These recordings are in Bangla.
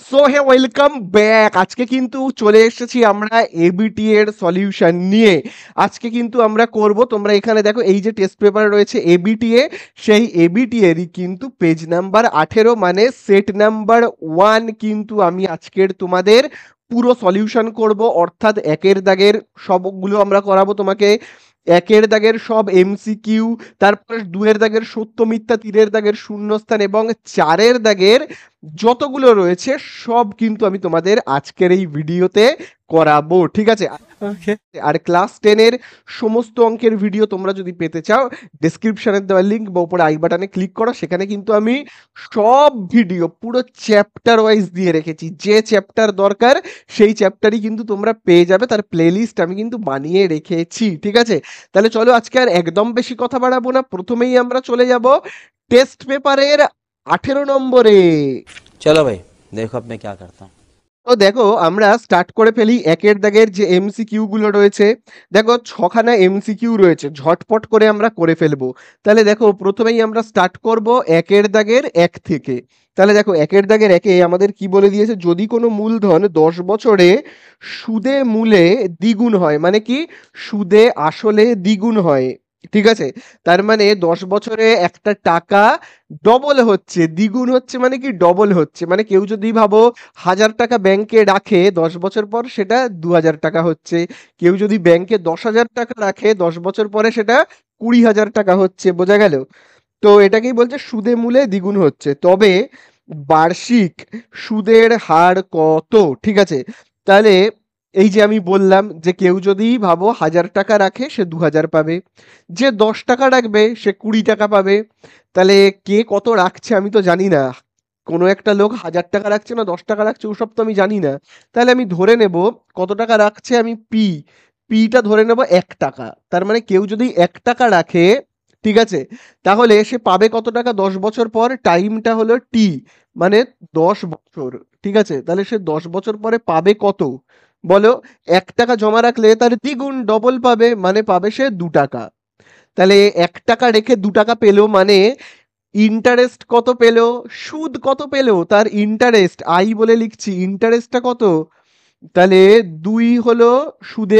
So hey welcome back. আজকে কিন্তু চলে এসেছি আমরা এবিটি এর সলিউশন নিয়ে। আজকে কিন্তু আমরা করব, তোমরা এখানে দেখো এই যে টেস্ট পেপার রয়েছে এবিটি এ, সেই এবিটি এরই কিন্তু পেজ নাম্বার 18 মানে সেট নাম্বার 1 কিন্তু আমি আজকের তোমাদের পুরো সলিউশন করব, অর্থাৎ একের দাগের সবগুলো আমরা করাবো তোমাকে। একের দাগের সব এমসিকিউ, তারপরে দুয়ের দাগের সত্য মিথ্যা, তিনের দাগের শূন্যস্থান এবং চারের দাগের যতগুলো রয়েছে সব কিন্তু আমি তোমাদের আজকের এই ভিডিওতে করাবো, ঠিক আছে? ওকে। আর ক্লাস 10 এর সমস্ত অঙ্কের ভিডিও তোমরা যদি পেতে চাও, ডেসক্রিপশনে দেওয়া লিঙ্ক বা উপরে আই বাটনে ক্লিক করো, সেখানে কিন্তু আমি সব ভিডিও পুরো চ্যাপ্টার ওয়াইজ দিয়ে রেখেছি। যে চ্যাপ্টার দরকার সেই চ্যাপ্টারই কিন্তু তোমরা পেয়ে যাবে, তার প্লেলিস্ট আমি কিন্তু বানিয়ে রেখেছি, ঠিক আছে? তাহলে চলো আজকে আর একদম বেশি কথা বাড়াবো না, প্রথমেই আমরা চলে যাব টেস্ট পেপারের 18 নম্বরে। चलो भाई, देखो अब मैं क्या करता हूँ। তো দেখো আমরা স্টার্ট করে ফেলি একের দাগের যে এমসিকিউ গুলো রয়েছে। দেখো ছখানা এমসিকিউ রয়েছে, ঝটপট করে আমরা করে ফেলবো। তাহলে দেখো প্রথমেই আমরা স্টার্ট করব একের দাগের এক থেকে। তাহলে দেখো একের দাগের একে আমাদের কি বলে দিয়েছে, যদি কোনো মূলধন 10 বছরে সুদে মূলে দ্বিগুণ হয়, মানে কি সুদে আসলে দ্বিগুণ হয়, ঠিক আছে? তার মানে 10 বছরে একটা টাকা ডবল হচ্ছে, দ্বিগুণ হচ্ছে মানে কি ডবল হচ্ছে, মানে কেউ যদি ভাবো 1000 টাকা ব্যাংকে রাখে 10 বছর পর সেটা 2000 টাকা হচ্ছে। কেউ যদি ব্যাংকে 10,000 টাকা রাখে 10 বছর পরে সেটা 20,000 টাকা হচ্ছে, বোঝা গেল? তো এটাকেই বলছে সুদে মূলে দ্বিগুণ হচ্ছে। তবে বার্ষিক সুদের হার কত, ঠিক আছে? তাহলে এই যে আমি বললাম যে কেউ যদি ভাবো 1000 টাকা রাখে সে 2000 পাবে, যে 10 টাকা রাখবে সে 20 টাকা পাবে। তাহলে কে কত রাখছে আমি তো জানি না, কোনো একটা লোক 1000 টাকা রাখছে না 10 টাকা রাখছে ওসব তো আমি জানি না। তাহলে আমি ধরে নেব কত টাকা রাখছে, আমি পিটা ধরে নেব 1 টাকা। তার মানে কেউ যদি 1 টাকা রাখে, ঠিক আছে, তাহলে সে পাবে কত টাকা 10 বছর পর, টাইমটা হলো টি, মানে 10 বছর, ঠিক আছে? তাহলে সে 10 বছর পরে পাবে কত বলো? 1 টাকা জমা রাখলে তার দ্বিগুণ ডবল পাবে, মানে পাবে সে 2 টাকা। তাহলে 1 টাকা রেখে 2 টাকা পেলো, মানে ইন্টারেস্ট কত পেলো, সুদ কত পেলো, তার ইন্টারেস্ট আই বলে লিখছি, ইন্টারেস্টটা কত? তাহলে 2 হলো সুদে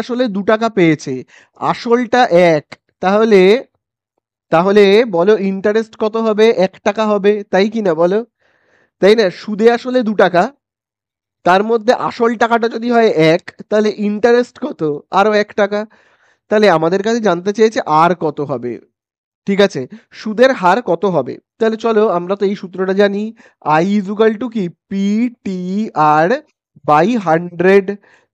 আসলে 2 টাকা পেয়েছে, আসলটা 1। তাহলে তাহলে বলো ইন্টারেস্ট কত হবে, 1 টাকা হবে, তাই কি না বলো? তাই না? সুদে আসলে 2 টাকা, তার মধ্যে আসল টাকাটা যদি হয় 1, তাহলে ইন্টারেস্ট কত, আরো 1 টাকা। তাহলে আমাদের কাছে জানতে চেয়েছে আর কত হবে, ঠিক আছে, সুদের হার কত হবে। তাহলে চলো আমরা তো এই সূত্রটা জানি, আই ইজুকাল টু কি পি টি আর বাই 100।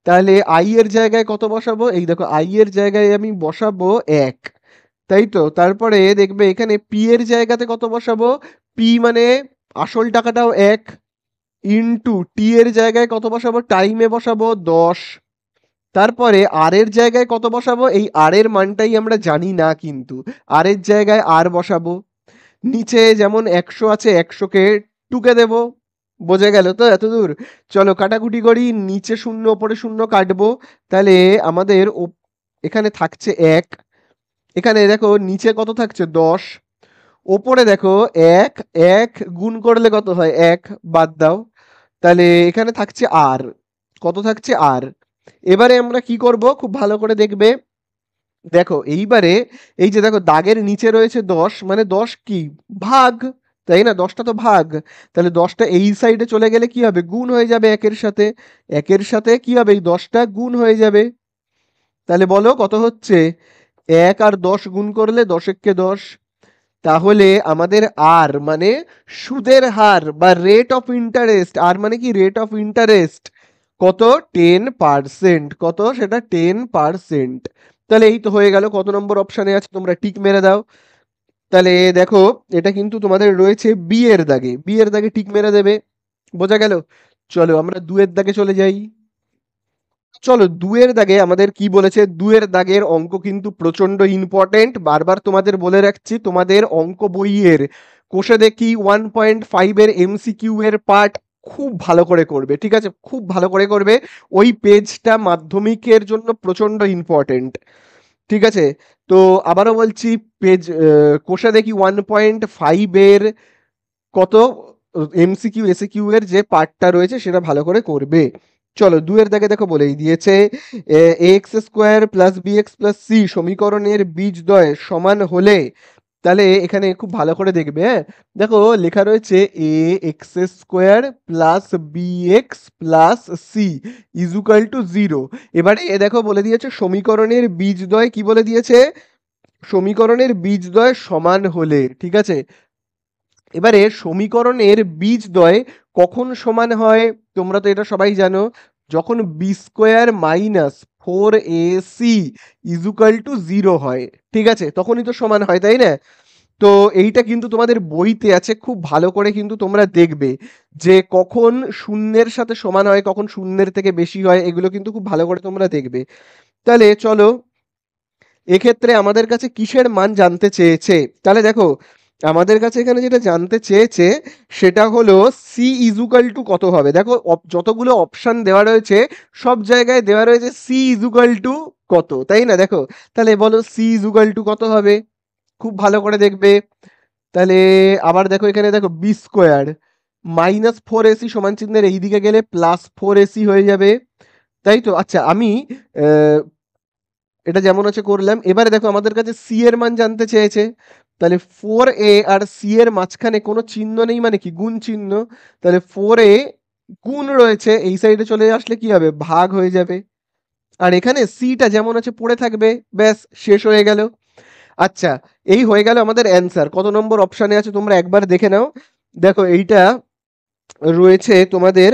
তাহলে আই এর জায়গায় কত বসাবো, এই দেখো আই এর জায়গায় আমি বসাবো 1, তাই তো? তারপরে দেখবে এখানে পি এর জায়গাতে কত বসাবো, পি মানে আসল টাকাটাও 1, ইনটু টি এর জায়গায় কত বসাবো, টাইমে বসাবো 10। তারপরে আর এর জায়গায় কত বসাবো, এই আর এর মানটাই আমরা জানি না, কিন্তু আর এর জায়গায় আর বসাবো। নিচে যেমন 100 আছে 100কে টুকে দেব, বোঝা গেল তো এতদূর? চলো কাটাকুটি করি, নিচে শূন্য ওপরে শূন্য কাটবো। তাহলে আমাদের এখানে থাকছে 1, এখানে দেখো নিচে কত থাকছে 10, ওপরে দেখো 1, 1 গুণ করলে কত হয় 1, বাদ দাও। তাহলে এখানে থাকছে আর, কত থাকছে আর। এবারে আমরা কি করব খুব ভালো করে দেখবে, দেখো এইবারে এই যে দেখো দাগের নিচে রয়েছে 10, মানে 10 কি ভাগ, তাই না? 10টা তো ভাগ। তাহলে 10টা এই সাইডে চলে গেলে কি হবে, গুণ হয়ে যাবে একের সাথে, একের সাথে কি হবে, এই 10টা গুণ হয়ে যাবে। তাহলে বলো কত হচ্ছে, 1 আর 10 গুণ করলে 10 একে 10। তাহলে আমাদের আর মানে সুদের হার বা রেট অফ ইন্টারেস্ট, আর মানে কি রেট অফ ইন্টারেস্ট, কত 10%, কত সেটা 10%। তাহলে এই তো হয়ে গেল, কত নম্বর অপশানে আছে তোমরা টিক মেরে দাও। তাহলে দেখো এটা কিন্তু তোমাদের রয়েছে বি এর দাগে, বি এর দাগে টিক মেরে দেবে, বোঝা গেল? চলো আমরা দুয়ের দাগে চলে যাই। চলো দুয়ের দাগে আমাদের কি বলেছে, দুয়ের দাগের অঙ্ক কিন্তু প্রচন্ড ইম্পর্টেন্ট, বারবার তোমাদের বলে রাখছি, তোমাদের অঙ্ক বইয়ের কোষে দেখি 1.5 এর এমসিকিউ এর পার্ট খুব ভালো করে করবে, ঠিক আছে? খুব ভালো করে করবে, ওই পেজটা মাধ্যমিকের জন্য প্রচন্ড ইম্পর্টেন্ট, ঠিক আছে? তো আবারও বলছি, পেজ কোষে দেখি 1.5 এর কত এমসিকিউ এসিকিউ এর যে পার্টটা রয়েছে সেটা ভালো করে করবে। চলো 2 এর দাগে দেখো বলেই দিয়েছে x square plus bx plus c সমীকরণের বীজদ্বয় সমান হলে, তাহলে এখানে খুব ভালো করে দেখবে। হ্যাঁ, দেখো লেখা রয়েছে a x square plus b x plus c equal to 0। এবারে এ দেখো বলে দিয়েছে সমীকরণের বীজদ্বয় কি বলে দিয়েছে, সমীকরণের বীজদ্বয় সমান হলে। ঠিক আছে, এবারে সমীকরণের বীজদ্বয় কখন সমান হয়, তোমরা তো এটা সবাই জানো, যখন b square minus 4ac equal to 0 হয়। ঠিক আছে, তখনই তো সমান হয়, তাই না? তো এইটা কিন্তু তোমাদের বইতে আছে, খুব ভালো করে কিন্তু তোমরা দেখবে যে কখন শূন্যের সাথে সমান হয়, কখন শূন্যের থেকে বেশি হয়, এগুলো কিন্তু খুব ভালো করে তোমরা দেখবে। তাহলে চলো, এক্ষেত্রে আমাদের কাছে কিসের মান জানতে চেয়েছে, তাহলে দেখো আমাদের কাছে এখানে যেটা জানতে চেয়েছে সেটা হলো সি ইজুকাল টু কত হবে। দেখো যতগুলো অপশন দেওয়া রয়েছে সব জায়গায় দেওয়া রয়েছে সি ইজুকাল টু কত, তাই না? দেখো তাহলে বলো সি ইজুকাল টু কত হবে, খুব ভালো করে দেখবে। তাহলে আবার দেখো এখানে দেখো বি স্কোয়ার -4ac সমান চিহ্নের এই দিকে গেলে +4ac হয়ে যাবে, তাই তো? আচ্ছা আমি আহ, এটা যেমন আছে করলাম। এবারে দেখো আমাদের কাছে সি এর মান জানতে চেয়েছে, তাহলে 4a আর সি এর মাঝখানে কোনো চিহ্ন নেই মানে কি গুণ চিহ্ন, তাহলে 4a গুণ রয়েছে, এই সাইডে চলে আসলে কি হবে ভাগ হয়ে যাবে, আর এখানে সিটা যেমন আছে পড়ে থাকবে, ব্যাস শেষ হয়ে গেল। আচ্ছা, এই হয়ে গেল আমাদের অ্যান্সার। কত নম্বর অপশানে আছে তোমরা একবার দেখে নাও। দেখো এইটা রয়েছে তোমাদের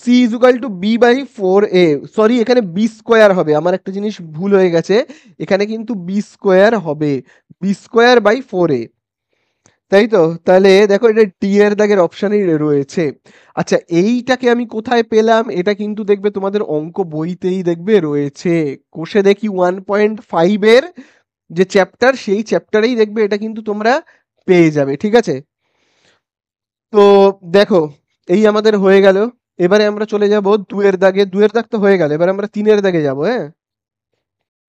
c equal to b by 4a, sorry এখানে বি স্কোয়ার হবে, আমার একটা জিনিস ভুল হয়ে গেছে, এখানে কিন্তু বি স্কোয়ার হবে, বি স্কোয়ার বাই 4a, তাই তো? তাহলে দেখো এটা ডি এর দাগের অপশানেই রয়েছে। আচ্ছা এইটাকে আমি কোথায় পেলাম, এটা কিন্তু দেখবে তোমাদের অঙ্ক বইতেই দেখবে রয়েছে, কোষে দেখি 1.5 এর যে চ্যাপ্টার সেই চ্যাপ্টারেই দেখবে এটা কিন্তু তোমরা পেয়ে যাবে। ঠিক আছে, তো দেখো এই আমাদের হয়ে গেল। এবারে আমরা চলে যাব 2 এর দাগে, 2 এর দাগ তো হয়ে গেল, এবার আমরা 3-এর দাগে যাব। হ্যাঁ,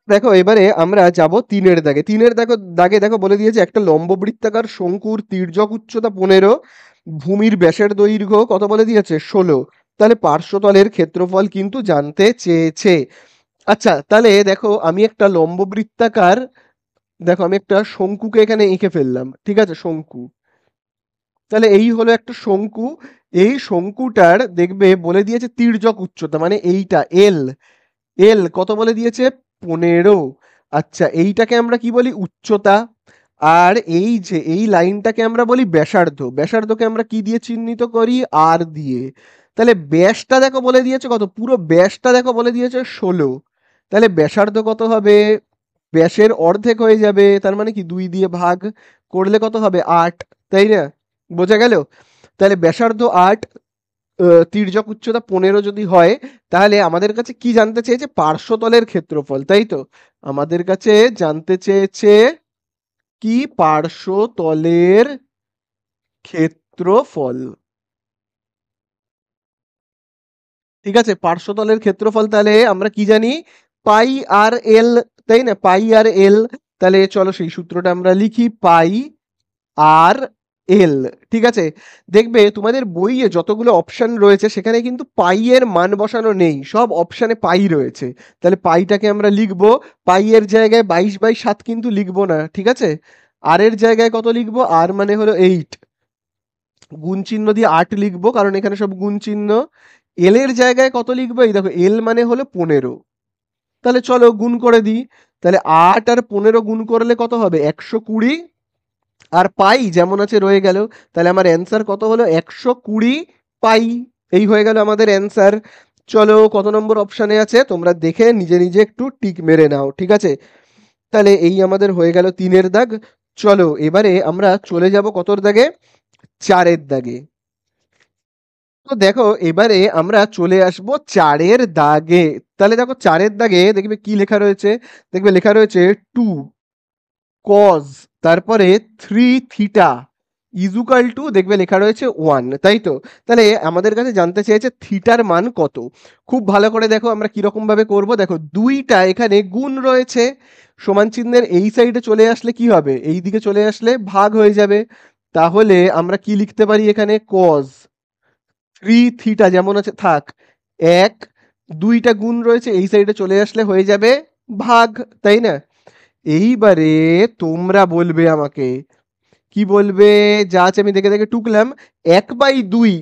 দেখো এবারে আমরা যাব 3-এর দাগে। 3-এর দাগে দেখো বলে দিয়েছে একটা লম্ববৃত্তাকার শঙ্কুর তির্যক উচ্চতা 15, ভূমির ব্যাসের দৈর্ঘ্য কত বলে দিয়েছে 16, তাহলে পার্শ্বতলের ক্ষেত্রফল কিন্তু জানতে চেয়েছে। আচ্ছা তাহলে দেখো আমি একটা লম্ববৃত্তাকার, দেখো আমি একটা শঙ্কুকে এখানে এঁকে ফেললাম। ঠিক আছে, শঙ্কু, তাহলে এই হলো একটা শঙ্কু, এই শঙ্কুটার দেখবে বলে দিয়েছে তির্যক উচ্চতা মানে এইটা এল, এল কত বলে দিয়েছে 15। আচ্ছা এইটাকে আমরা কি বলি উচ্চতা, আর এই যে এই লাইনটাকে আমরা বলি ব্যাসার্ধ, ব্যাসার্ধকে আমরা কি দিয়ে চিহ্নিত করি আর দিয়ে। তাহলে ব্যাসটা দেখো বলে দিয়েছে কত, পুরো ব্যাসটা দেখো বলে দিয়েছে 16, তাহলে ব্যাসার্ধ কত হবে, ব্যাসের অর্ধেক হয়ে যাবে, তার মানে কি 2 দিয়ে ভাগ করলে কত হবে 8, তাই না? বোঝা গেল? তাহলে ব্যাসার্ধ 8, তির্যক উচ্চতা 15 যদি হয়, তাহলে আমাদের কাছে কি জানতে চেয়েছে পার্শ্বতলের ক্ষেত্রফল, তাই তো? আমাদের কাছে জানতে চেয়েছে কি পার্শ্বতলের ক্ষেত্রফল। ঠিক আছে, পার্শ্বতলের ক্ষেত্রফল তাহলে আমরা কি জানি পাই আর এল, তাই না? পাই আর এল, তাহলে চলো সেই সূত্রটা আমরা লিখি পাই আর এল। ঠিক আছে, দেখবে তোমাদের বইয়ে যতগুলো অপশন রয়েছে সেখানে কিন্তু পাই এর মান বসানো নেই, সব অপশানে পাই রয়েছে। তাহলে পাইটাকে আমরা লিখবো, পাই এর জায়গায় 22/7 কিন্তু লিখবো না। ঠিক আছে, আর এর জায়গায় কত লিখবো, আর মানে হলো 8, গুণ চিহ্ন দিয়ে 8 লিখবো কারণ এখানে সব গুণ চিহ্ন। এল এর জায়গায় কত লিখবো, এই দেখো এল মানে হলো 15, তাহলে চলো গুণ করে দিই। তাহলে 8 আর 15 গুণ করলে কত হবে 120, আর পাই যেমন আছে রয়ে গেল। তাহলে আমার অ্যান্সার কত হলো 120 পাই, এই হয়ে গেল আমাদের অ্যান্সার। চলো কত নম্বর অপশানে আছে তোমরা দেখে নিজে নিজে একটু টিক মেরে নাও। ঠিক আছে, তাহলে এই আমাদের হয়ে গেল 3-এর দাগ। চলো এবারে আমরা চলে যাব কতর দাগে, 4-এর দাগে। তো দেখো এবারে আমরা চলে আসব 4-এর দাগে। তাহলে দেখো 4-এর দাগে দেখবে কি লেখা রয়েছে, দেখবে লেখা রয়েছে 2 কজ, তারপরে 3 থিটা ইজুকাল টু দেখবে লেখা রয়েছে 1, তাই তো? তাহলে আমাদের কাছে জানতে চেয়েছে থিটার মান কত। খুব ভালো করে দেখো আমরা কিরকম ভাবে করব, দেখো দুইটা এখানে গুণ রয়েছে, সমান চিহ্নের এই সাইডে চলে আসলে কি হবে, এই দিকে চলে আসলে ভাগ হয়ে যাবে, তাহলে আমরা কি লিখতে পারি এখানে? কজ 3θ যেমন আছে থাক, এক দুইটা গুণ রয়েছে, এই সাইডে চলে আসলে হয়ে যাবে ভাগ, তাই না? এইবারে তোমরা বলবে আমাকে, কি বলবে? যা আছে আমি দেখে দেখে টুকলাম। 1/2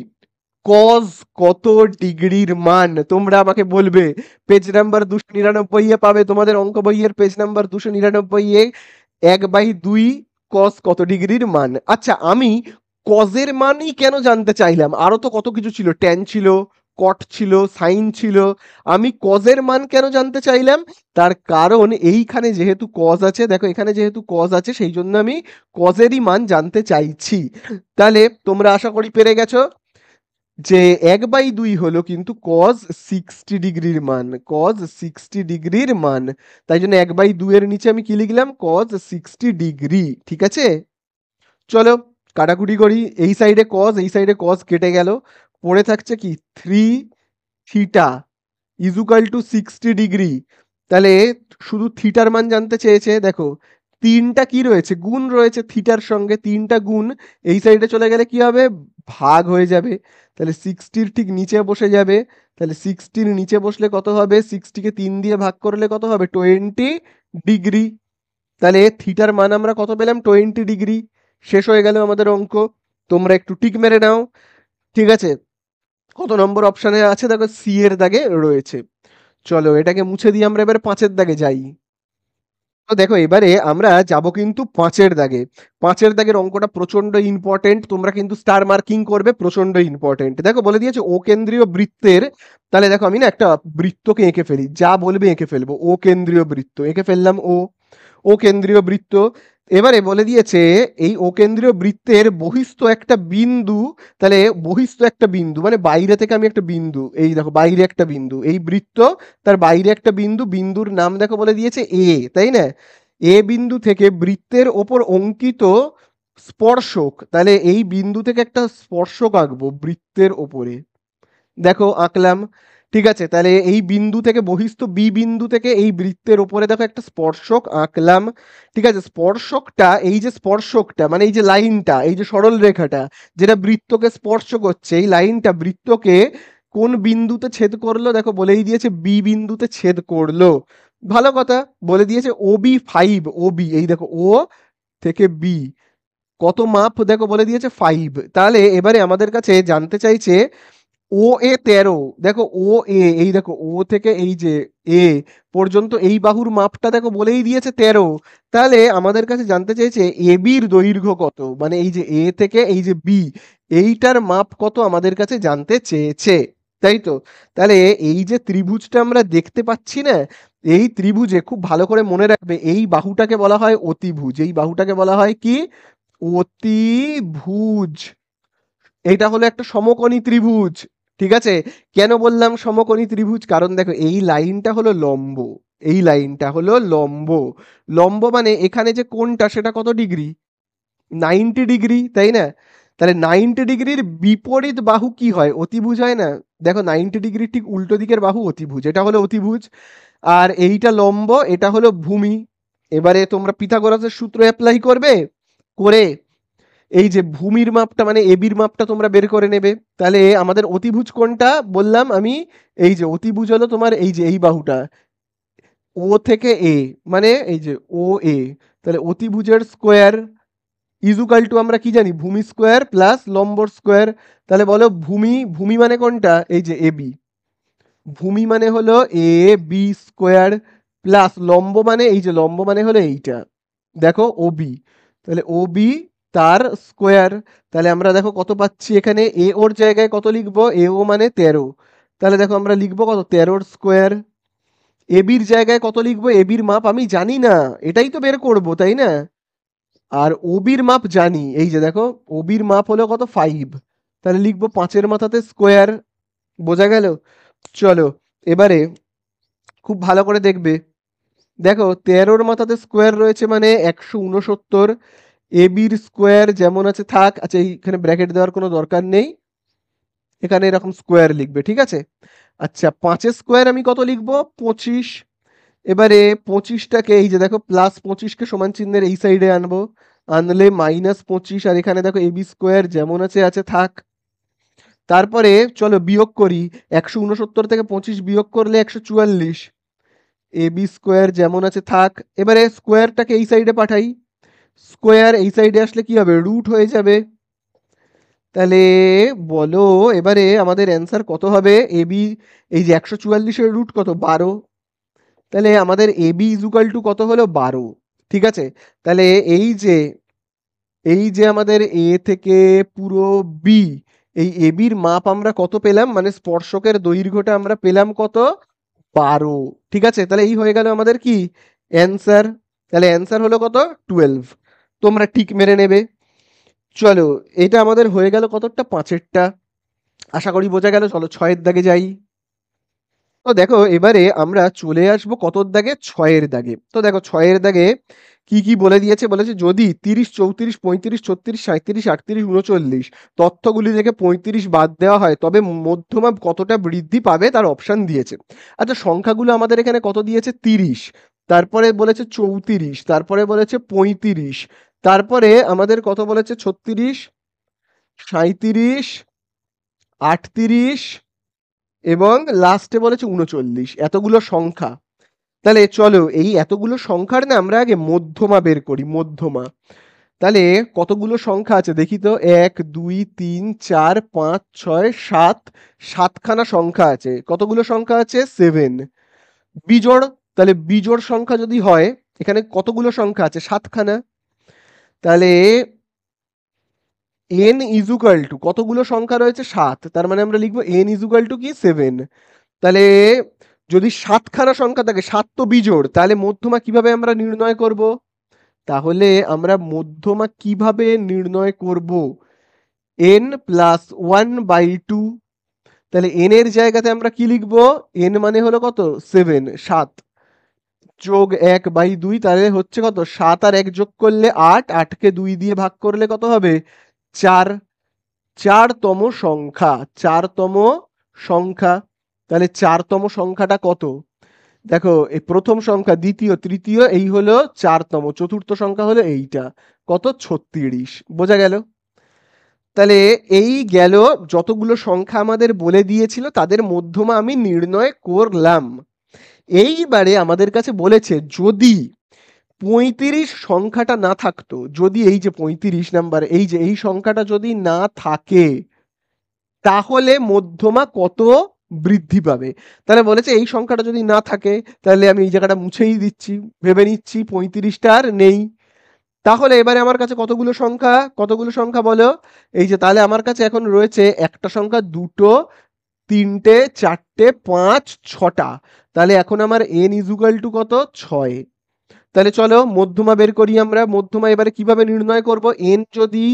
কজ কত ডিগ্রির মান তোমরা আমাকে বলবে। পেজ নাম্বার 299 এ পাবে, তোমাদের অঙ্ক বইয়ের পেজ নাম্বার 299 এ 1/2 কজ কত ডিগ্রির মান। আচ্ছা, আমি কজের মানই কেন জানতে চাইলাম? আরো তো কত কিছু ছিল, ট্যান ছিল, কট ছিল, সাইন ছিল। আমি কজের মান কেন জানতে চাইলাম? তার কারণ এইখানে যেহেতু কজ আছে, দেখো এখানে যেহেতু কজ আছে, সেই জন্য আমি কজেরই মান জানতে চাইছি। তাহলে তোমরা আশা করি পেরে গেছো যে 1/2 হলো কিন্তু কজ 60 ডিগ্রির মান, কজ 60 ডিগ্রির মান। তাই জন্য 1/2 এর নিচে আমি কি লিখলাম? Cos 60 degree. ঠিক আছে, চলো কাটাকুটি করি। এই সাইডে কজ, এই সাইডে কজ কেটে গেল, পড়ে থাকছে কি? 3θ ইজুকাল টু 60 ডিগ্রি। তাহলে শুধু থিটার মান জানতে চেয়েছে। দেখো তিনটা কি রয়েছে? গুণ রয়েছে থিটার সঙ্গে, তিনটা গুণ এই সাইডে চলে গেলে কি হবে? ভাগ হয়ে যাবে। তাহলে 60-র ঠিক নিচে বসে যাবে। তাহলে 60-র নিচে বসলে কত হবে? 60-কে 3 দিয়ে ভাগ করলে কত হবে? 20 ডিগ্রি। তাহলে থিটার মান আমরা কত পেলাম? 20 ডিগ্রি। শেষ হয়ে গেল আমাদের অঙ্ক। তোমরা একটু টিক মেরে নাও। ঠিক আছে, কত নম্বর অপশানে আছে? দেখো সি এর দাগে রয়েছে। চলো এটাকে মুছে দিয়ে আমরা এবারে 5-এর দাগে যাই। তো দেখো এবারে আমরা যাব কিন্তু 5-এর দাগে। 5-এর দাগের অঙ্কটা প্রচন্ড ইম্পর্টেন্ট, তোমরা কিন্তু স্টার মার্কিং করবে, প্রচন্ড ইম্পর্টেন্ট। দেখো বলে দিয়েছে ও কেন্দ্রীয় বৃত্তের, তাহলে দেখো আমি না একটা বৃত্তকে এঁকে ফেলি, যা বলবে এঁকে ফেলবো। ও কেন্দ্রীয় বৃত্ত এঁকে ফেললাম, ও কেন্দ্রীয় বৃত্ত। এবারে বলে দিয়েছে এই ও কেন্দ্রীয় বৃত্তের বহিস্থ একটা বিন্দু, তাহলে বহিস্থ একটা বিন্দু মানে বাইরে থেকে আমি একটা বিন্দু, এই দেখো বাইরে একটা বিন্দু, এই বৃত্ত তার বাইরে একটা বিন্দু, বিন্দুর নাম দেখো বলে দিয়েছে এ, তাই না? এ বিন্দু থেকে বৃত্তের ওপর অঙ্কিত স্পর্শক, তাহলে এই বিন্দু থেকে একটা স্পর্শক আঁকবো বৃত্তের ওপরে। দেখো আঁকলাম। ঠিক আছে, তাহলে এই বিন্দু থেকে বহিস্থ বি বিন্দু থেকে এই বৃত্তের উপরে দেখো একটা স্পর্শক আঁকলাম। ঠিক আছে, স্পর্শকটা, এই যে স্পর্শকটা মানে এই যে লাইনটা, এই যে সরল রেখাটা যেটা বৃত্তকে স্পর্শ করছে, এই লাইনটা বৃত্তকে কোন বিন্দুতে ছেদ করলো? দেখো বলেই দিয়েছে বি বিন্দুতে ছেদ করলো। ভালো কথা, বলে দিয়েছে OB5, ওবি এই দেখো ও থেকে বি কত মাপ? দেখো বলে দিয়েছে 5। তাহলে এবারে আমাদের কাছে জানতে চাইছে OA13। দেখো OA, এই দেখো ও থেকে এই যে এ পর্যন্ত এই বাহুর মাপটা দেখো বলেই দিয়েছে 13। তাহলে আমাদের কাছে জানতে চাইছে এবির দৈর্ঘ্য কত, মানে এই যে এ থেকে এই যে বি, এইটার মাপ কত আমাদের কাছে জানতে চেয়েছে, তাই তো? তাহলে এই যে ত্রিভুজটা আমরা দেখতে পাচ্ছি না, এই ত্রিভুজে খুব ভালো করে মনে রাখবে এই বাহুটাকে বলা হয় অতিভুজ। এই বাহুটাকে বলা হয় কি? অতিভুজ। এটা হলো একটা সমকোণী ত্রিভুজ। ঠিক আছে, কেন বললাম সমকোণী ত্রিভুজ? কারণ দেখো এই লাইনটা হলো লম্ব, এই লাইনটা হলো লম্ব। লম্ব মানে এখানে যে কোণটা সেটা কত ডিগ্রি? 90 ডিগ্রি, তাই না? তাহলে 90 ডিগ্রির বিপরীত বাহু কি হয়? অতিভুজ হয় না? দেখো 90 ডিগ্রির ঠিক উল্টো দিকের বাহু অতিভুজ, এটা হলো অতিভুজ। আর এইটা লম্ব, এটা হলো ভূমি। এবারে তোমরা পিথাগোরাসের সূত্র অ্যাপ্লাই করবে, করে এই যে ভূমির মাপটা মানে এবির মাপটা তোমরা বের করে নেবে। তাহলে আমাদের অতিভুজ কোনটা বললাম আমি? এই যে অতিভুজ হলো তোমার এই যে এই বাহুটা, ও থেকে এ, মানে এই যে ও এ। তাহলে অতিভুজের স্কোয়ার ইজুকাল টু আমরা কি জানি? ভূমি স্কোয়ার প্লাস লম্বর স্কোয়ার। তাহলে বলো ভূমি, ভূমি মানে কোনটা? এই যে এবি, ভূমি মানে হলো এ বি স্কোয়ার প্লাস লম্ব মানে এই যে লম্ব মানে হলো এইটা, দেখো ওবি। তাহলে ওবি তার স্কোয়ার। তাহলে আমরা দেখো কত পাচ্ছি এখানে? এ ওর জায়গায় কত লিখবো? এ ও মানে 13। তাহলে দেখো আমরা লিখবো কত? 13 স্কোয়ার। এবির জায়গায় কত লিখবো? এবির মাপ আমি জানি না, এটাই তো বের করবো, তাই না? আর ওবির মাপ জানি, এই যে দেখো ওবির মাপ হলো কত? 5। তাহলে লিখবো 5-এর মাথাতে স্কোয়ার। বোঝা গেল? চলো এবারে খুব ভালো করে দেখবে। দেখো 13-র মাথাতে স্কোয়ার রয়েছে মানে 169। এবির স্কোয়ার যেমন আছে থাক। আচ্ছা এইখানে ব্র্যাকেট দেওয়ার কোনো দরকার নেই, এখানে এরকম স্কোয়ার লিখবে, ঠিক আছে? আচ্ছা 5-এর স্কোয়ার আমি কত লিখবো? 25। এবারে 25টাকে এই যে দেখো প্লাস 25কে সমান চিহ্নের এই সাইডে আনবো। আনলে -25, আর এখানে দেখো এবি স্কোয়ার যেমন আছে আছে থাক। তারপরে চলো বিয়োগ করি, 169 থেকে 25 বিয়োগ করলে 144, এবি স্কোয়ার যেমন আছে থাক। এবারে স্কোয়ারটাকে এই সাইডে পাঠাই, স্কোয়ার এই সাইডে আসলে কি হবে, রুট হয়ে যাবে। তাহলে বলো এবারে আমাদের অ্যান্সার কত হবে, এবি, এই যে 144-এর রুট কত, 12। তাহলে আমাদের এবি ইজুকাল টু কত হলো, 12। ঠিক আছে, তাহলে এই যে আমাদের এ থেকে পুরো বি, এই এবির মাপ আমরা কত পেলাম, মানে স্পর্শকের দৈর্ঘ্যটা আমরা পেলাম কত, 12। ঠিক আছে, তাহলে এই হয়ে গেল আমাদের কি অ্যান্সার। তাহলে অ্যান্সার হলো কত, 12। তোমরা ঠিক মেরে নেবে। চলো, এটা আমাদের হয়ে গেল কতটা, 5-এরটা। আশা করি বোঝা গেল। চলো 6-এর দাগে যাই। তো দেখো এবারে আমরা চলে আসবো কতর দাগে, 6-এর দাগে। তো দেখো 6-এর দাগে কি কি বলে দিয়েছে, বলেছে যদি 30, 34, 35, 36, 37, 38, 39 তথ্যগুলি থেকে 35 বাদ দেওয়া হয় তবে মধ্যমা কতটা বৃদ্ধি পাবে তার অপশন দিয়েছে। আচ্ছা, সংখ্যাগুলো আমাদের এখানে কত দিয়েছে, 30, তারপরে বলেছে 34, তারপরে বলেছে 35, তারপরে আমাদের কত বলেছে, 36, 37, 38 এবং লাস্টে বলেছে 39, এতগুলো সংখ্যা। তাহলে চলো এই এতগুলো সংখ্যার না আমরা আগে মধ্যমা বের করি, মধ্যমা। তাহলে কতগুলো সংখ্যা আছে দেখি তো, 1 2 3 4 5 6 7, 7খানা সংখ্যা আছে। কতগুলো সংখ্যা আছে, 7। বিজোড়, তাহলে বিজোড় সংখ্যা যদি হয়, এখানে কতগুলো সংখ্যা আছে, 7খানা। তাহলে n ইজুকাল টু কতগুলো সংখ্যা রয়েছে, 7, তার মানে আমরা লিখবো n ইজুকাল টু কি, 7। তাহলে যদি 7খানা সংখ্যা থাকে, 7 তো বিজোড়, তাহলে মধ্যমা কিভাবে আমরা নির্ণয় করব, তাহলে আমরা মধ্যমা কিভাবে নির্ণয় করব, n প্লাস 1/2। তাহলে n এর জায়গাতে আমরা কি লিখব, n মানে হলো কত, 7, 7 যোগ 1/2, তাহলে হচ্ছে কত, 7 আর 1 যোগ করলে 8, 8কে 2 দিয়ে ভাগ করলে কত হবে, 4। 4তম সংখ্যা, 4তম সংখ্যা। তাহলে 4তম সংখ্যাটা কত, দেখো এই প্রথম সংখ্যা, দ্বিতীয়, তৃতীয়, এই হলো 4তম, চতুর্থ সংখ্যা হলো এইটা, কত, 36। বোঝা গেল। তাহলে এই গেল যতগুলো সংখ্যা আমাদের বলে দিয়েছিল তাদের মধ্যমা আমি নির্ণয় করলাম। এইবারে আমাদের কাছে বলেছে যদি 35 সংখ্যাটা না থাকতো, যদি এই যে 35 নাম্বার, এই যে এই সংখ্যাটা যদি না থাকে, তাহলে মধ্যমা কত বৃদ্ধি পাবে। তাহলে বলেছে এই সংখ্যাটা যদি না থাকে, তাহলে আমি এই জায়গাটা মুছেই দিচ্ছি, ভেবে নিচ্ছি 35টা আর নেই। তাহলে এবারে আমার কাছে কতগুলো সংখ্যা, কতগুলো সংখ্যা বলো, এই যে তাহলে আমার কাছে এখন রয়েছে একটা সংখ্যা, দুটো, তিনটে, চারটে, 5, 6টা। তাহলে এখন আমার n ইজুকাল টু কত, 6। তাহলে চলো মধ্যমা বের করি আমরা। মধ্যমা এবারে কিভাবে নির্ণয় করব, n যদি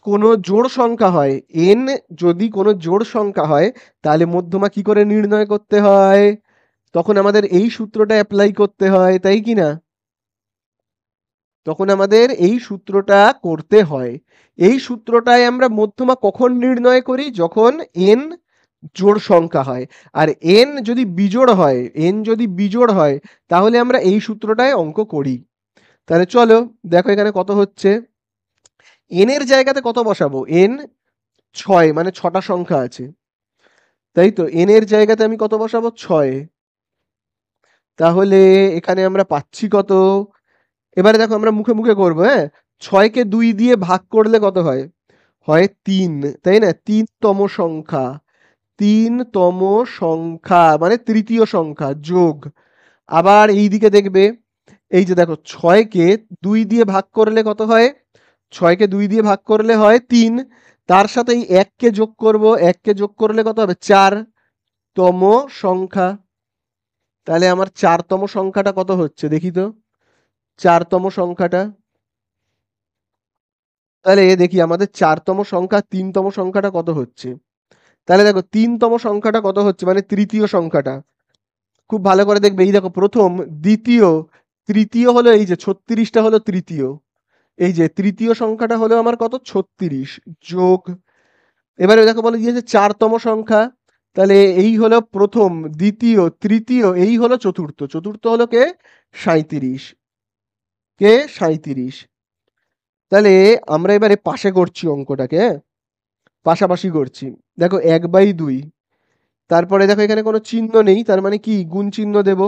কোনো জোড় সংখ্যা হয়, n যদি কোনো জোড় সংখ্যা হয়, তাহলে মধ্যমা কি করে নির্ণয় করতে হয়, তখন আমাদের এই সূত্রটা অ্যাপ্লাই করতে হয়, তাই কি না, তখন আমাদের এই সূত্রটা করতে হয়। এই সূত্রটায় আমরা মধ্যমা কখন নির্ণয় করি, যখন n জোড় সংখ্যা হয়। আর n যদি বিজোড় হয়, n যদি বিজোড় হয়, তাহলে আমরা এই সূত্রটায় অঙ্ক করি। তাহলে চলো দেখো এখানে কত হচ্ছে, n এর জায়গাতে কত বসাবো, n 6, মানে 6টা সংখ্যা আছে, তাই তো n এর জায়গাতে আমি কত বসাবো, 6। তাহলে এখানে আমরা পাচ্ছি কত, এবারে দেখো আমরা মুখে মুখে করবো, হ্যাঁ, 6কে 2 দিয়ে ভাগ করলে কত হয়, হয় 3, তাই না, 3তম সংখ্যা, 3তম সংখ্যা মানে তৃতীয় সংখ্যা যোগ। আবার এই দিকে দেখবে, এই যে দেখো 6কে 2 দিয়ে ভাগ করলে কত হয়, 6কে 2 দিয়ে ভাগ করলে হয় 3, তার সাথে এই 1কে যোগ করব, 1কে যোগ করলে কত হবে, 4তম সংখ্যা। তাহলে আমার 4তম সংখ্যাটা কত হচ্ছে দেখি তো, 4তম সংখ্যাটা, তাহলে দেখি আমাদের 4তম সংখ্যা, 3তম সংখ্যাটা কত হচ্ছে। তাহলে দেখো 3তম সংখ্যাটা কত হচ্ছে, মানে তৃতীয় সংখ্যাটা, খুব ভালো করে দেখবে, এই দেখো প্রথম, দ্বিতীয়, তৃতীয় হলো এই যে 36টা হলো তৃতীয়, এই যে তৃতীয় সংখ্যাটা হলো আমার কত, 36 যোগ। এবারে দেখো বলে দিয়েছে 4তম সংখ্যা, তাহলে এই হলো প্রথম, দ্বিতীয়, তৃতীয়, এই হলো চতুর্থ, চতুর্থ হলো কে, 37, কে 37। তাহলে আমরা এবারে পাশে করছি অঙ্কটাকে, হ্যাঁ, পাশাপাশি করছি। দেখো 1/2, তারপরে দেখো এখানে কোনো চিহ্ন নেই, তার মানে কি গুণ চিহ্ন দেব।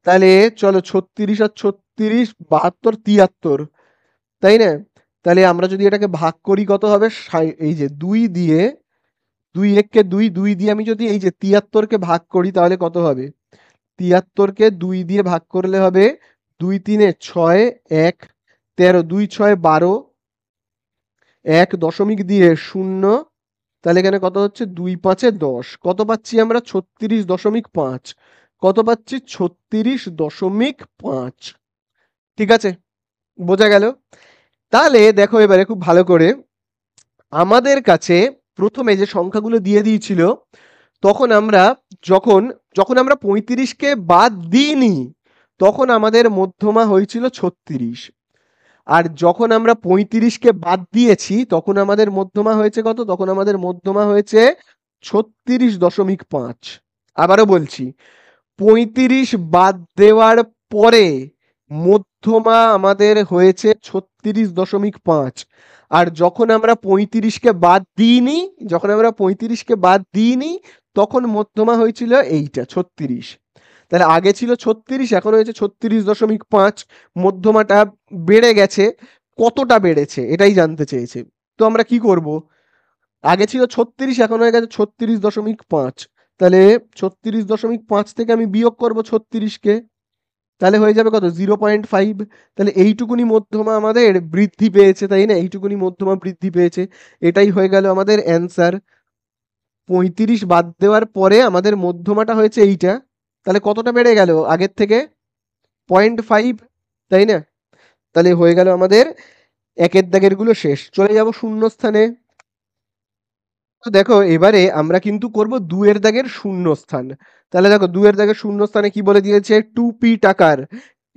তাহলে চলো 36 আর 36, 72, 73, তাই না? তাহলে আমরা যদি এটাকে ভাগ করি কত হবে, এই যে 2 দিয়ে, 2 1 2, 2 দিয়ে আমি যদি এই যে 73কে ভাগ করি তাহলে কত হবে? 73কে 2 দিয়ে ভাগ করলে হবে 2 3 6, 1 13, 2 6 12, 1 দশমিক দিয়ে 0, তাহলে এখানে কত হচ্ছে 2 5 10, কত পাচ্ছি আমরা? 36.5। কত পাচ্ছি? 36.5। ঠিক আছে, বোঝা গেল? তাহলে দেখো এবারে খুব ভালো করে, আমাদের কাছে প্রথমে যে সংখ্যাগুলো দিয়ে দিয়েছিল, তখন আমরা যখন যখন আমরা 35কে বাদ দিইনি তখন আমাদের মধ্যমা হয়েছিল 36। আর যখন আমরা 35কে বাদ দিয়েছি তখন আমাদের মধ্যমা হয়েছে কত? তখন আমাদের মধ্যমা হয়েছে 36.5। আবারও বলছি, 35 বাদ দেওয়ার পরে মধ্যমা আমাদের হয়েছে 36.5। আর যখন আমরা 35কে বাদ দিইনি, যখন আমরা 35কে বাদ দিইনি তখন মধ্যমা হয়েছিল এইটা 36। তাহলে আগে ছিল 36, এখন হয়েছে 36.5। মধ্যমাটা বেড়ে গেছে, কতটা বেড়েছে এটাই জানতে চেয়েছে। তো আমরা কি করব? আগে ছিল 36, এখন হয়ে গেছে 36.5। তাহলে 36.5 থেকে আমি বিয়োগ করব 36কে, তাহলে হয়ে যাবে কত? 0.5। তাহলে এইটুকুনি মধ্যমা আমাদের বৃদ্ধি পেয়েছে, তাই না? এইটুকুনি মধ্যমা বৃদ্ধি পেয়েছে, এটাই হয়ে গেল আমাদের অ্যান্সার। 35 বাদ দেওয়ার পরে আমাদের মধ্যমাটা হয়েছে এইটা, তাহলে কতটা বেড়ে গেল আগের থেকে? 0.5, তাই না? তাহলে হয়ে গেল আমাদের একের দাগের গুলো শেষ। চলে যাব শূন্যস্থানে। তো দেখো এবারে আমরা কিন্তু করব 2 এর দাগের শূন্যস্থান। তাহলে দেখো 2 এর দাগের শূন্যস্থানে কি বলে দিয়েছে? 2p টাকার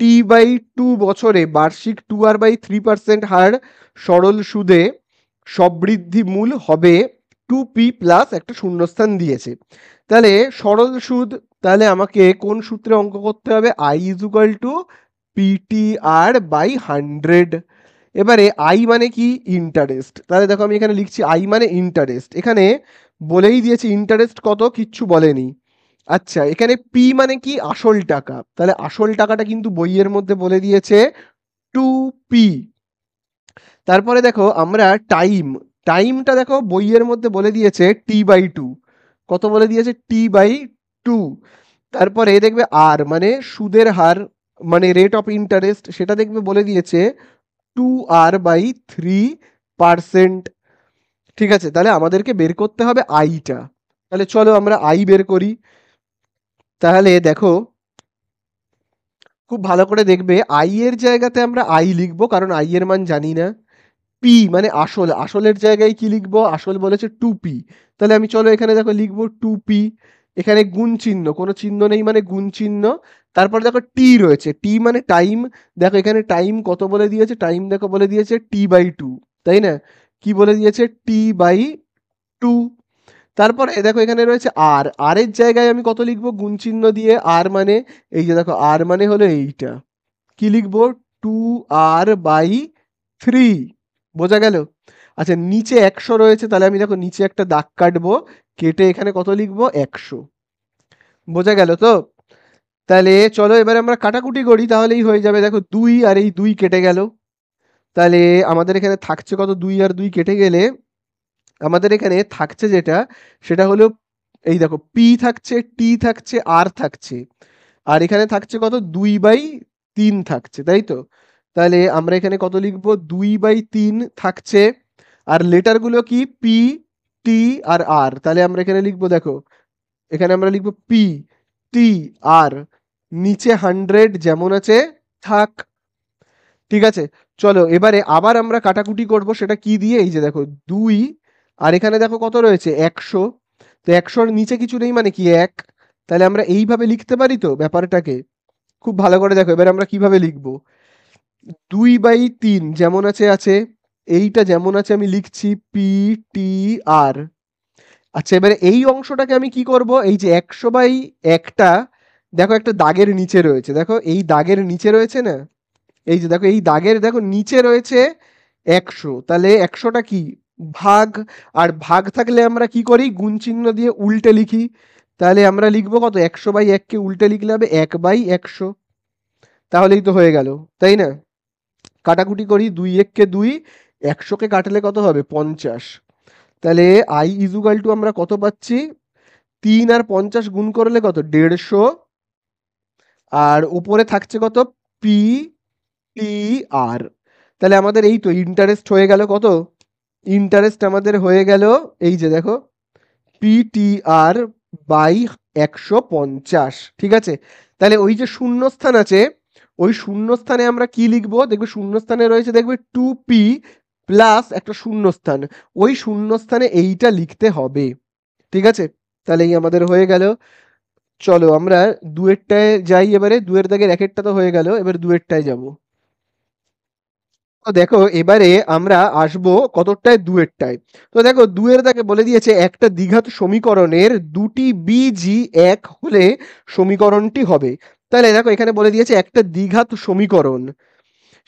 t/2 বছরে বার্ষিক 2r/3% হার সরল সুদে সবৃদ্ধি মূল হবে 2p প্লাস একটা শূন্যস্থান দিয়েছে। তাহলে সরল সুদ, তাহলে আমাকে কোন সূত্রে অঙ্ক করতে হবে? i is equal two PTR/100। এবারে আই মানে কি? ইন্টারেস্ট। তাহলে দেখো আমি এখানে লিখছি আই মানে ইন্টারেস্ট। এখানে বলেই দিয়েছে ইন্টারেস্ট কত, কিচ্ছু বলেনি। আচ্ছা, এখানে পি মানে কি? আসল টাকা। তাহলে আসল টাকাটা কিন্তু বইয়ের মধ্যে বলে দিয়েছে 2p। তারপরে দেখো আমরা টাইম, টাইমটা দেখো বইয়ের মধ্যে বলে দিয়েছে t/2। কত বলে দিয়েছে? t/2। তারপরে দেখবে আর মানে সুদের হার, মানে রেট অফ ইন্টারেস্ট, সেটা দেখবে বলে দিয়েছে 2r/3%। ঠিক আছে, তাহলে আমাদেরকে বের করতে হবে আইটা। তাহলে চলো আমরা আই বের করি। তাহলে দেখো খুব ভালো করে দেখবে, আই এর জায়গাতে আমরা আই লিখবো কারণ আই এর মান জানি না। পি মানে আসল, আসলের জায়গায় কি লিখবো? আসল বলেছে 2p। তাহলে আমি চলো এখানে দেখো লিখবো 2p। এখানে গুণ চিহ্ন, কোনো চিহ্ন নেই মানে গুণ চিহ্ন। তারপর দেখো টি রয়েছে, টি মানে টাইম। দেখো এখানে টাইম কত বলে দিয়েছে? টাইম দেখো বলে দিয়েছে t/2, তাই না? কি বলে দিয়েছে? t/2। তারপর দেখো এখানে রয়েছে আর, আর এর জায়গায় আমি কত লিখবো? গুণ চিহ্ন দিয়ে। আর মানে এই যে দেখো, আর মানে হলো এইটা, কি লিখবো? 2r/3। বোঝা গেল? আচ্ছা, নিচে 100 রয়েছে, তাহলে আমি দেখো নিচে একটা দাগ কাটবো, কেটে এখানে কত লিখবো? 100। বোঝা গেল তো? তাহলে চলো এবারে আমরা কাটাকুটি করি, তাহলেই হয়ে যাবে। দেখো 2 আর এই 2 কেটে গেল, তাহলে আমাদের এখানে থাকছে কত? 2 আর 2 কেটে গেলে আমাদের এখানে থাকছে যেটা, সেটা হলো এই দেখো পি থাকছে, টি থাকছে, আর থাকছে। আর এখানে থাকছে কত? 2/3 থাকছে, তাই তো? তাহলে আমরা এখানে কত লিখবো? 2/3 থাকছে। আর লেটারগুলো কি? পি, টি আর আর। তাহলে আমরা এখানে লিখবো, দেখো এখানে আমরা লিখবো পি, টি, আর। নিচে 100 যেমন আছে থাক। ঠিক আছে, চলো এবারে আবার আমরা কাটাকুটি করব। সেটা কি দিয়ে? এই যে দেখো 2 আর এখানে দেখো কত রয়েছে? 100। তো 100-র নিচে কিছু নেই মানে কি? 1। তাহলে আমরা এইভাবে লিখতে পারি তো ব্যাপারটাকে? খুব ভালো করে দেখো এবারে আমরা কিভাবে লিখবো। 2/3 যেমন আছে আছে, এইটা যেমন আছে আমি লিখছি পি, টি, আর। আচ্ছা, এবারে এই অংশটাকে আমি কি করব? এই যে 100/1টা দেখো একটা দাগের নিচে রয়েছে, দেখো এই দাগের নিচে রয়েছে না, এই যে দেখো এই দাগের দেখো নিচে রয়েছে 100, তাহলে 100টা কি ভাগ, আর ভাগ থাকলে আমরা কি করি গুণ চিহ্ন দিয়ে উল্টে লিখি। তাহলে আমরা লিখবো কত 100/1 কে উল্টে লিখলে হবে 1/100, তাহলেই তো হয়ে গেল, তাই না? কাটাকুটি করি, 2 1 কে 2, 100কে কাটলে কত হবে 50। তাহলে আই ইজুগাল টু আমরা কত পাচ্ছি 3 আর 50 গুণ করলে কত 150, আর উপরে থাকছে কত পি টি আর। তাহলে আমাদের এই তো ইন্টারেস্ট হয়ে গেল কত, ইন্টারেস্ট আমাদের হয়ে গেল এই যে দেখো পিটিআর বাই 150, ঠিক আছে? তাহলে ওই যে শূন্যস্থান আছে, ওই শূন্যস্থানে আমরা কি লিখবো দেখবে শূন্যস্থানে রয়েছে দেখবে 2p প্লাস একটা শূন্যস্থান, ওই শূন্যস্থানে এইটা লিখতে হবে, ঠিক আছে? তাহলে এই আমাদের হয়ে গেল। চলো আমরা দুয়েরটায় যাই, এবারে দুয়ের দাগের একেরটা তো হয়ে গেল, এবার দুয়েরটায় যাব। তো দেখো এবারে আমরা আসবো কতটায় দুয়েরটায়। তো দেখো দুয়ের দাগে বলে দিয়েছে একটা দ্বিঘাত সমীকরণের দুটি বীজই এক হলে সমীকরণটি হবে। তাহলে দেখো এখানে বলে দিয়েছে একটা দ্বিঘাত সমীকরণ,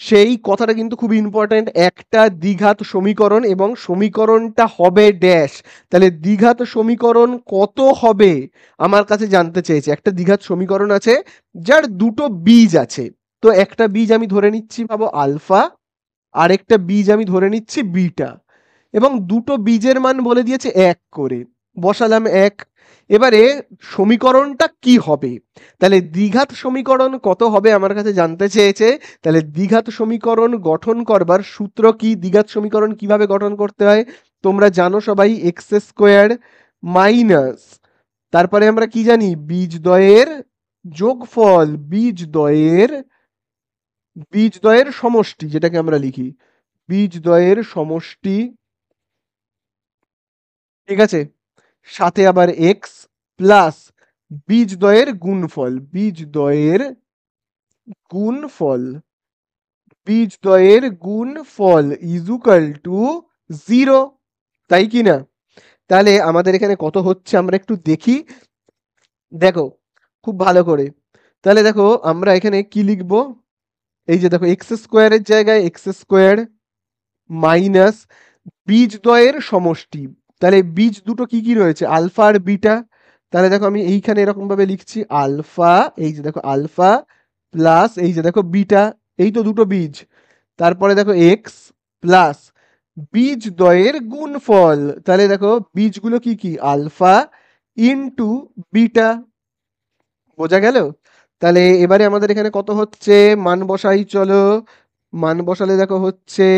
সেই কথাটা কিন্তু খুব ইম্পর্ট্যান্ট, একটা দ্বিঘাত সমীকরণ এবং সমীকরণটা হবে ড্যাশ। তাহলে দ্বিঘাত সমীকরণ কত হবে আমার কাছে জানতে চেয়েছে। একটা দ্বিঘাত সমীকরণ আছে যার দুটো বীজ আছে, তো একটা বীজ আমি ধরে নিচ্ছি ভাবো আলফা, আরেকটা বীজ আমি ধরে নিচ্ছি বিটা, এবং দুটো বীজের মান বলে দিয়েছে 1 করে, বসালাম 1। এবারে সমীকরণটা কি হবে, তাহলে দ্বিঘাত সমীকরণ কত হবে আমার কাছে জানতে চেয়েছে। তাহলে দ্বিঘাত সমীকরণ গঠন করবার সূত্র কি, দ্বিঘাত সমীকরণ কিভাবে গঠন করতে হয় তোমরা জানো সবাই, এক্স স্কোয়ার মাইনাস, তারপরে আমরা কি জানি বীজদ্বয়ের যোগফল, বীজদ্বয়ের সমষ্টি, যেটাকে আমরা লিখি বীজদ্বয়ের সমষ্টি, ঠিক আছে? সাথে আবার এক্স প্লাস বীজদ্বয়ের গুণফল, গুণফল বীজদ্বয়ের গুণফল ইজুকাল টু 0, তাই কি না? তাহলে আমাদের এখানে কত হচ্ছে আমরা একটু দেখি, দেখো খুব ভালো করে। তাহলে দেখো আমরা এখানে কি লিখবো, এই যে দেখো এক্স স্কোয়ারের জায়গায় এক্স স্কোয়ার মাইনাস বীজদ্বয়ের সমষ্টি, তাহলে বীজ দুটো কি কি রয়েছে আলফা আর বিটা। তাহলে দেখো আমি এইখানে এরকম ভাবে লিখছি আলফা, এই যে দেখো আলফা প্লাস এই যে দেখো বিটা, এই তো দুটো বীজ। তারপরে দেখো এক্স প্লাস বীজদ্বয়ের গুণফল, তাহলে দেখো বীজগুলো কি কি আলফা ইনটু বিটা, বোঝা গেল? তাহলে এবারে আমাদের এখানে কত হচ্ছে মান বসাই, চলো মান বসালে দেখো হচ্ছে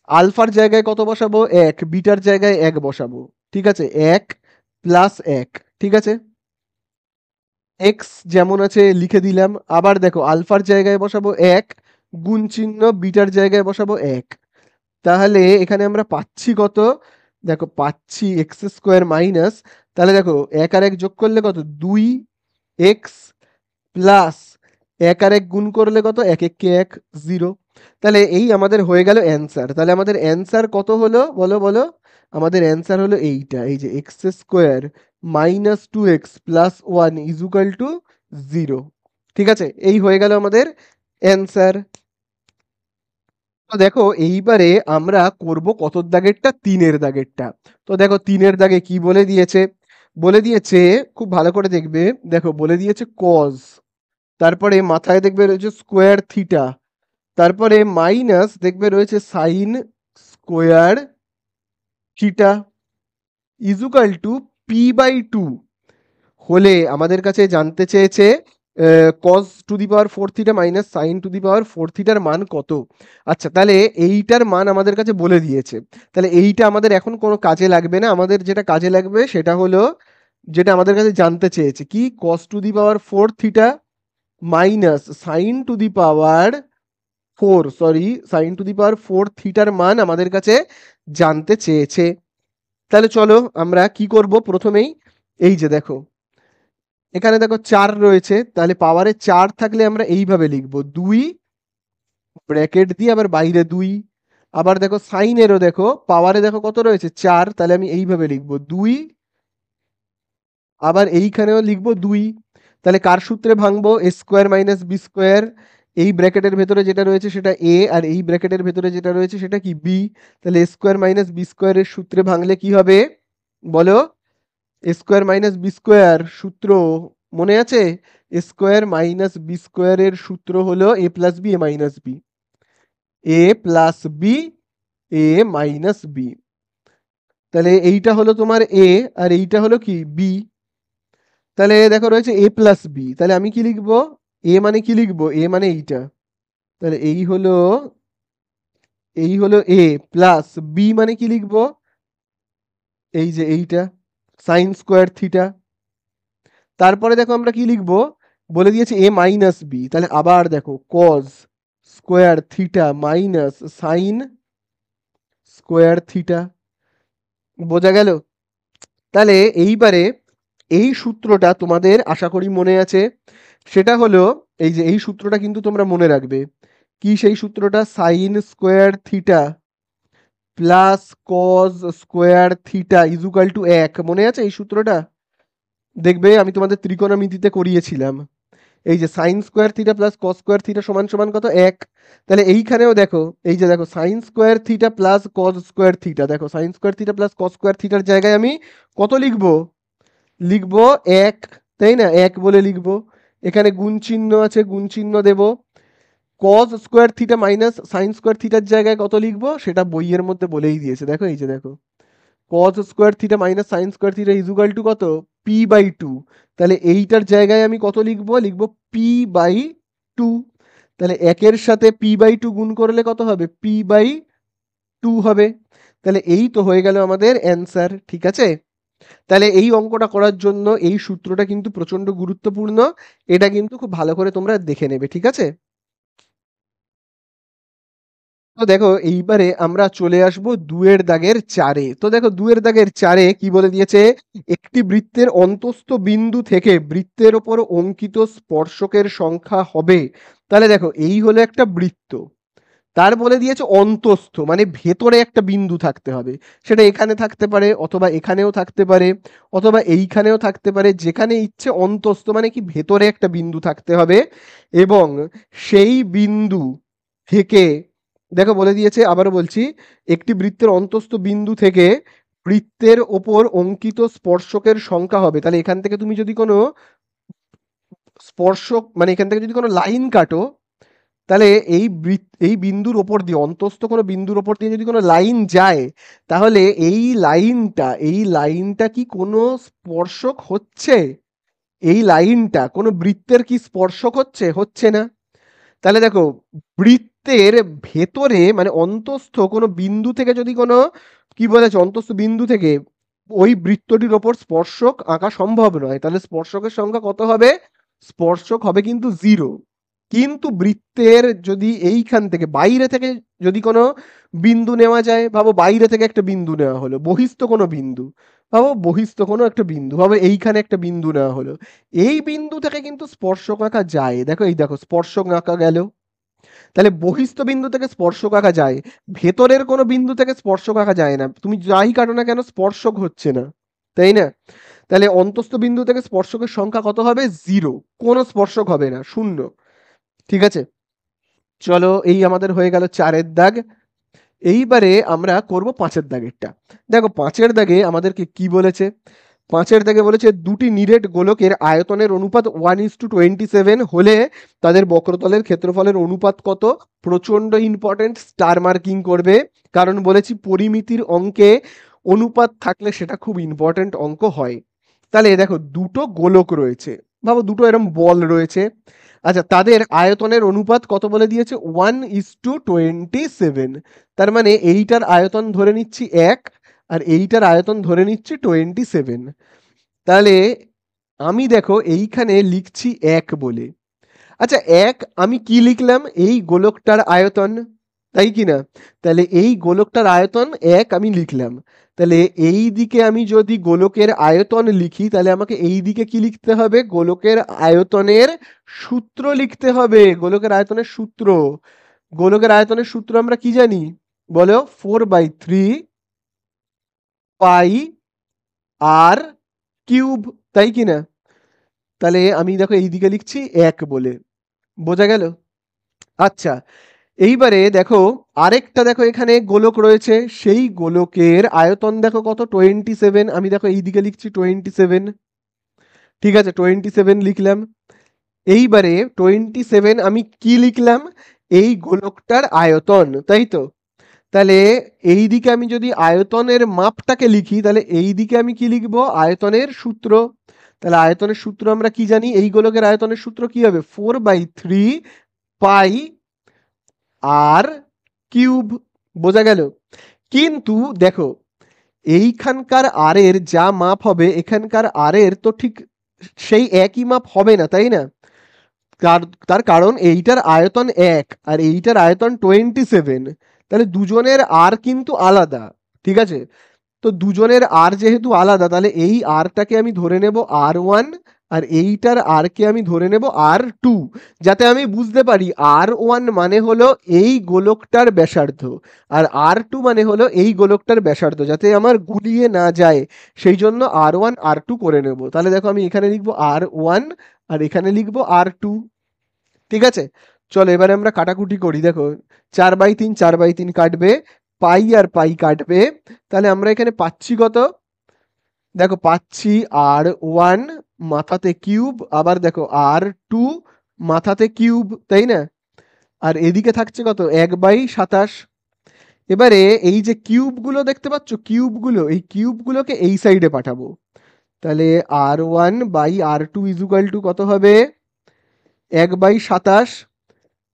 আলফার জায়গায় কত বসাবো 1, বিটার জায়গায় 1 বসাবো, ঠিক আছে? 1 প্লাস 1, ঠিক আছে? এক্স যেমন আছে লিখে দিলাম, আবার দেখো আলফার জায়গায় বসাবো 1 গুণ চিহ্ন, বিটার জায়গায় বসাবো 1। তাহলে এখানে আমরা পাচ্ছি কত, দেখো পাচ্ছি এক্স স্কোয়ার মাইনাস, তাহলে দেখো 1 আর 1 যোগ করলে কত 2x প্লাস 1 আর 1 গুণ করলে কত 1 1 কে 1 0। তাহলে এই আমাদের হয়ে গেল অ্যান্সার। তাহলে আমাদের অ্যান্সার কত হলো বলো বলো, আমাদের অ্যান্সার হলো এইটা, এই যে x square minus 2x plus 1 equal to 0, ঠিক আছে? এই হয়ে গেল আমাদের অ্যান্সার। তো দেখো এইবারে আমরা করব কত দাগেরটা 3-এর দাগেরটা। তো দেখো 3-এর দাগে কি বলে দিয়েছে, বলে দিয়েছে খুব ভালো করে দেখবে, দেখো বলে দিয়েছে কজ, তারপরে মাথায় দেখবে রয়েছে স্কোয়ার থিটা, তারপরে মাইনাস দেখবে রয়েছে sine square theta equal to p/2 হলে আমাদের কাছে জানতে চেয়েছে cos to the power 4 theta minus sine to the power 4 থিটার মান কত। আচ্ছা তাহলে এইটার মান আমাদের কাছে বলে দিয়েছে, তাহলে এইটা আমাদের এখন কোনো কাজে লাগবে না, আমাদের যেটা কাজে লাগবে সেটা হলো যেটা আমাদের কাছে জানতে চেয়েছে কি cos to the power 4 theta minus sine to the power 4, sorry sine to the power 4 থিটার মান আমাদের কাছে জানতে চেয়েছে। তাহলে চলো আমরা কি করব প্রথমেই, এই যে দেখো এখানে দেখো 4 রয়েছে, তাহলে পাওয়ারে 4 থাকলে আমরা এইভাবে লিখবো 2 ব্র্যাকেট দিয়ে আবার বাইরে 2, আবার দেখো সাইনেরও দেখো পাওয়ারে দেখো কত রয়েছে 4, তাহলে আমি এইভাবে লিখবো 2, আবার এইখানেও লিখবো 2। তাহলে কার সূত্রে ভাঙবো, এ স্কোয়ার মাইনাস বি স্কোয়ার, এই ব্র্যাকেটের ভেতরে যেটা রয়েছে সেটা এ, আর এই ব্র্যাকেটের ভেতরে যেটা রয়েছে সেটা কি বি। তাহলে এ স্কোয়ার মাইনাস বি স্কোয়ারের সূত্রে ভাঙলে কি হবে বলো? এ স্কোয়ার মাইনাস বি স্কোয়ার সূত্র মনে আছে? এ স্কোয়ার মাইনাস বি স্কোয়ারের সূত্র হলো এ plus B A minus B, A plus B A minus B. তাহলে এইটা হলো তোমার এ, আর এইটা হলো কি বি। তাহলে দেখো রয়েছে এ প্লাস বি, তাহলে আমি কি লিখবো? এ মানে কি লিখবো? এ মানে এইটা। তাহলে এই হলো এ, প্লাস বি মানে কি লিখবো? এই যে এইটা, সাইন স্কোয়ার থিটা। তারপরে দেখো আমরা কি লিখবো, বলে দিয়েছে এ মাইনাস বি, তাহলে আবার দেখো cause square theta minus sine square theta. বোঝা গেল? তাহলে এইবারে এই সূত্রটা তোমাদের আশা করি মনে আছে। সেটা হলো এই যে এই সূত্রটা কিন্তু তোমরা মনে রাখবে। কি সেই সূত্রটা? Sine square theta plus cos square theta equal to 1। মনে আছে এই সূত্রটা? দেখবে আমি তোমাদের ত্রিকোণমিতিতে করিয়েছিলাম। এই যে sign square theta plus cos square theta সমান সমান কত? 1। তাহলে এইখানেও দেখো, এই যে দেখো sine square theta plus cos square theta, দেখো sine square theta plus cos square থিটার জায়গায় আমি কত লিখবো? লিখবো 1, তাই না? 1 বলে লিখবো। এখানে গুণ চিহ্ন আছে, গুণ চিহ্ন দেব। Cos square theta minus sine square থিটার জায়গায় কত লিখবো সেটা বইয়ের মধ্যে বলেই দিয়েছে। দেখো এই যে দেখো, cos square theta minus sine square theta equal to কত? Pi by two. তাহলে এইটার জায়গায় আমি কত লিখবো? লিখবো পি বাই টু। তাহলে একের সাথে পি বাই টু গুণ করলে কত হবে? পি বাই টু হবে। তাহলে এই তো হয়ে গেল আমাদের অ্যান্সার। ঠিক আছে? তাহলে এই অঙ্কটা করার জন্য এই সূত্রটা কিন্তু প্রচন্ড গুরুত্বপূর্ণ। এটা কিন্তু খুব ভালো করে তোমরা দেখে নেবে। ঠিক আছে? তো দেখো এইবারে আমরা চলে আসবো 2 এর দাগের 4-এ। তো দেখো 2 এর দাগের 4-এ কি বলে দিয়েছে? একটি বৃত্তের অন্তস্থ বিন্দু থেকে বৃত্তের ওপর অঙ্কিত স্পর্শকের সংখ্যা হবে। তাহলে দেখো এই হলো একটা বৃত্ত, তার বলে দিয়েছে অন্তস্থ মানে ভেতরে একটা বিন্দু থাকতে হবে। সেটা এখানে থাকতে পারে, অথবা এখানেও থাকতে পারে, অথবা এইখানেও থাকতে পারে, যেখানে ইচ্ছে অন্তস্থ মানে কি ভেতরে একটা বিন্দু থাকতে হবে। এবং সেই বিন্দু থেকে দেখো বলে দিয়েছে, আবারও বলছি, একটি বৃত্তের অন্তস্থ বিন্দু থেকে বৃত্তের ওপর অঙ্কিত স্পর্শকের সংখ্যা হবে। তাহলে এখান থেকে তুমি যদি কোনো স্পর্শক মানে এখান থেকে যদি কোনো লাইন কাটো, তাহলে এই বিন্দুর ওপর দিয়ে অন্তস্থ কোনো বিন্দুর ওপর দিয়ে যদি কোনো লাইন যায়, তাহলে এই লাইনটা কি কোনো স্পর্শক হচ্ছে? এই লাইনটা কোনো বৃত্তের কি স্পর্শক হচ্ছে? হচ্ছে না। তাহলে দেখো বৃত্তের ভেতরে মানে অন্তস্থ কোনো বিন্দু থেকে যদি কোনো কি বলেছে অন্তস্থ বিন্দু থেকে ওই বৃত্তটির ওপর স্পর্শক আঁকা সম্ভব নয়। তাহলে স্পর্শকের সংখ্যা কত হবে? স্পর্শক হবে কিন্তু 0। কিন্তু বৃত্তের যদি এইখান থেকে বাইরে থেকে যদি কোনো বিন্দু নেওয়া যায়, ভাবো বাইরে থেকে একটা বিন্দু নেওয়া হলো, বহিস্থ কোনো বিন্দু, ভাবো বহিস্থ কোনো একটা বিন্দু, ভাবো এইখানে একটা বিন্দু নেওয়া হলো, এই বিন্দু থেকে কিন্তু স্পর্শক আঁকা যায়। দেখো এই দেখো স্পর্শক আঁকা গেল। তাহলে বহিস্থ বিন্দু থেকে স্পর্শক আঁকা যায়, ভেতরের কোনো বিন্দু থেকে স্পর্শক আঁকা যায় না। তুমি যাই কাটো না কেন স্পর্শক হচ্ছে না, তাই না? তাহলে অন্তস্থ বিন্দু থেকে স্পর্শকের সংখ্যা কত হবে? 0। কোনো স্পর্শক হবে না, শূন্য। ঠিক আছে? চলো এই আমাদের হয়ে গেল 4-এর দাগ। এইবারে আমরা করব 5-এর দাগেরটা। দেখো 5-এর দাগে আমাদেরকে কি বলেছে? 5-এর দাগে বলেছে দুটি নিরেট গোলকের আয়তনের অনুপাত 1:27 হলে তাদের বক্রতলের ক্ষেত্রফলের অনুপাত কত? প্রচন্ড ইম্পর্টেন্ট, স্টার মার্কিং করবে, কারণ বলেছি পরিমিতির অঙ্কে অনুপাত থাকলে সেটা খুব ইম্পর্টেন্ট অঙ্ক হয়। তাহলে দেখো দুটো গোলক রয়েছে, ভাবো দুটো এরকম বল রয়েছে। আচ্ছা, তাদের আয়তনের অনুপাত কত বলে দিয়েছে? 1:27। তার মানে এইটার আয়তন ধরে নিচ্ছি 1, আর এইটার আয়তন ধরে নিচ্ছি 27। তাহলে আমি দেখো এইখানে লিখছি 1 বলে। আচ্ছা 1 আমি কি লিখলাম? এই গোলকটার আয়তন, তাই কি না? তাহলে এই গোলকটার আয়তন 1 আমি লিখলাম। তাহলে এই দিকে আমি যদি গোলকের আয়তন লিখি, তাহলে আমাকে এই দিকে কি লিখতে হবে? গোলকের আয়তনের সূত্র লিখতে হবে। গোলকের আয়তনের সূত্র, গোলকের আয়তনের সূত্র আমরা কি জানি বলো? 4/3 পাই আর কিউব, তাই কি না? তাহলে আমি দেখো এই দিকে লিখছি 1 বলে। বোঝা গেল? আচ্ছা, এইবারে দেখো আরেকটা দেখো এখানে গোলক রয়েছে, সেই গোলকের আয়তন দেখো কত, 27। আমি দেখো এইদিকে লিখছি 27, ঠিক আছে, 27 লিখলাম। এইবারে 27 আমি কি লিখলাম, এই গোলকটার আয়তন, তাই তো? তাহলে এই দিকে আমি যদি আয়তনের মাপটাকে লিখি, তাহলে এই দিকে আমি কি লিখবো, আয়তনের সূত্র। তাহলে আয়তনের সূত্র আমরা কি জানি, এই গোলকের আয়তনের সূত্র কি হবে, 4/3 পাই আর কিউব। বোঝা গেল? কিন্তু দেখো এইখানকার আর এর যা মাপ হবে এখানকার আর এর তো ঠিক সেই একই মাপ হবে না, তাই না? তার তার কারণ এইটার আয়তন 1 আর এইটার আয়তন 27। তাহলে দুজনের আর কিন্তু আলাদা, ঠিক আছে? তো দুজনের আর যেহেতু আলাদা, তাহলে এই আরটাকে আমি ধরে নেব R1 আর এইটার আরকে আমি ধরে নেব R2, যাতে আমি বুঝতে পারি R1 মানে হলো এই গোলকটার ব্যাসার্ধ আর R2 মানে হলো এই গোলকটার ব্যাসার্ধ, যাতে আমার গুলিয়ে না যায়, সেই জন্য R1 R2 করে নেব। তাহলে দেখো আমি এখানে লিখবো R1 আর এখানে লিখবো R2, ঠিক আছে? চলো এবারে আমরা কাটাকুটি করি। দেখো 4/3 4/3 কাটবে, পাই আর পাই কাটবে, তাহলে আমরা এখানে পাচ্ছি কত, দেখো পাচ্ছি R1 মাথাতে কিউব, আবার দেখো R2 মাথাতে কিউব, তাই না? আর এদিকে থাকছে কত, 1/27। এবারে এই যে কিউবগুলো দেখতে পাচ্ছ, কিউবগুলো, এই কিউবগুলোকে এই সাইডে পাঠাবো। তাহলে R1/R2 ইজুকাল টু কত হবে, 1/27।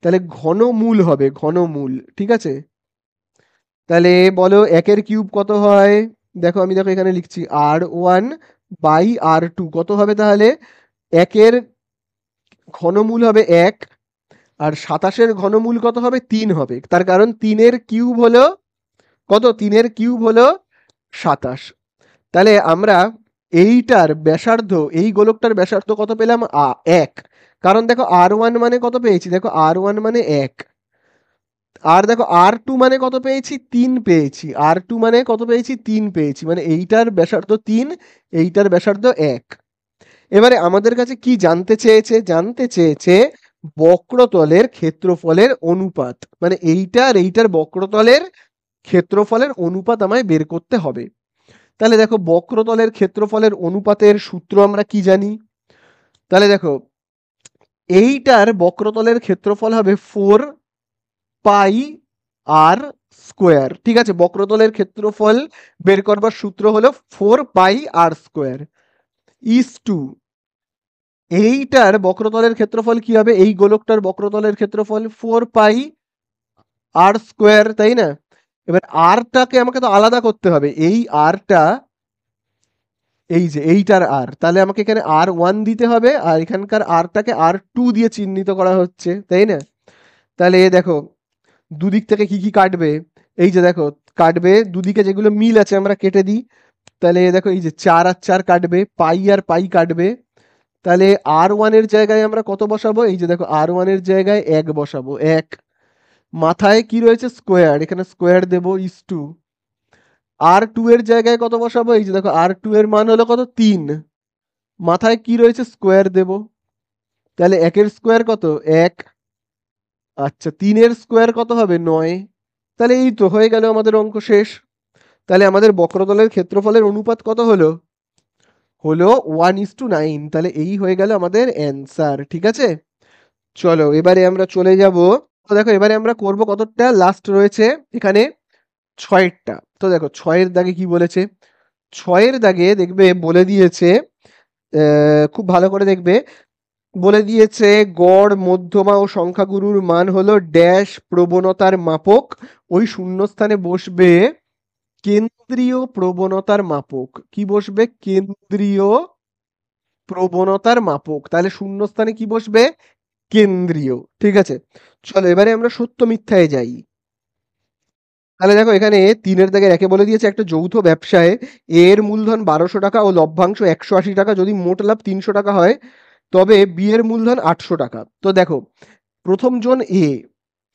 তাহলে ঘনমূল হবে, ঘনমূল, ঠিক আছে? তাহলে বলো একের কিউব কত হয়, দেখো আমি দেখো এখানে লিখছি R1/R2 কত হবে, তাহলে একের ঘনমূল হবে 1 আর 27-এর ঘনমূল কত হবে, 3 হবে, তার কারণ 3-এর কিউব হলো কত, 3-এর কিউব হলো 27। তাহলে আমরা এইটার ব্যাসার্ধ, এই গোলকটার ব্যাসার্ধ কত পেলাম, 1। কারণ দেখো R1 মানে কত পেয়েছি, দেখো R1 মানে 1, আর দেখো R2 মানে কত পেয়েছি, 3 পেয়েছি, R2 মানে কত পেয়েছি, 3 পেয়েছি, মানে এইটার ব্যাসার্ধ 3, এইটার ব্যাসার্ধ 1। এবারে আমাদের কাছে কি জানতে চেয়েছে, জানতে চেয়েছে বক্রতলের ক্ষেত্রফলের অনুপাত, মানে এইটা আর এইটার বক্রতলের ক্ষেত্রফলের অনুপাত আমায় বের করতে হবে। তাহলে দেখো বক্রতলের ক্ষেত্রফলের অনুপাতের সূত্র আমরা কি জানি, তাহলে দেখো এইটার বক্রতলের ক্ষেত্রফল হবে 4πr², ঠিক আছে? বক্রতলের ক্ষেত্রফল বের করবার সূত্র হলো 4πr², ইস টু এইটার বক্রতলের ক্ষেত্রফল কি হবে, এই গোলকটার বক্রতলের ক্ষেত্রফল 4πr², তাই না? এবার আরটাকে আমাকে তো আলাদা করতে হবে, এই আরটা, এই যে এইটার আর, তাহলে আমাকে এখানে R1 দিতে হবে আর এখানকার আরটাকে R2 দিয়ে চিহ্নিত করা হচ্ছে, তাই না? তাহলে দেখো দুদিক থেকে কি কি কাটবে, এই যে দেখো কাটবে, দুদিকে যেগুলো মিল আছে আমরা কেটে দিই। তাহলে দেখো এই যে 4 আর 4 কাটবে, পাই আর পাই কাটবে। তাহলে R1 এর জায়গায় আমরা কত বসাবো, এই যে দেখো R1 এর জায়গায় 1 বসাবো, 1। মাথায় কি রয়েছে, স্কোয়ার, এখানে স্কোয়ার দেবো, ইস টু R2 এর জায়গায় কত বসাবো, এই যে দেখো R2 এর মান হলো কত, 3। মাথায় কি রয়েছে, স্কোয়ার দেবো। তাহলে 1 এর স্কোয়ার কত, 1। আচ্ছা 3 এর স্কোয়ার কত হবে, 9। তাহলে এই তো হয়ে গেল আমাদের অঙ্ক শেষ। তাহলে আমাদের বক্রতলের ক্ষেত্রফলের অনুপাত কত হলো, হলো 1:9। তাহলে এই হয়ে গেল আমাদের অ্যান্সার, ঠিক আছে? চলো এবারে আমরা চলে যাব, তো দেখো এবারে আমরা করব কতটা, লাস্ট রয়েছে এখানে 6-এরটা। তো দেখো 6-এর দাগে কি বলেছে, 6-এর দাগে দেখবে বলে দিয়েছে, খুব ভালো করে দেখবে, বলে দিয়েছে গড়, মধ্যমা ও সংখ্যাগুরুর মান হলো ড্যাশ প্রবণতার মাপক, ওই শূন্যস্থানে বসবে কেন্দ্রীয় প্রবণতার মাপক। কি বসবে, কেন্দ্রীয় প্রবণতার মাপক। তাহলে শূন্যস্থানে কি বসবে, কেন্দ্রীয়, ঠিক আছে? চলো এবারে আমরা সত্য মিথ্যায় যাই। তাহলে দেখো এখানে 3-এর দাগের একে বলে দিয়েছে একটা যৌথ ব্যবসায় এ এর মূলধন 1200 টাকা ও লভ্যাংশ 180 টাকা, যদি মোট লাভ 300 টাকা হয় তবে বি এর মূলধন 800 টাকা। তো দেখো প্রথম জন এ,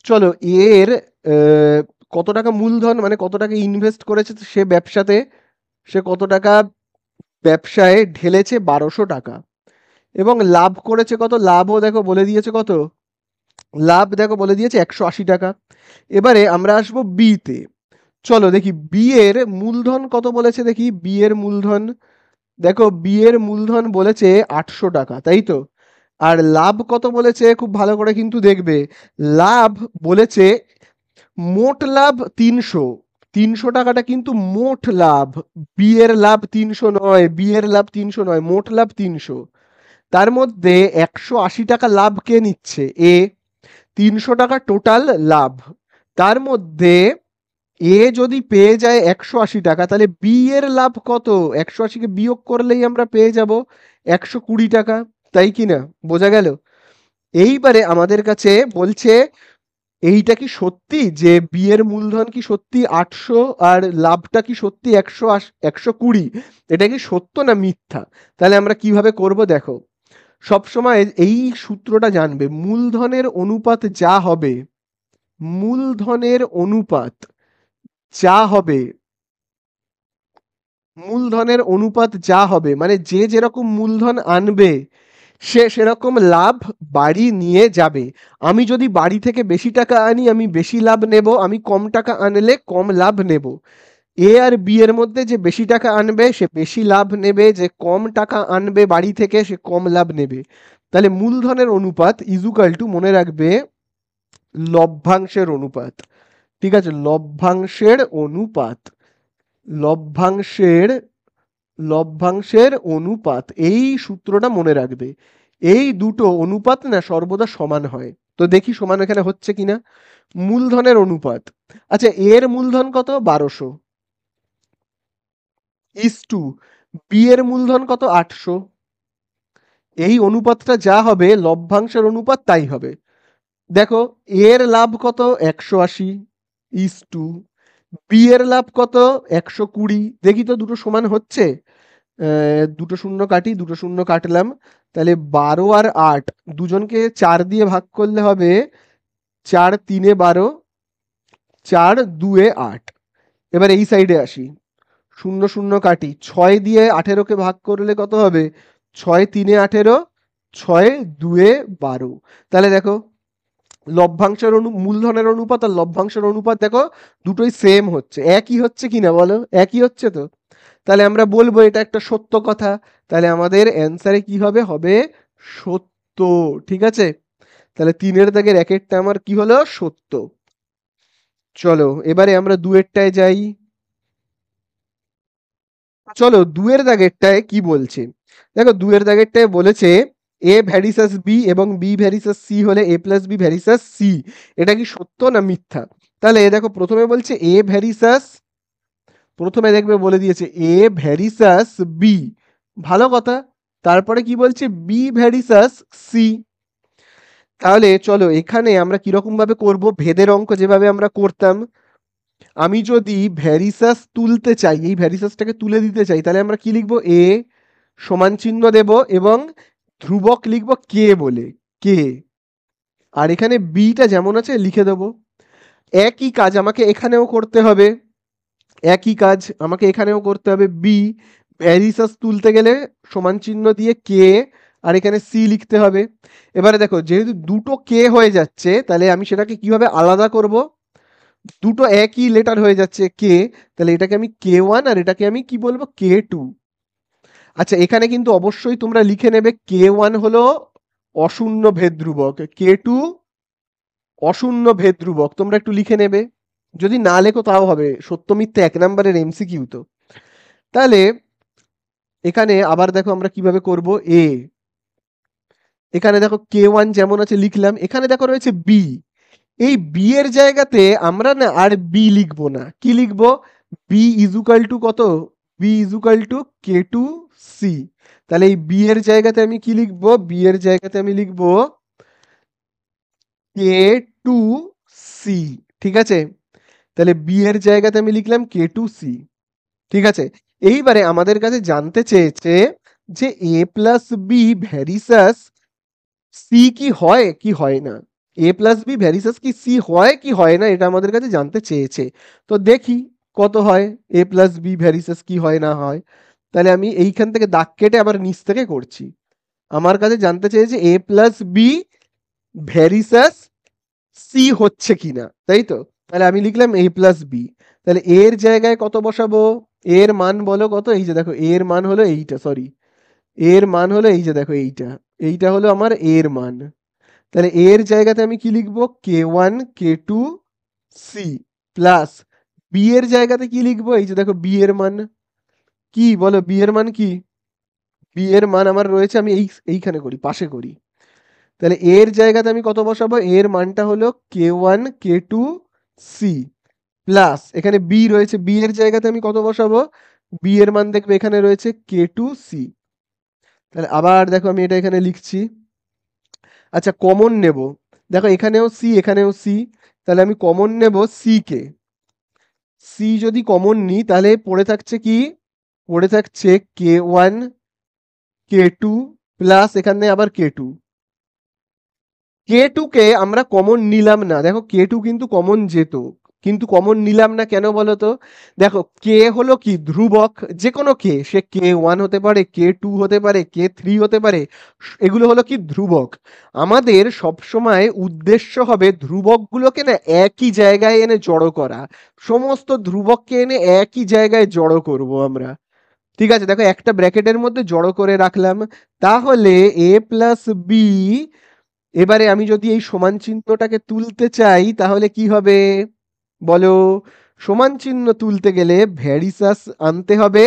চলো এ এর আহ, কত টাকা মূলধন, মানে কত টাকা ইনভেস্ট করেছে সে ব্যবসাতে, সে কত টাকা ব্যবসায় ঢেলেছে, 1200 টাকা, এবং লাভ করেছে কত, লাভও দেখো বলে দিয়েছে কত, লাভ দেখো বলে দিয়েছে 180 টাকা। এবারে আমরা আসবো বি তে। চলো দেখি বি এর মূলধন কত বলেছে, দেখি বি এর মূলধন। দেখো বি এর মূলধন বলেছে 800 টাকা, তাই তো। আর লাভ কত বলেছে, খুব ভালো করে কিন্তু দেখবে। লাভ বলেছে মোট লাভ 300। 300 টাকাটা কিন্তু মোট লাভ। বি এর লাভ 300 নয়, বি এর লাভ 300 নয়, মোট লাভ 300। তার মধ্যে 180 টাকা লাভ কে নিচ্ছে, এ। 300 টাকা টোটাল লাভ। তার মধ্যে এ যদি পেয়ে যায় 180 টাকা, তাহলে বি এর লাভ কত, 180কে বিয়োগ করলেই আমরা পেয়ে যাব 120 টাকা। তাই কি না, বোঝা গেল? এইবারে আমাদের কাছে বলছে এইটা কি সত্যি যে বি এর মূলধন কি সত্যি 800 আর লাভটা কি সত্যি 120, এটা কি সত্য না মিথ্যা? তাহলে আমরা কিভাবে করব দেখো। সবসময় এই সূত্রটা জানবে, মূলধনের অনুপাত যা হবে, মূলধনের অনুপাত যা হবে, মূলধনের অনুপাত যা হবে মানে যে যেরকম মূলধন আনবে সে সেরকম লাভ বাড়ি নিয়ে যাবে। আমি যদি বাড়ি থেকে বেশি টাকা আনি আমি বেশি লাভ নেব, আমি কম টাকা আনলে কম লাভ নেব। এ আর বি এর মধ্যে যে বেশি টাকা আনবে সে বেশি লাভ নেবে, যে কম টাকা আনবে বাড়ি থেকে সে কম লাভ নেবে। তাহলে মূলধনের অনুপাত ইজুকাল টু, মনে রাখবে, লভ্যাংশের অনুপাত। ঠিক আছে, লভ্যাংশের অনুপাত, লভ্যাংশের লভ্যাংশের অনুপাত, এই সূত্রটা মনে রাখবে। এই দুটো অনুপাত না সর্বদা সমান হয়। তো দেখি সমান এখানে হচ্ছে কিনা। মূলধনের অনুপাত, আচ্ছা এর মূলধন কত, 1200 ইস টু বি এর মূলধন কত, 800। এই অনুপাতটা যা হবে লভ্যাংশের অনুপাত তাই হবে। দেখো এর লাভ কত, 180 ইস টু বি এর লাভ কত, 120। দেখি তো দুটো সমান হচ্ছে। দুটো শূন্য কাটি, দুটো শূন্য কাটলাম। তাহলে 12 আর 8, দুজনকে 4 দিয়ে ভাগ করলে হবে 4 3 12, 4 2 8। এবার এই সাইডে আসি, শূন্য শূন্য কাটি, 6 দিয়ে 18কে ভাগ করলে কত হবে, 6 3 18, 6 2 12। তাহলে দেখো লভ্যাংশের মূলধনের অনুপাত আর লভ্যাংশের অনুপাত দেখো দুটোই সেম হচ্ছে, একই হচ্ছে কিনা বলো, একই হচ্ছে তো। তাহলে আমরা বলবো এটা একটা সত্য কথা। তাহলে আমাদের অ্যান্সারে কি হবে, হবে সত্য। ঠিক আছে, তাহলে 3-এর দাগের 1-এরটা আমার কি হলো, সত্য। চলো এবারে আমরা 2-এরটায় যাই। চলো 2-এর দাগেরটায় কি বলছে, দেখো 2-এর দাগেরটায় বলেছে এ ভ্যারিসাস বি এবং বি ভ্যারিসাস সি হলে এ প্লাস বি ভ্যারিসাস সি। এটা কি সত্য না মিথ্যা? তাহলে দেখো প্রথমে বলছে এ ভ্যারিসাস, প্রথমে দেখবে বলে দিয়েছে এ ভ্যারিসাস বি, ভালো কথা। তারপরে কি বলছে, বি ভ্যারিসাস সি। তাহলে চলো এখানে আমরা কিরকম ভাবে করব, ভেদের অঙ্ক যেভাবে আমরা করতাম। আমি যদি ভ্যারিসাস তুলতে চাই, এই ভ্যারিসাসটাকে তুলে দিতে চাই, তাহলে আমরা কি লিখবো, এ সমান চিহ্ন দেব এবং ধ্রুবক লিখবো কে বলে, কে। আর এখানে বিটা যেমন আছে লিখে দেব। একই কাজ আমাকে এখানেও করতে হবে, একই কাজ আমাকে এখানেও করতে হবে। বি ভ্যারিসাস তুলতে গেলে সমান চিহ্ন দিয়ে কে, আর এখানে সি লিখতে হবে। এবারে দেখো যেহেতু দুটো কে হয়ে যাচ্ছে, তাহলে আমি সেটাকে কিভাবে আলাদা করব, দুটো একই লেটার হয়ে যাচ্ছে কে, তাহলে এটাকে আমি K1 আর এটাকে আমি কি বলবো, K2। আচ্ছা এখানে কিন্তু অবশ্যই তোমরা লিখে নেবে K1 হলো অশূন্য ভেদ ধ্রুবক, K2 অশূন্য ভেদ ধ্রুবক, তোমরা একটু লিখে নেবে। যদি না লেখো তাও হবে, সত্য মিথ্যে 1 নম্বরের এমসিকিউ তো। তাহলে এখানে আবার দেখো আমরা কিভাবে করব, এ এখানে দেখো K1 যেমন আছে লিখলাম, এখানে দেখো রয়েছে বি। এই বি এর জায়গাতে আমরা না আর বি লিখবো না, কি লিখবো, বি ইজুকাল টু কত, B is equal to K2 C. তাহলে এই বি এর জায়গাতে আমি কি লিখবো, বি এর জায়গাতে আমি লিখবো K2 সি। ঠিক আছে, তাহলে বি এর জায়গাতে আমি লিখলাম K2 সি। ঠিক আছে, এইবারে আমাদের কাছে জানতে চেয়েছে যে এ প্লাস বি ভ্যারিসাস সি কি হয় কি হয় না, এ প্লাস বি ভ্যারিসাস কি সি হয় কি হয় না, এটা আমাদের কাছে জানতে চেয়েছে। তো দেখি কত হয়, এ প্লাস বি ভ্যারিসাস কি হয় না হয়। তাহলে আমি এইখান থেকে দাগ কেটে আবার নিচ থেকে করছি। আমার কাছে জানতে চেয়েছে এ প্লাস বি ভ্যারিসাস সি হচ্ছে কিনা, তাই তো? তাহলে আমি লিখলাম a প্লাস বি। তাহলে এর জায়গায় কত বসাবো? এর মান বলো কত? এই যে দেখো এর মান হলো এইটা, সরি, এর মান হলো এই যে দেখো এইটা, এইটা হলো আমার এর মান। তাহলে এর জায়গাতে আমি কি লিখবো? k1 k2 c plus b এর জায়গাতে কি লিখবো? এই যে দেখো বি এর মান কি, বলো বি এর মান কি? বি এর মান আমার রয়েছে, আমি এইখানে করি, পাশে করি। তাহলে এর জায়গাতে আমি কত বসাবো? এর মানটা হলো k1 k2 c প্লাস এখানে বি রয়েছে, বি এর জায়গাতে আমি কত বসাবো? বি এর মান দেখবে এখানে রয়েছে k2 c। তাহলে আবার দেখো আমি এটা এখানে লিখছি। আচ্ছা, কমন নেব। দেখো এখানেও সি এখানেও সি, তাহলে আমি কমন নেব সি কে। সি যদি কমন নিই তাহলে পড়ে থাকছে কি? পড়ে থাকছে k1 k2 প্লাস এখানে আবার k2। k2 কে আমরা কমন নিলাম না, দেখো k2 কিন্তু কমন যেত, কিন্তু কমন নিলাম না কেন বলো তো? দেখো কে হলো কি ধ্রুবক, যে কোনো কে, সে k1 হতে পারে, k2 হতে পারে, k3 হতে পারে, এগুলো হলো কি ধ্রুবক। আমাদের সব সময় উদ্দেশ্য হবে ধ্রুবকগুলোকে না একই জায়গায় এনে জড়ো করা, সমস্ত ধ্রুবককে এনে একই জায়গায় জড়ো করব আমরা। ঠিক আছে, দেখো একটা ব্র্যাকেটের মধ্যে জড়ো করে রাখলাম। তাহলে a প্লাস বি, এবারে আমি যদি এই সমান চিহ্নটাকে তুলতে চাই তাহলে কি হবে বলো? সমান চিহ্ন তুলতে গেলে ভ্যারিসাস আনতে হবে,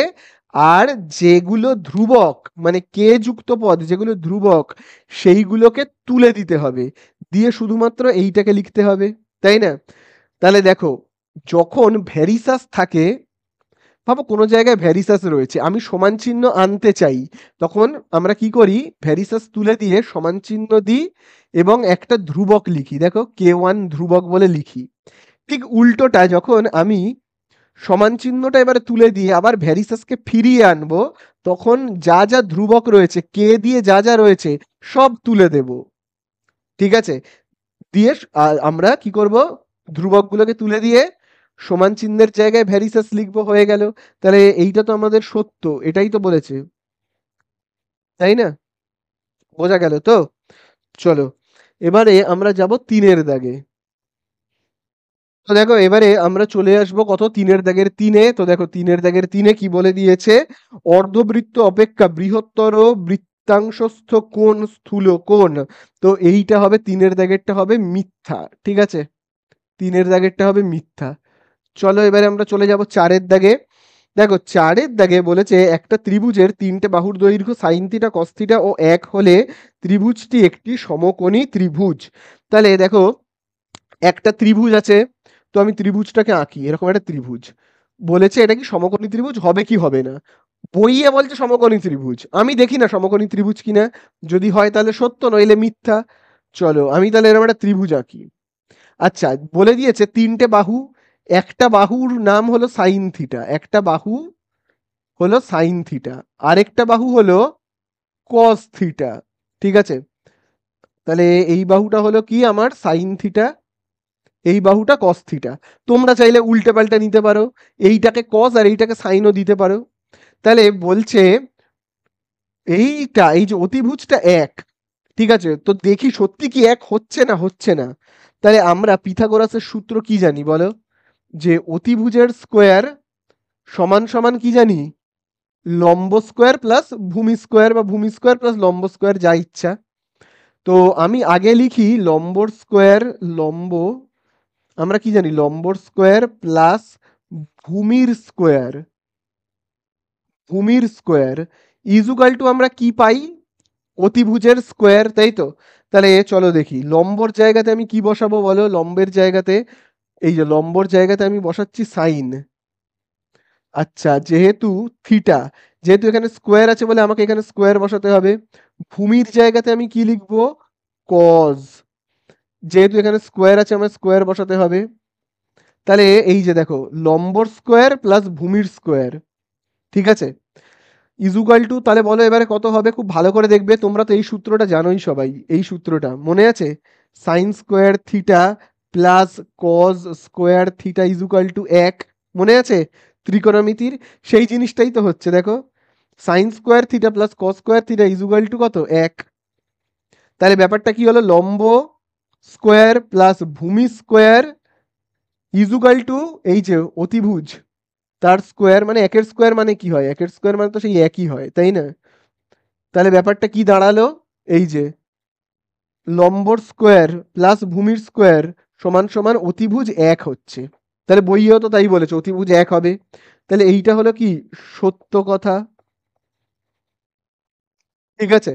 আর যেগুলো ধ্রুবক মানে কে যুক্ত পদ যেগুলো ধ্রুবক সেইগুলোকে তুলে দিতে হবে, দিয়ে শুধুমাত্র এইটাকে লিখতে হবে, তাই না? তাহলে দেখো, যখন ভ্যারিসাস থাকে, ভাবো কোনো জায়গায় ভ্যারিসাস রয়েছে, আমি সমান চিহ্ন আনতে চাই, তখন আমরা কি করি? ভ্যারিসাস তুলে দিয়ে সমান চিহ্ন দিই এবং একটা ধ্রুবক লিখি, দেখো k1 ধ্রুবক বলে লিখি। ঠিক উল্টোটা, যখন আমি সমান চিহ্নটা এবারে তুলে দিয়ে আবার ভ্যারিসাসকে ফিরিয়ে আনবো, তখন যা যা ধ্রুবক রয়েছে কে দিয়ে যা যা রয়েছে সব তুলে দেব। ঠিক আছে, দিয়ে আমরা কি করব? ধ্রুবকগুলোকে তুলে দিয়ে সমান চিহ্নের জায়গায় ভ্যারিসাস লিখবো, হয়ে গেল। তাহলে এইটা তো আমাদের সত্য, এটাই তো বলেছে, তাই না? বোঝা গেল তো? চলো এবারে আমরা যাব তিনের দাগে। তো দেখো এবারে আমরা চলে আসবো কত? তিনের দাগের তিনে। তো দেখো তিনের দাগের তিনে কি বলে দিয়েছে? অর্ধবৃত্ত অপেক্ষা বৃহত্তর বৃত্তাংশস্থ কোণ স্থূল কোণ। তো এইটা হবে তিনের দাগেরটা হবে মিথ্যা, ঠিক আছে? তিনের দাগেরটা হবে মিথ্যা। চলো এবারে আমরা চলে যাব চারের দাগে। দেখো চারের দাগে বলেছে একটা ত্রিভুজের তিনটে বাহুর দৈর্ঘ্য সাইন থিটা কস থিটা ও 1 হলে ত্রিভুজটি একটি সমকোণী ত্রিভুজ। তাহলে দেখো একটা ত্রিভুজ আছে, তো আমি ত্রিভুজটাকে আঁকি, এরকম একটা ত্রিভুজ বলেছে, এটা কি সমকোণী ত্রিভুজ হবে কি হবে না? বইয়ে বলছে সমকোণী ত্রিভুজ, আমি দেখি না সমকোণী ত্রিভুজ কিনা, যদি হয় তাহলে সত্য, নইলে মিথ্যা। চলো আমি তাহলে এরকম একটা ত্রিভুজ আঁকি। আচ্ছা, বলে দিয়েছে তিনটে বাহু, একটা বাহুর নাম হলো সাইন থিটা, একটা বাহু হলো সাইন থিটা, আরেকটা বাহু হলো কস থিটা, ঠিক আছে? তাহলে এই বাহুটা হলো কি আমার সাইন থিটা, এই বাহুটা কস থিটা। তোমরা চাইলে উল্টে পাল্টে নিতে পারো, এইটাকে কস আর এইটাকে সাইনও দিতে পারো। তাহলে বলছে এইটা, এই যে অতিভুজটা এক, ঠিক আছে? তো দেখি সত্যি কি এক হচ্ছে না হচ্ছে না। তাহলে আমরা পিথাগোরাসের সূত্র কি জানি বলো? যে অতিভুজের স্কোয়ার সমান সমান কি জানি? লম্ব স্কোয়ার প্লাস ভূমি স্কোয়ার, বা ভূমি স্কোয়ার প্লাস লম্ব স্কোয়ার, যা ইচ্ছা। তো আমি আগে লিখি লম্বর স্কোয়ার, লম্ব, আমরা কি জানি? লম্বর স্কোয়ার প্লাস ভূমির স্কোয়ার, ভূমির স্কোয়ার ইজুকাল টু আমরা কি পাই? অতিভুজের স্কোয়ার, তাই তো? তাহলে চলো দেখি লম্বর জায়গাতে আমি কি বসাবো বলো? লম্বের জায়গাতে, এই যে লম্বর জায়গাতে আমি বসাচ্ছি সাইন। আচ্ছা, যেহেতু থিটা, যেহেতু এখানে স্কোয়ার আছে বলে আমাকে এখানে স্কোয়ার বসাতে হবে। ভূমির জায়গাতে আমি কি লিখবো? কজ, যেহেতু এখানে স্কোয়ার আছে আমার স্কোয়ার বসাতে হবে। তাহলে এই যে দেখো লম্বর স্কোয়ার প্লাস ভূমির স্কোয়ার, ঠিক আছে, ইজুকাল টু, তাহলে বলো এবারে কত হবে? খুব ভালো করে দেখবে, তোমরা তো এই সূত্রটা জানোই সবাই, এই সূত্রটা মনে আছে? Sine square theta plus cos square theta equal to 1, মনে আছে? ত্রিকোণমিতির সেই জিনিসটাই তো হচ্ছে, দেখো sine square theta plus cos square theta equal to কত? 1। তাহলে ব্যাপারটা কি হলো? লম্ব স্কোয়ার প্লাস ভূমি স্কোয়ার ইজুকাল টু এই যে অতিভুজ তার স্কোয়ার, মানে একের স্কোয়ার মানে কি হয়, একের স্কোয়ার মানে তো সেই একই হয়, তাই না? তাহলে ব্যাপারটা কি দাঁড়ালো, এই যে লম্বর স্কোয়ার প্লাস ভূমির স্কোয়ার সমান সমান অতিভুজ এক হচ্ছে। তাহলে বইয়েও তো তাই বলেছে অতিভুজ এক হবে। তাহলে এইটা হলো কি সত্য কথা। ঠিক আছে,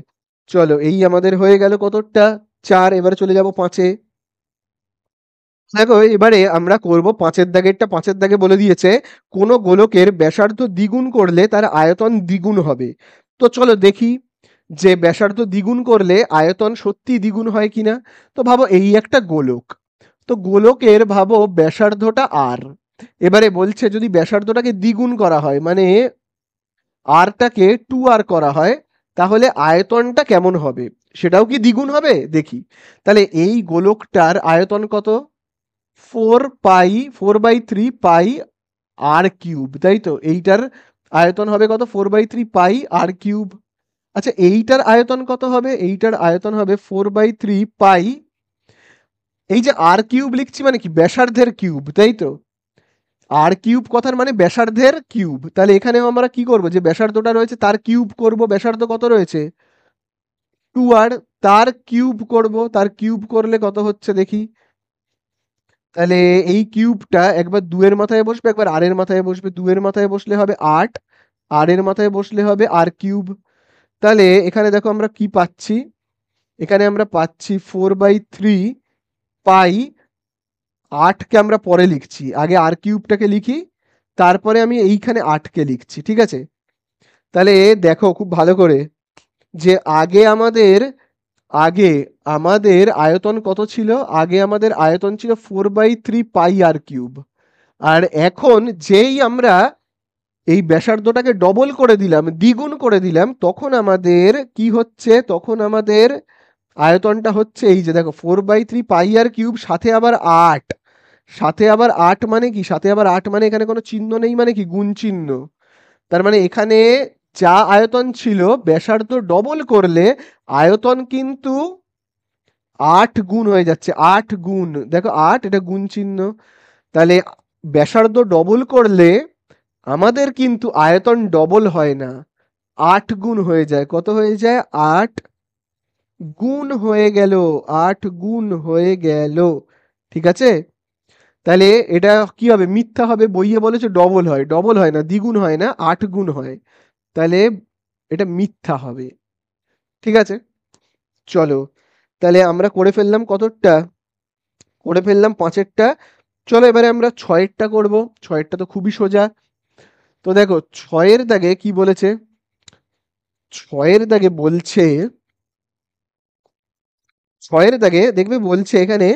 চলো এই আমাদের হয়ে গেল কতটা, 4। এবারে চলে যাব 5-এ। দেখো এবারে আমরা করব 5-এর দাগেরটা। 5-এর দাগে বলে দিয়েছে কোন গোলকের ব্যাসার্ধ দ্বিগুণ করলে তার আয়তন দ্বিগুণ হবে। তো চলো দেখি যে ব্যাসার্ধ দ্বিগুণ করলে আয়তন সত্যি দ্বিগুণ হয় কিনা। তো ভাবো এই একটা গোলক, তো গোলকের ভাবো ব্যাসার্ধটা আর, এবারে বলছে যদি ব্যাসার্ধটাকে দ্বিগুণ করা হয় মানে আরটাকে 2r করা হয়, তাহলে আয়তনটা কেমন হবে, সেটাও কি দ্বিগুণ হবে দেখি। তাহলে এই গোলকটার আয়তন কত, 4/3 পাই আর কিউব, তাই তো? এইটার আয়তন হবে কত, 4/3 পাই আর কিউব। আচ্ছা এইটার আয়তন কত হবে, এইটার আয়তন হবে 4/3 পাই, এই যে আর কিউব লিখছি মানে কি ব্যাসার্ধের কিউব, তাই তো? আর কিউব কথার মানে ব্যাসার্ধের কিউব। তাহলে এখানেও আমরা কি করব, যে ব্যাসার্ধটা রয়েছে তার কিউব করব, ব্যাসার্ধ কত রয়েছে 2r, তার কিউব করব, তার কিউব করলে কত হচ্ছে দেখি। তাহলে এই কিউবটা একবার 2 এর মাথায় বসবে, একবার আর এর মাথায় বসবে। 2 এর মাথায় বসলে হবে 8, আর এর মাথায় বসলে হবে আর কিউব। তাহলে এখানে দেখো আমরা কি পাচ্ছি, এখানে আমরা পাচ্ছি 4/3 পাই, 8কে আমরা পরে লিখছি, আগে আর কিউবটাকে লিখি, তারপরে আমি এইখানে 8কে লিখছি, ঠিক আছে? তাহলে দেখো খুব ভালো করে যে আগে আমাদের আয়তন কত ছিল, আগে আমাদের আয়তন ছিল 4/3 পাই আর কিউব। আর এখন যেই আমরা এই ব্যাসার্ধটাকে ডবল করে দিলাম, দ্বিগুণ করে দিলাম, তখন আমাদের কি হচ্ছে, তখন আমাদের আয়তনটা হচ্ছে এই যে দেখো 4/3 পাই আর কিউব, সাথে আবার 8, সাথে আবার 8 মানে কি, সাথে আবার 8 মানে এখানে কোনো চিহ্ন নেই মানে কি গুণ চিহ্ন। তার মানে এখানে যা আয়তন ছিল ব্যাসার্ধ ডবল করলে আয়তন কিন্তু 8 গুণ হয়ে যাচ্ছে, 8 গুণ, দেখো 8 এটা গুণ চিহ্ন। তাহলে ব্যাসার্ধ ডবল করলে আমাদের কিন্তু আয়তন ডবল হয় না, 8 গুণ হয়ে যায়। কত হয়ে যায়, 8 গুণ হয়ে গেল, 8 গুণ হয়ে গেল। ঠিক আছে, তাহলে এটা কি হবে, মিথ্যা হবে। বইয়ে বলেছে ডবল হয়, ডবল হয় না, দ্বিগুণ হয় না, 8 গুণ হয়। তাহলে এটা মিথ্যা হবে। ঠিক আছে, চলো তাহলে আমরা করে ফেললাম কতটা, করে ফেললাম 5-এরটা। চলো এবারে আমরা 6-এরটা করব। 6-এরটা তো খুবই সোজা। তো দেখো 6-এর দাগে কি বলেছে, 6-এর দাগে বলছে, 6-এর দাগে দেখবে বলছে এখানে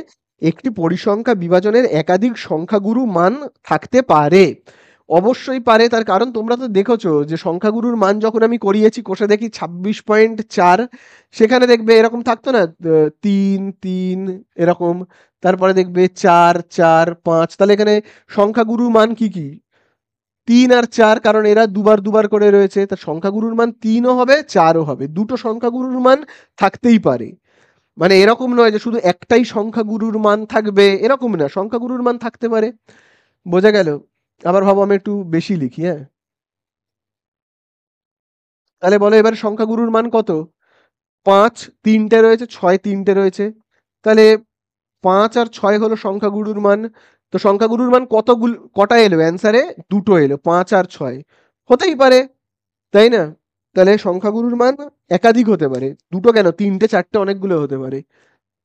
একটি পরিসংখ্যা বিভাজনের একাধিক সংখ্যাগুরু মান থাকতে পারে। অবশ্যই পারে, তার কারণ তোমরা তো দেখেছো যে সংখ্যাগুরুর মান যখন আমি করিয়েছি কোষে দেখি 26.4, সেখানে দেখবে এরকম থাকতো না 3 3 এরকম, তারপরে দেখবে 4 4 5। তাহলে এখানে সংখ্যাগুরু মান কি কি, 3 আর 4, কারণ এরা দুবার দুবার করে রয়েছে, তার সংখ্যাগুরুর মান 3ও হবে 4ও হবে, দুটো সংখ্যাগুরুর মান থাকতেই পারে। মানে এরকম নয় যে শুধু একটাই সংখ্যাগুরুর মান থাকবে, এরকম না, সংখ্যাগুরুর মান থাকতে পারে। বোঝা গেল? আবার ভাবো আমি একটু বেশি লিখি, হ্যাঁ, তাহলে বলো এবার সংখ্যাগুরুর মান কত, 5 3টে রয়েছে, 6 3টে রয়েছে, তাহলে 5 আর 6 হলো সংখ্যাগুরুর মান। তো সংখ্যাগুরুর মান কতগুলো, কটা এলো অ্যান্সারে, দুটো এলো, 5 আর 6 হতেই পারে, তাই না? তাহলে সংখ্যাগুরুর মান একাধিক হতে পারে, দুটো কেন, 3টে 4টে অনেকগুলো হতে পারে।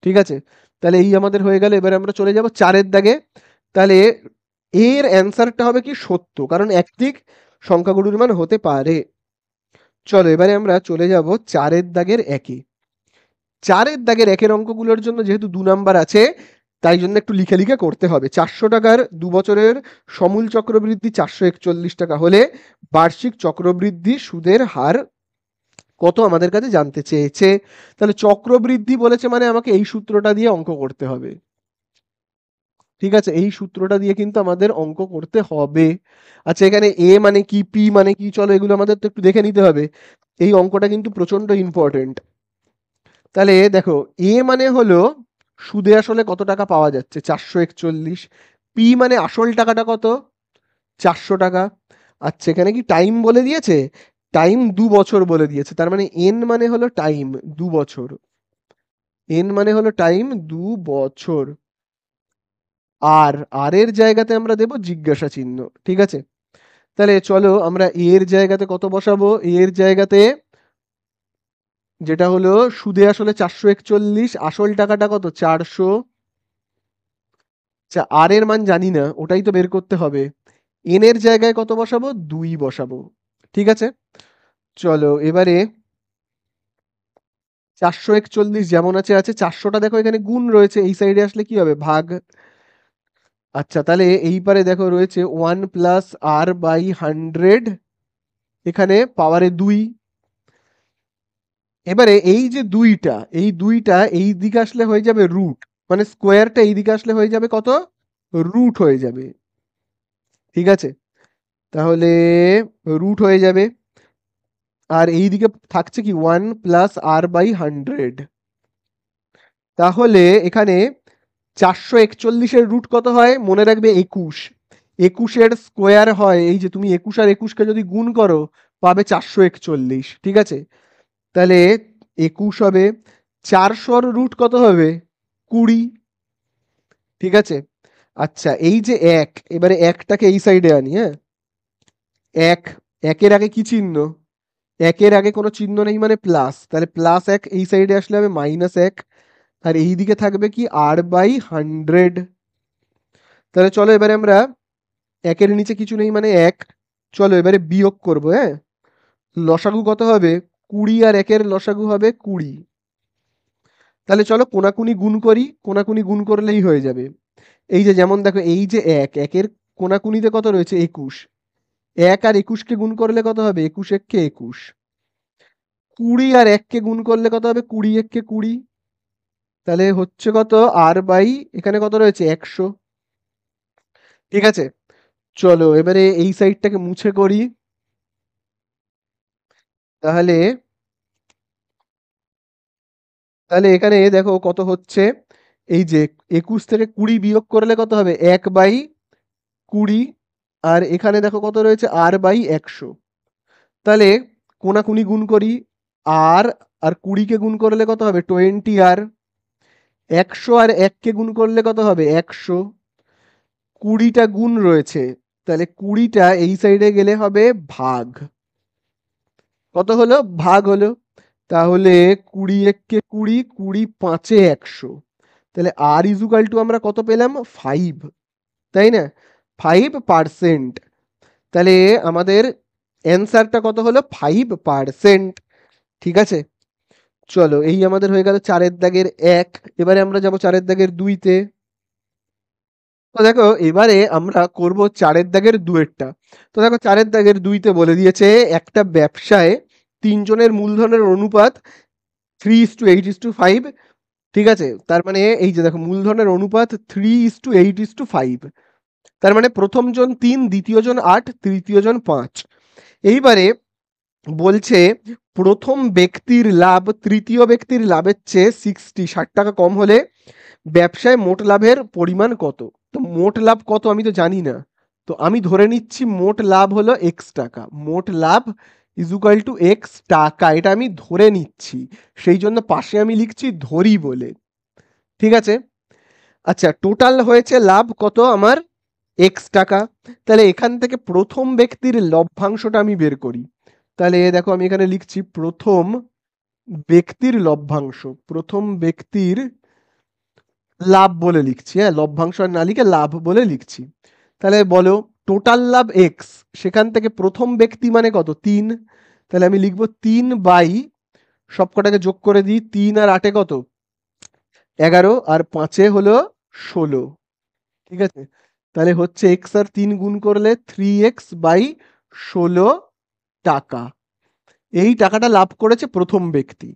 ঠিক আছে, তাহলে এই আমাদের হয়ে গেল। এবারে আমরা চলে যাব 4-এর দাগে। তাহলে এর অ্যান্সারটা হবে কি সত্য, কারণ একদিক সংখ্যাগুরুর মান হতে পারে। চলো এবারে আমরা চলে যাব 4-এর দাগের 1-এ। 4-এর দাগের 1-এর অঙ্কগুলোর জন্য যেহেতু 2 নাম্বার আছে, তাই জন্য একটু লিখে লিখে করতে হবে। 400 টাকার 2 বছরের সমূল চক্রবৃদ্ধি 441 টাকা হলে বার্ষিক চক্রবৃদ্ধি সুদের হার কত আমাদের কাছে জানতে চেয়েছে। তাহলে চক্রবৃদ্ধি বলেছে মানে আমাকে এই সূত্রটা দিয়ে অঙ্ক করতে হবে। ঠিক আছে, এই সূত্রটা দিয়ে কিন্তু আমাদের অঙ্ক করতে হবে। আচ্ছা এখানে এ মানে কি, পি মানে কি, চলো এগুলো আমাদের তো একটু দেখে নিতে হবে। এই অঙ্কটা কিন্তু প্রচন্ড ইম্পর্টেন্ট। তাহলে দেখো এ মানে হলো সুদে আসলে কত টাকা পাওয়া যাচ্ছে? 441। পি মানে আসল টাকাটা কত? 400 টাকা। আচ্ছা, এখানে কি টাইম বলে দিয়েছে? টাইম 2 বছর বলে দিয়েছে। তার মানে এন মানে হলো টাইম 2 বছর। এন মানে হলো টাইম 2 বছর। আর আর এর জায়গাতে আমরা দেব জিজ্ঞাসা চিহ্ন। ঠিক আছে, তাহলে চলো আমরা এর জায়গাতে কত বসাবো? এর জায়গাতে যেটা হলো সুদে আসলে 441, আসল টাকাটা কত? 400। আচ্ছা, আর এর মান জানি না, ওটাই তো বের করতে হবে। এন এর জায়গায় কত বসাবো? 2 বসাবো। ঠিক আছে, চলো এবারে 441 যেমন আছে আছে, 400টা দেখো এখানে গুণ রয়েছে, এই সাইডে আসলে কি হবে? ভাগ। আচ্ছা, তাহলে এই পারে দেখো রয়েছে 1 + r/100, এখানে পাওয়ারে 2। এবারে এই যে এই দুইটা এই দিকে আসলে হয়ে যাবে রুট, মানে স্কোয়ারটা এই দিকে আসলে হয়ে যাবে কত? রুট হয়ে যাবে। ঠিক আছে, তাহলে রুট হয়ে যাবে। আর এই দিকে থাকছে কি? 1 + r/100। তাহলে এখানে 441-এর রুট কত হয়? মনে রাখবে 21। 21-এর স্কোয়ার হয়, এই যে তুমি 21 আর 21কে যদি গুণ করো পাবে 441। ঠিক আছে, তাহলে 21 হবে। 400-র রুট কত হবে? 20। ঠিক আছে, আচ্ছা এই যে এক, এবারে একটাকে এই সাইডে আনি, হ্যাঁ। এক, একের আগে কি চিহ্ন? একের আগে কোনো চিহ্ন নেই মানে প্লাস, তাহলে +1 এই সাইডে আসলে হবে -1। আর এই দিকে থাকবে কি? r/100। তাহলে চলো এবারে আমরা একের নিচে কিছু নেই মানে এক, চলো এবারে বিয়োগ করবো, হ্যাঁ। লসাগু কত হবে? 20 আর একের লসাগু হবে 20। তাহলে চলো কোনাকুনি গুণ করি, কোনাকুনি গুণ করলেই হয়ে যাবে। এই যে যেমন দেখো এই যে একের কোনাকুনিতে কত রয়েছে? 21। 1 আর 21কে গুণ করলে কত হবে? 21 একে 21। 20 আর 1কে গুণ করলে কত হবে? 20 একে 20। তাহলে হচ্ছে কত? এখানে কত রয়েছে? 100। ঠিক আছে, চলো এবারে এই সাইডটাকে মুছে করি। তাহলে তাহলে এখানে দেখো কত হচ্ছে। এই যে 21 থেকে 20 বিয়োগ করলে কত হবে? 1/20। আর এখানে দেখো কত রয়েছে? r/100। তাহলে কোনাকুনি গুণ করি। আর আর 20কে গুণ করলে কত হবে? 20r। 100 আর 1কে গুণ করলে কত হবে? 100। 20টা গুণ রয়েছে, তাহলে 20টা এই সাইডে গেলে হবে ভাগ। কত হলো? ভাগ হলো। তাহলে 20 একে 20, 20 5-এ 100। তাহলে r আমরা কত পেলাম? 5, তাই না? 5%। তাহলে আমাদের অ্যান্সারটা কত হলো? 5%। ঠিক আছে, চলো এই আমাদের হয়ে গেল 4-এর দাগের 1। এবারে আমরা যাব 4-এর দাগের 2-তে। তো দেখো এবারে আমরা করব 4-এর দাগের 2-এরটা। তো দেখো 4-এর দাগের 2-তে বলে দিয়েছে একটা ব্যবসায় 3 জনের মূলধনের অনুপাত 3:8:5। ঠিক আছে, তার মানে এই যে দেখো মূলধনের অনুপাত 3:8:5। তার মানে প্রথম জন 3, দ্বিতীয় জন 8, তৃতীয় জন 5। এইবারে বলছে প্রথম ব্যক্তির লাভ তৃতীয় ব্যক্তির লাভের চেয়ে 60 টাকা কম হলে ব্যবসায় মোট লাভের পরিমাণ কত? তো মোট লাভ কত আমি তো জানি না, তো আমি ধরে নিচ্ছি মোট লাভ হলো এক্স টাকা। মোট লাভ এক্স টাকা, এটা আমি ধরে নিচ্ছি, সেই জন্য পাশে আমি লিখছি ধরি বলে। ঠিক আছে, আচ্ছা টোটাল হয়েছে লাভ কত আমার? এক্স টাকা। তাহলে এখান থেকে প্রথম ব্যক্তির লভ্যাংশটা আমি বের করি। তাহলে দেখো আমি এখানে লিখছি প্রথম ব্যক্তির লভ্যাংশ, প্রথম ব্যক্তির লাভ বলে লিখছি, হ্যাঁ। লভ্যাংশ আর না লিখে লাভ বলে লিখছি। তাহলে বলো টোটাল লাভ এক্স, সেখান থেকে প্রথম ব্যক্তি মানে কত? 3। তাহলে আমি লিখবো 3 সবকটাকে যোগ করে দিই, 3 আর 8-এ কত? 11, আর 5-এ হলো 16। ঠিক আছে, তাহলে হচ্ছে এক্স আর 3 গুণ করলে 3x/16 টাকা। এই টাকাটা লাভ করেছে প্রথম ব্যক্তি।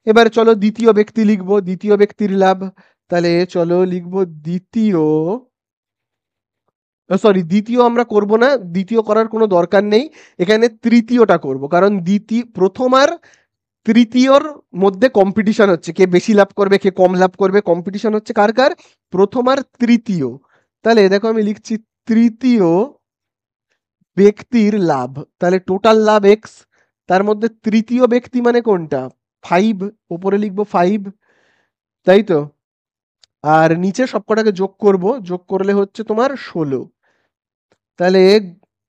এবার চলো দ্বিতীয় ব্যক্তি লিখবো, দ্বিতীয় ব্যক্তির লাভ। তাহলে চলো লিখবো দ্বিতীয়, সরি দ্বিতীয় আমরা করব না, দ্বিতীয় করার কোনো দরকার নেই, এখানে তৃতীয়টা করব, কারণ প্রথম আর তৃতীয়র মধ্যে কম্পিটিশন হচ্ছে, কে বেশি লাভ করবে কে কম লাভ করবে, কম্পিটিশন হচ্ছে কার কার, প্রথম আর তৃতীয়। তাহলে দেখো আমি লিখছি তৃতীয় ব্যক্তির লাভ, তাহলে টোটাল লাভ এক্স, তার মধ্যে তৃতীয় ব্যক্তি মানে কোনটা, 5, উপরে লিখবো 5, তাই তো। আর নিচে সবকটাকে যোগ করব, যোগ করলে হচ্ছে তোমার 16। তাহলে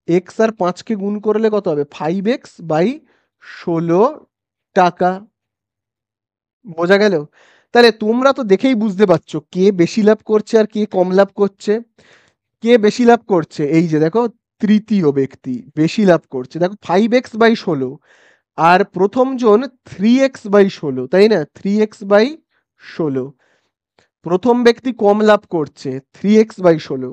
এক্স আর 5কে গুণ করলে কত হবে, 5x/16 টাকা। বোঝা গেল? তাহলে তোমরা তো দেখেই বুঝতে পারছো কে বেশি লাভ করছে আর কে কম লাভ করছে। কে বেশি লাভ করছে, এই যে দেখো তৃতীয় ব্যক্তি বেশি লাভ করছে, দেখো 5x/16, আর প্রথম জন 3x/16, তাই না, 3x/16। প্রথম ব্যক্তি কম লাভ করছে 3x/16,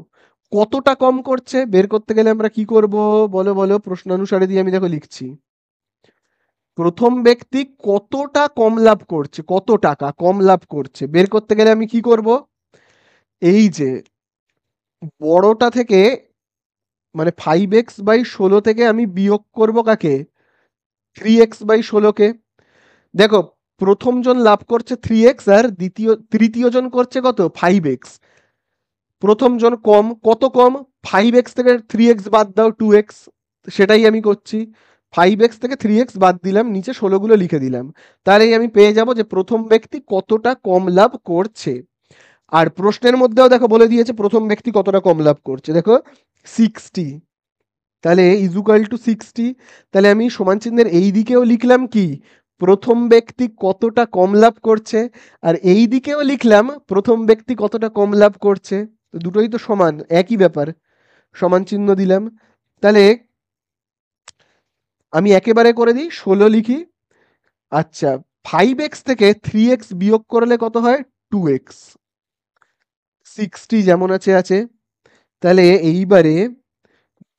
কতটা কম করছে বের করতে গেলে আমরা কি করব, বলো বলো, প্রশ্নানুসারে দিয়ে আমি দেখো লিখছি। প্রথম ব্যক্তি কতটা কম লাভ করছে, কত টাকা কম লাভ করছে, বের করতে গেলে আমি কি করব, এই যে বড়টা থেকে মানে 5x/16 থেকে আমি বিয়োগ করব কাকে, 3x/16 কে। দেখো প্রথম জন লাভ করছে 3x আর তৃতীয় জন করছে কত, 5x। প্রথম জন কম, কত কম, 5x থেকে 3x বাদ দাও, 2x, সেটাই আমি করছি। 5x থেকে 3x বাদ দিলাম, নিচে 16 গুলো লিখে দিলাম, তাহলেই আমি পেয়ে যাব যে প্রথম ব্যক্তি কতটা কম লাভ করছে। আর প্রশ্নের মধ্যেও দেখো বলে দিয়েছে প্রথম ব্যক্তি কতটা কম লাভ করছে, দেখো 60, তাহলে ইজুকাল টু 60। তাহলে আমি সমান চিহ্নের এই দিকেও লিখলাম কি, প্রথম ব্যক্তি কতটা কম লাভ করছে, আর এই দিকেও লিখলাম প্রথম ব্যক্তি কতটা কম লাভ করছে, তো দুটোই তো সমান, একই ব্যাপার, সমান চিহ্ন দিলাম। তাহলে আমি একেবারে করে দিই, 16 লিখি। আচ্ছা, 5x থেকে 3x বিয়োগ করলে কত হয়, 2x। 60 যেমন আছে আছে। তাহলে এইবারে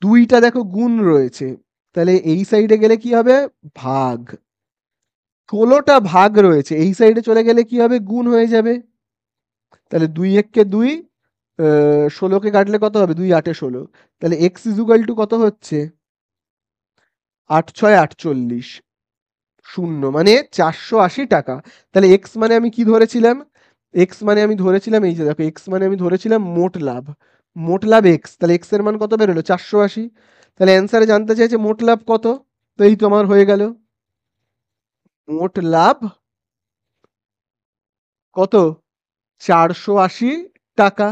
দুইটা দেখো গুণ রয়েছে, তাহলে এই সাইডে গেলে কি হবে, ভাগ। 16টা ভাগ রয়েছে, এই সাইডে চলে গেলে কি হবে, গুণ হয়ে যাবে। তাহলে 2 × 2 = 16কে কাটলে কত হবে, 2 × 8 = 16। তাহলে এক্স ইজুকাল টু কত হচ্ছে, 8×6 = 48, শূন্য মানে 480 টাকা। তাহলে এক্স মানে আমি কি ধরেছিলাম, এক্স মানে আমি ধরেছিলাম, এই যে দেখো এক্স মানে আমি ধরেছিলাম মোট লাভ, মোট লাভ এক্স, তাহলে এক্স এর মান কত বেরোলো, 480। তাহলে অ্যান্সারে জানতে চাইছে মোট লাভ কত, তো এই তো আমার হয়ে গেল, মোট লাভ কত, 480 টাকা।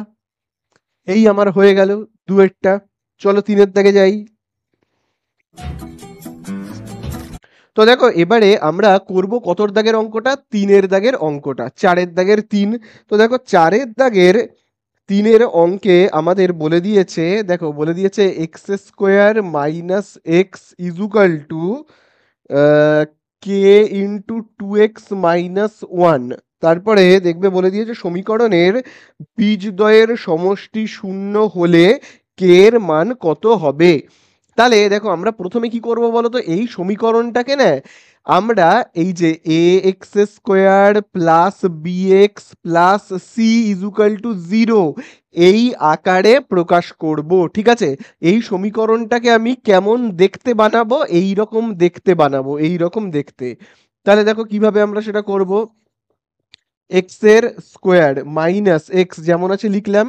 এই আমার হয়ে গেল দুয়েরটা। চলো তিনের দাগে যাই। তো দেখো এবারে আমরা করব কতর দাগের অঙ্কটা, তিনের দাগের অঙ্কটা, 4-এর দাগের 3। তো দেখো 4-এর দাগের 3-এর অঙ্কে আমাদের বলে দিয়েছে, দেখো বলে দিয়েছে x² - x = k × 2x - 1। তারপরে দেখবে বলে দিয়েছে সমীকরণের বীজদ্বয়ের সমষ্টি শূন্য হলে কে এর মান কত হবে। তাহলে দেখো আমরা প্রথমে কি করব বলো তো, এই সমীকরণটাকে না আমরা এই যে ax² + bx + c = 0 এই আকারে প্রকাশ করব, ঠিক আছে। এই সমীকরণটাকে আমি কেমন দেখতে বানাবো, এই রকম দেখতে বানাবো, এই রকম দেখতে। তাহলে দেখো কিভাবে আমরা সেটা করব, x² - x যেমন আছে লিখলাম,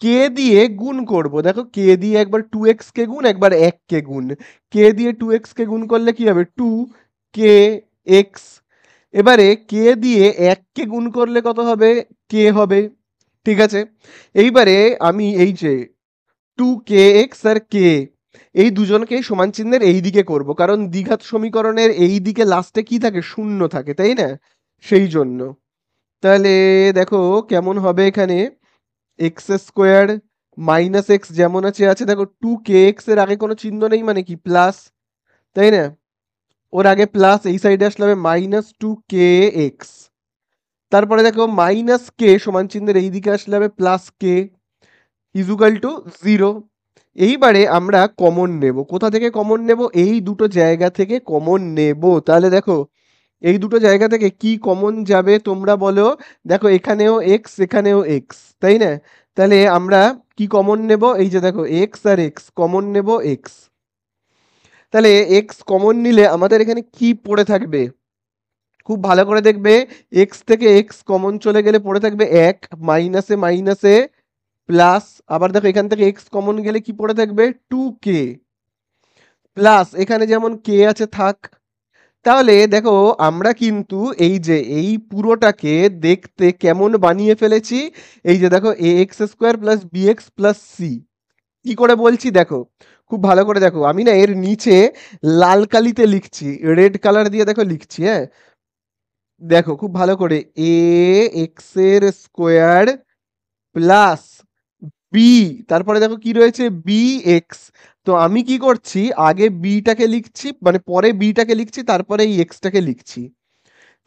কে দিয়ে গুণ করব, দেখো কে দিয়ে একবার 2x কে গুণ, একবার 1 কে গুণ, কে দিয়ে 2x কে গুণ করলে কি হবে, 2kx। এবারে কে দিয়ে 1 কে গুণ করলে কত হবে, কে হবে, ঠিক আছে। এইবারে আমি এই যে 2kx আর কে, এই দুজনকেই সমান চিহ্নের এই দিকে করব, কারণ দ্বিঘাত সমীকরণের এই দিকে লাস্টে কি থাকে, শূন্য থাকে, তাই না, সেই জন্য। তাহলে দেখো কেমন হবে এখানে, x² - x যেমন আছে আছে, দেখো 2kx এর আগে কোনো চিহ্ন নেই মানে কি, প্লাস, তাই না, ওর আগে প্লাস, এই সাইডে আসলে হবে -2kx। তারপরে দেখো -k সমান চিহ্নের এই দিকে আসলে হবে +k = 0। এইবারে আমরা কমন নেব, কোথা থেকে কমন নেব, এই দুটো জায়গা থেকে কমন নেব। তাহলে দেখো এই দুটো জায়গা থেকে কি কমন যাবে তোমরা বলো, দেখো এখানেও x এখানেও x, তাই না। তাহলে আমরা কি কমন নেব, এই যে দেখো x আর x কমন নেব, x। তাহলে x কমন নিলে আমাদের এখানে কি পড়ে থাকবে, খুব ভালো করে দেখবে, এক্স থেকে এক্স কমন চলে গেলে পড়ে থাকবে এক, মাইনাসে মাইনাসে প্লাস, আবার দেখো এখান থেকে এক্স কমন গেলে কি পড়ে থাকবে 2k, প্লাস এখানে যেমন কে আছে থাক। তাহলে দেখো আমরা কিন্তু এই যে এই পুরোটাকে দেখতে কেমন বানিয়ে ফেলেছি, এই যে দেখো a x square plus b x plus c. কি করে বলছি দেখো, খুব ভালো করে দেখো, আমি না এর নিচে লাল কালিতে লিখছি, রেড কালার দিয়ে দেখো লিখছি, হ্যাঁ দেখো খুব ভালো করে, এ এক্স এর স্কোয়ার প্লাস বি, তারপরে দেখো কি রয়েছে বি এক্স। তো আমি কি করছি, আগে বিটাকে লিখছি, মানে পরে বিটাকে লিখছি, তারপরে এই এক্সটাকে লিখছি।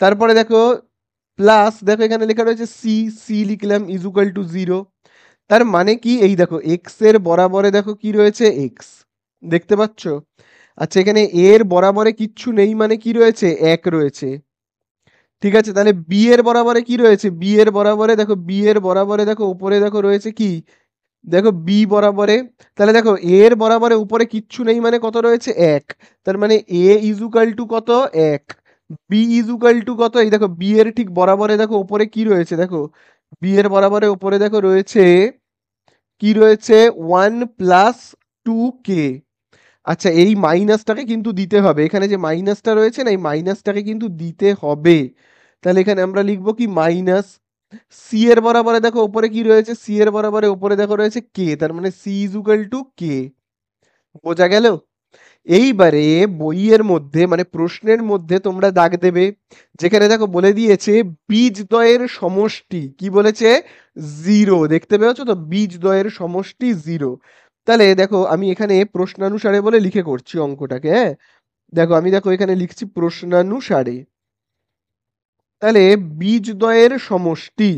তারপরে দেখো প্লাস, দেখো এখানে লেখা রয়েছে সি, সি লিখলাম ইজ ইকুয়াল টু 0। তার মানে কি, এই দেখো এক্স এর বরাবরে দেখো কি রয়েছে এক্স, দেখতে পাচ্ছ? আচ্ছা এখানে এর বরাবরে কিচ্ছু নেই, মানে কি রয়েছে এক রয়েছে। ঠিক আছে, তাহলে বি এর বরাবরে কি রয়েছে, বি এর বরাবরে দেখো, বি এর বরাবরে দেখো উপরে দেখো রয়েছে কি, দেখো বি বরাবরে। তাহলে দেখো এর বরাবরে উপরে কিচ্ছু নেই, মানে কত রয়েছে এক। তার মানে এ ইজুকাল টু কত এক, বি ইজুকাল টু কত, এই দেখো বি এর ঠিক বরাবরে দেখো উপরে কি রয়েছে, দেখো বি এর বরাবরে উপরে দেখো রয়েছে কি রয়েছে 1 + 2k। আচ্ছা এই মাইনাসটাকে কিন্তু দিতে হবে, এখানে যে মাইনাসটা রয়েছে না, এই মাইনাসটাকে কিন্তু দিতে হবে। তাহলে এখানে আমরা লিখবো কি মাইনাস, সি এর বরাবরে দেখো উপরে কি রয়েছে, সি এর বরাবরে উপরে দেখো রয়েছে কে, তার মানে সি ইজ ইকুয়াল টু কে। বোঝা গেল? এইবারে বইয়ের মধ্যে মানে প্রশ্নের মধ্যে তোমরা দাগ দেবে, যেখানে দেখো বলে দিয়েছে বীজদ্বয়ের সমষ্টি, কি বলেছে 0, দেখতে পেয়েছো তো, বীজদ্বয়ের সমষ্টি 0। তাহলে দেখো আমি এখানে প্রশ্নানুসারে বলে লিখে করছি অঙ্কটাকে, হ্যাঁ দেখো আমি দেখো এখানে লিখছি প্রশ্নানুসারে। তাহলে বীজদ্বয়ের সমষ্টি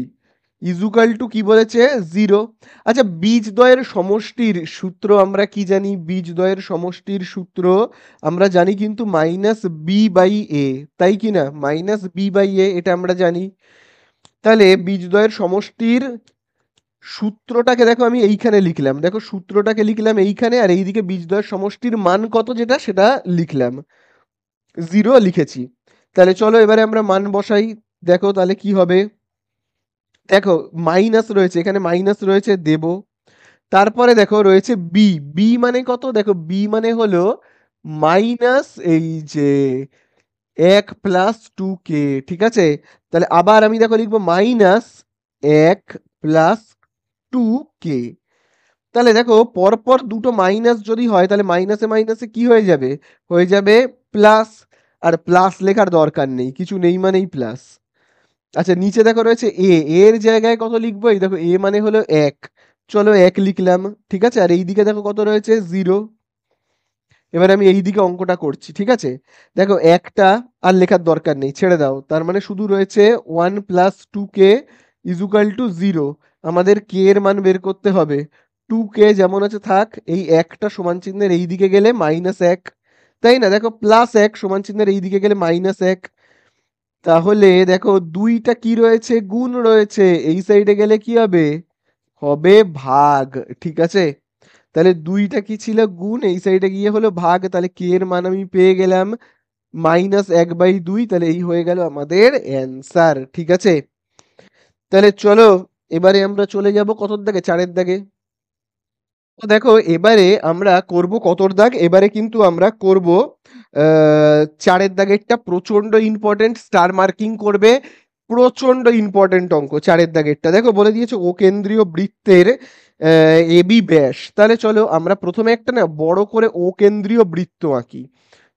ইজুকাল টু কি বলেছে 0। আচ্ছা বীজদ্বয়ের সমষ্টির সূত্র আমরা কি জানি, বীজদ্বয়ের সমষ্টির সূত্র আমরা জানি কিন্তু মাইনাস বি বাই এ, তাই কি না, মাইনাস বি বাই এ এটা আমরা জানি। তাহলে বীজদ্বয়ের সমষ্টির সূত্রটাকে দেখো আমি এইখানে লিখলাম, দেখো সূত্রটাকে লিখলাম এইখানে, আর এইদিকে বীজদ্বয়ের সমষ্টির মান কত যেটা সেটা লিখলাম, 0 লিখেছি। তাহলে চলো এবারে আমরা মান বসাই, দেখো তাহলে কি হবে, দেখো মাইনাস রয়েছে, এখানে মাইনাস রয়েছে দেব। তারপরে দেখো রয়েছে বি, বি মানে কত, দেখো বি মানে হলো মাইনাস এই যে 1 + 2k, ঠিক আছে। তাহলে আবার আমি দেখো লিখবো মাইনাস 1 + 2k। তাহলে দেখো পরপর দুটো মাইনাস যদি হয়, তাহলে মাইনাসে মাইনাসে কি হয়ে যাবে, হয়ে যাবে প্লাস। আর প্লাস লেখার দরকার নেই, কিছু নেই মানেই প্লাস। আচ্ছা নিচে দেখো রয়েছে এ, এর জায়গায় কত লিখবো, এই দেখো এ মানে হলো এক, চলো এক লিখলাম, ঠিক আছে। আর এইদিকে দেখো কত রয়েছে 0। এবার আমি এইদিকে অঙ্কটা করছি, ঠিক আছে। দেখো একটা আর লেখার দরকার নেই, ছেড়ে দাও, তার মানে শুধু রয়েছে 1 + 2k ইজুকাল টু 0। আমাদের কে এর মান বের করতে হবে, 2k যেমন আছে থাক, এই একটা সমান চিহ্নের এই দিকে গেলে -1, তাই না, দেখো +1 সমান চিহ্নের এই দিকে গেলে -1। তাহলে দেখো দুইটা কি রয়েছে, গুণ রয়েছে, এই সাইডে গেলে কি হবে, হবে ভাগ, ঠিক আছে। তাহলে দুইটা কি ছিল গুণ, এই সাইডে গিয়ে হলো ভাগ, তাহলে কে এর মান আমি পেয়ে গেলাম -1/2, তাহলে এই হয়ে গেল আমাদের অ্যান্সার, ঠিক আছে। তাহলে চলো এবারে আমরা চলে যাব কতর দাগে, 4-এর দাগে। তো দেখো এবারে আমরা করব কতর দাগ, এবারে কিন্তু আমরা করব 4-এর দাগেরটা, প্রচন্ড ইম্পর্টেন্ট, স্টার মার্কিং করবে, প্রচন্ড ইম্পর্টেন্ট অঙ্ক 4-এর দাগেরটা। দেখো বলে দিয়েছে ও কেন্দ্রীয় বৃত্তের এবি ব্যাস। তাহলে চলো আমরা প্রথমে একটা না বড় করে ও কেন্দ্রীয় বৃত্ত আঁকি,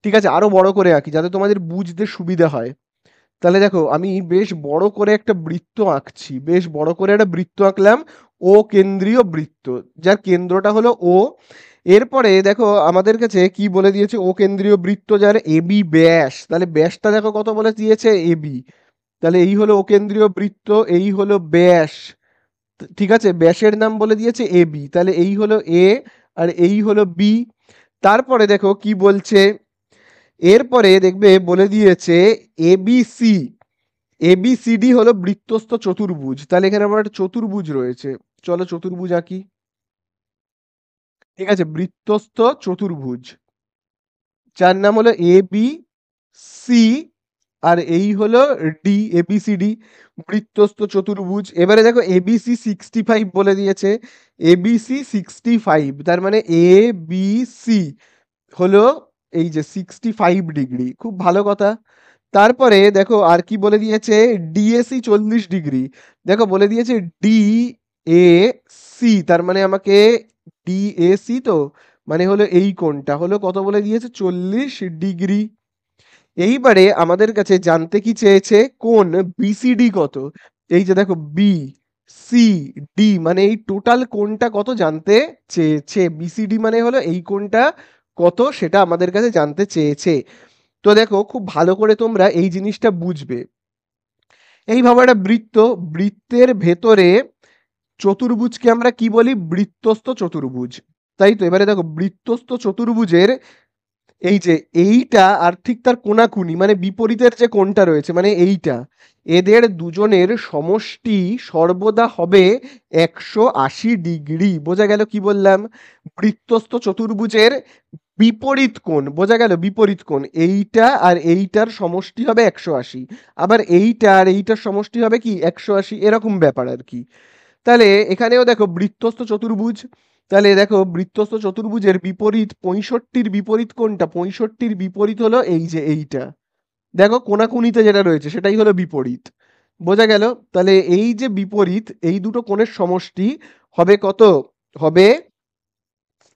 ঠিক আছে, আরো বড় করে আঁকি যাতে তোমাদের বুঝতে সুবিধা হয়। তাহলে দেখো আমি বেশ বড় করে একটা বৃত্ত আঁকছি, বেশ বড় করে একটা বৃত্ত আঁকলাম, ও কেন্দ্রীয় বৃত্ত, যার কেন্দ্রটা হলো ও। এরপরে দেখো আমাদের কাছে কি বলে দিয়েছে, ও কেন্দ্রীয় বৃত্ত যার এবি ব্যাস, তাহলে ব্যাসটা দেখো কত বলে দিয়েছে এবি। তাহলে এই হলো ও কেন্দ্রীয় বৃত্ত, এই হলো ব্যাস, ঠিক আছে, ব্যাসের নাম বলে দিয়েছে এবি, তাহলে এই হলো এ আর এই হলো বি। তারপরে দেখো কি বলছে, এরপরে দেখবে বলে দিয়েছে এবিসি, এবিসিডি হলো বৃত্তস্থ চতুর্ভুজ, তাহলে এখানে আমার একটা চতুর্ভুজ রয়েছে, চলো চতুর্ভুজ আঁকি, ঠিক আছে, বৃত্তস্থ চতুর্ভুজ, যার নাম হলো এ বি সি আর এই হলো ডি, এবিসিডি, বৃত্তস্থ চতুর্ভুজ। এবারে দেখো এবিসি 65 বলে দিয়েছে, এবিসি 65, তার মানে এ বি সি হলো এই যে 65 ডিগ্রি, খুব ভালো কথা। তারপরে দেখো আর কি বলে দিয়েছে, ডিএসি 40 ডিগ্রি। দেখো বলে দিয়েছে ডি এ সি, তার মানে আমাকে ডিএসি তো মানে হলো এই কোণটা হলো কত বলে দিয়েছে, 40 ডিগ্রি। এইবারে আমাদের কাছে জানতে কি চেয়েছে, কোণ বিসিডি কত। এই যে দেখো বি সি ডি মানে এই টোটাল কোণটা কত জানতে চেয়েছে, বিসিডি মানে হলো এই কোণটা কত সেটা আমাদের কাছে জানতে চেয়েছে। তো দেখো খুব ভালো করে তোমরা এই জিনিসটা বুঝবে। এইভাবে একটা বৃত্ত, বৃত্তের ভেতরে চতুর্ভুজকে আমরা কি বলি, বৃত্তস্থ চতুর্ভুজ। তাই তো, এবারে দেখো বৃত্তস্থ চতুর্ভুজের এই যে এইটা আর ঠিক তার কোনাকুনি মানে বিপরীতের যে কোণটা রয়েছে মানে এইটা, এদের দুজনের সমষ্টি সর্বদা হবে 180 ডিগ্রি। বোঝা গেল কি বললাম, বৃত্তস্থ চতুর্ভুজের বিপরীত কোণ, বোঝা গেল বিপরীত কোণ, এইটা আর এইটার সমষ্টি হবে 180, আবার এইটা আর এইটার সমষ্টি হবে কি 180, এরকম ব্যাপার আর কি। তাহলে এখানেও দেখো বৃত্তস্থ চতুর্ভুজ, তাহলে দেখো বৃত্তস্থ চতুর্ভুজের বিপরীত 65-র বিপরীত কোনটা, 65-র বিপরীত হলো এই যে এইটা, দেখো কোনাকুনিতে যেটা রয়েছে সেটাই হলো বিপরীত। বোঝা গেল, তাহলে এই যে বিপরীত এই দুটো কোণের সমষ্টি হবে কত, হবে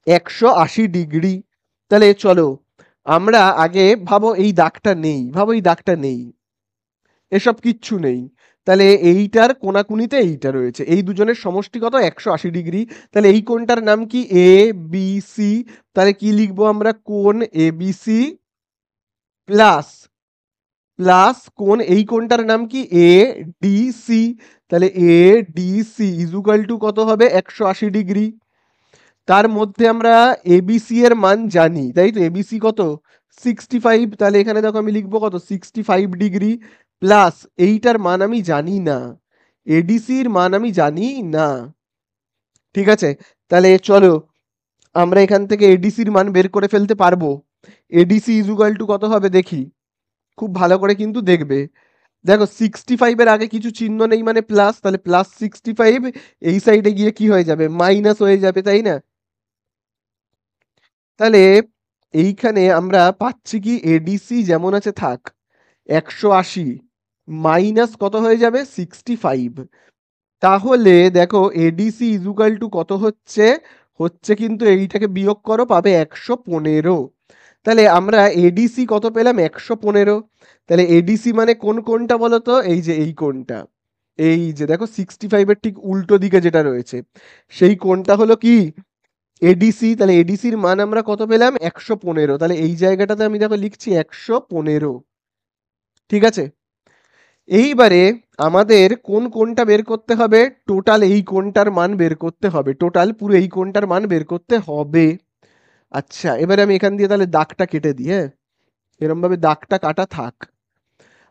180 ডিগ্রি। তাহলে চলো আমরা আগে ভাবো এই দাগটা নেই, ভাবো এই দাগটা নেই, এসব কিচ্ছু নেই। তাহলে এইটার কোনাকুনিতে এইটা রয়েছে, এই দুজনের সমষ্টি কত, 180 ডিগ্রি। তাহলে এই কোণটার নাম কি, এ বি সি। তাহলে কি লিখবো আমরা, কোণ A B C plus plus কোণ, এই কোণটার নাম কি, এ ডি সি। তাহলে A D C equal to কত হবে, 180 ডিগ্রি। তার মধ্যে আমরা এবিসি এর মান জানি, তাই তো, এবিসি কত, 65। তাহলে এখানে দেখো আমি লিখবো কত, 65 ডিগ্রি প্লাস এইটার মান আমি জানি না, এডিসির মান আমি জানি না। ঠিক আছে, তাহলে চলো আমরা এখান থেকে এডিসির মান বের করে ফেলতে পারবো। এডিসি ইজুকাল টু কত হবে দেখি, খুব ভালো করে কিন্তু দেখবে। দেখো 65-এর আগে কিছু চিহ্ন নেই মানে প্লাস, তাহলে +65 এই সাইডে গিয়ে কি হয়ে যাবে, মাইনাস হয়ে যাবে, তাই না। তাহলে এইখানে আমরা পাচ্ছি কি, এডিসি যেমন আছে থাক, 180 মাইনাস কত হয়ে যাবে, 65। তাহলে দেখো এডিসি ইজুকাল টু কত হচ্ছে, হচ্ছে কিন্তু এইটাকে বিয়োগ করো পাবে 115। তাহলে আমরা এডিসি কত পেলাম, 115। তাহলে এডিসি মানে কোন কোনটা বলো তো, এই যে এই কোনটা, এই যে দেখো 65-এর ঠিক উল্টো দিকে যেটা রয়েছে সেই কোনটা হলো কি, এডিসি। তাহলে এডিসির মান আমরা কত পেলাম, 115। তাহলে এই জায়গাটাতে আমি দেখো লিখছি 115। ঠিক আছে, এইবারে আমাদের কোন কোণটা বের করতে হবে, টোটাল এই কোণটার মান বের করতে হবে, টোটাল পুরো এই কোণটার মান বের করতে হবে। আচ্ছা এবারে আমি এখান দিয়ে তাহলে দাগটা কেটে দিই, হ্যাঁ, এরম ভাবে দাগটা কাটা থাক।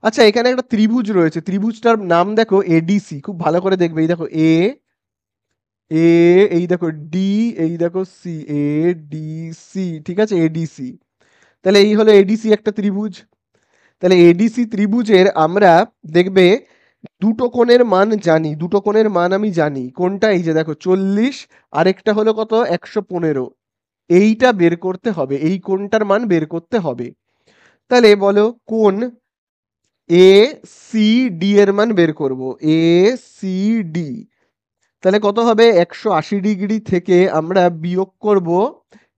আচ্ছা এখানে একটা ত্রিভুজ রয়েছে, ত্রিভুজটার নাম দেখো এডিসি, খুব ভালো করে দেখবে, এই দেখো এ এ এই দেখো ডি, এই দেখো সি, এ ডি সি, ঠিক আছে, এডিসি। তাহলে এই হলো এডিসি একটা ত্রিভুজ। তাহলে এডিসি ত্রিভুজের আমরা দেখবে দুটো কোণের মান জানি, দুটো কোণের মান আমি জানি, কোনটা, এই যে দেখো 40, আরেকটা হলো কত, 115। এইটা বের করতে হবে, এই কোণটার মান বের করতে হবে। তাহলে বলো কোণ এ সি ডি এর মান বের করব, এ সি ডি। তাহলে কত হবে, 180 ডিগ্রি থেকে আমরা বিয়োগ করব,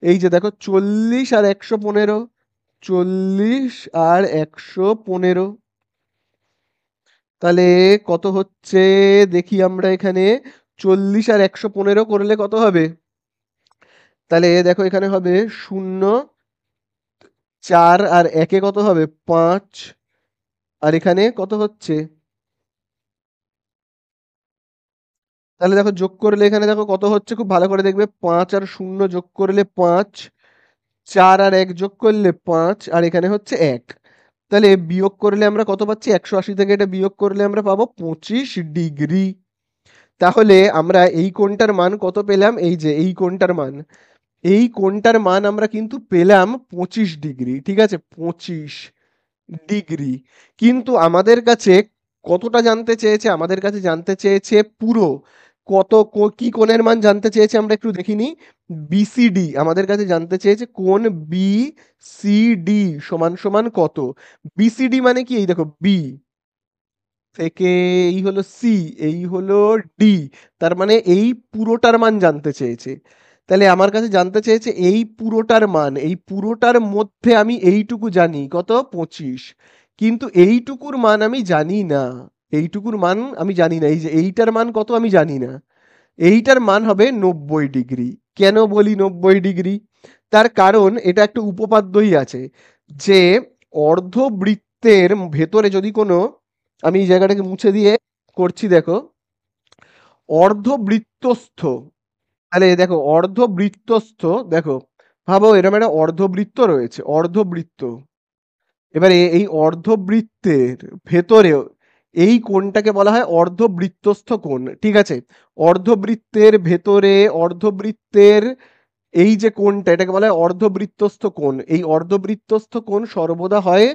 এই যে দেখো 40 আর 115, 40 আর 115। তাহলে কত হচ্ছে দেখি আমরা এখানে, 40 আর 115 করলে কত হবে, তাহলে দেখো এখানে হবে 0, 4 আর 1-এ কত হবে, 5, আর এখানে কত হচ্ছে, তাহলে দেখো যোগ করলে এখানে দেখো কত হচ্ছে, খুব ভালো করে দেখবে, 5 আর 0 যোগ করলে 5, 4 আর 1 যোগ করলে 5, আর এখানে হচ্ছে 1। তাহলে বিয়োগ করলে আমরা কত পাচ্ছি, 180 থেকে এটা বিয়োগ করলে আমরা পাবো 25 ডিগ্রি। তাহলে আমরা এই কোণটার মান কত পেলাম, এই যে এই কোণটার মান, এই কোণটার মান আমরা কিন্তু পেলাম 25 ডিগ্রি। ঠিক আছে, 25, ডিগ্রি। কিন্তু আমাদের কাছে কতটা জানতে চেয়েছে? আমাদের কাছে জানতে চেয়েছে পুরো কত কি কোণের মান জানতে চেয়েছে আমরা একটু দেখি নিই। বিসিডি আমাদের কাছে জানতে চেয়েছে কোণ বিসিডি সমান সমান কত? বিসিডি মানে কি? এই দেখো বি থেকে এই হলো সি, এই হলো ডি, তার মানে এই পুরোটার মান জানতে চেয়েছে। তাহলে আমার কাছে জানতে চেয়েছে এই পুরোটার মান, এই পুরোটার মধ্যে আমি এইটুকু জানি কত 25, কিন্তু এইটুকুর মান আমি জানি না। এইটুকুর মান আমি জানি না, এই যে এইটার মান কত আমি জানি না। এইটার মান হবে 90 ডিগ্রি। কেন বলি 90 ডিগ্রি? তার কারণ এটা একটা উপপাদ্যই আছে যে অর্ধবৃত্তের ভেতরে যদি কোনো, আমি এই জায়গাটাকে মুছে দিয়ে করছি দেখো, অর্ধবৃত্তস্থ, তাহলে দেখো অর্ধবৃত্তস্থ, দেখো ভাবো এরকম একটা অর্ধবৃত্ত রয়েছে, অর্ধবৃত্ত। এবারে এই অর্ধবৃত্তের ভেতরে এই কোণটাকে বলা হয় অর্ধবৃত্তস্থ কোণ, ঠিক আছে? অর্ধবৃত্তের ভেতরে অর্ধবৃত্তের এই যে কোণটা, এটাকে বলা হয় অর্ধবৃত্তস্থ কোণ। এই অর্ধবৃত্তস্থ কোণ সর্বদা হয়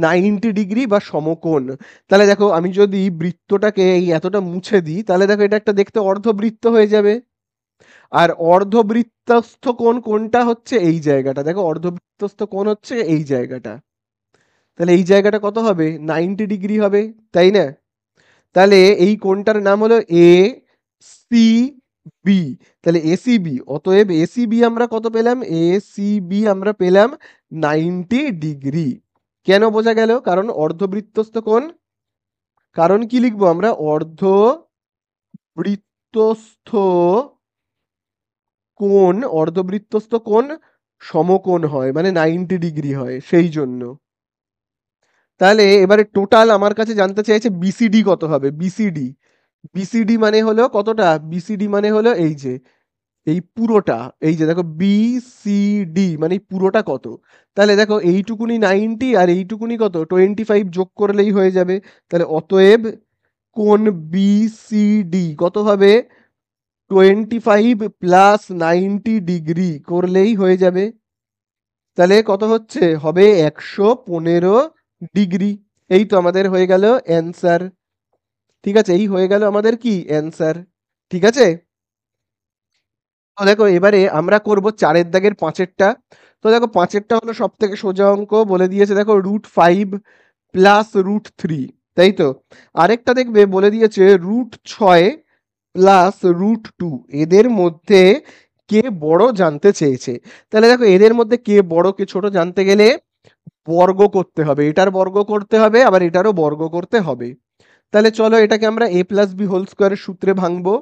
90 ডিগ্রি বা সমকোণ। তাহলে দেখো আমি যদি বৃত্তটাকে এই এতটা মুছে দিই, তাহলে দেখো এটা একটা দেখতে অর্ধবৃত্ত হয়ে যাবে। আর অর্ধবৃত্তস্থ কোণ কোনটা হচ্ছে এই জায়গাটা, দেখো অর্ধবৃত্তস্থ কোণ হচ্ছে এই জায়গাটা। তাহলে এই জায়গাটা কত হবে? 90 ডিগ্রি হবে, তাই না? তাহলে এই কোণটার নাম হলো এ সি বি। তাহলে এসিবি, অতএব এসিবি আমরা কত পেলাম? এসিবি আমরা পেলাম 90 ডিগ্রি। কেন বোঝা গেল? কারণ অর্ধবৃত্তস্থ কোণ, কারণ কি লিখবো আমরা? অর্ধবৃত্তস্থ কোণ, অর্ধবৃত্তস্থ কোণ সমকোণ হয়, মানে 90 ডিগ্রি হয় সেই জন্য। তাহলে এবারে টোটাল আমার কাছে জানতে চাইছে বিসিডি কত হবে। বিসিডি, বিসিডি মানে হলো কতটা? বিসিডি মানে হলো এই যে এই পুরোটা, এই যে দেখো বিসিডি মানে এই পুরোটা কত? তাহলে দেখো এইটুকুনি 90 আর এইটুকুনি কত 25 যোগ করলেই হয়ে যাবে। তাহলে অতএব কোণ বিসিডি কত হবে? 25 + 90 ডিগ্রি করলেই হয়ে যাবে। তাহলে কত হচ্ছে? হবে 115 ডিগ্রি। এই তো আমাদের হয়ে গেল অ্যান্সার। ঠিক আছে, এই হয়ে গেল আমাদের কি অ্যান্সার। ঠিক আছে, তো দেখো এবারে আমরা করব 4-এর দাগের 5-এরটা। তো দেখো 5-এরটা হলো সব থেকে সোজা অঙ্ক, বলে দিয়েছে দেখো √5 প্লাস √3, তাই তো? আরেকটা দেখবে বলে দিয়েছে √6 প্লাস √2, এদের মধ্যে কে বড় জানতে চেয়েছে। তাহলে দেখো এদের মধ্যে কে বড় কে ছোট জানতে গেলে বর্গ করতে হবে, এটার বর্গ করতে হবে আবার এটারও বর্গ করতে হবে। তাহলে চলো এটাকে আমরা a প্লাস বি হোল স্কোয়ারের সূত্রে ভাঙবো।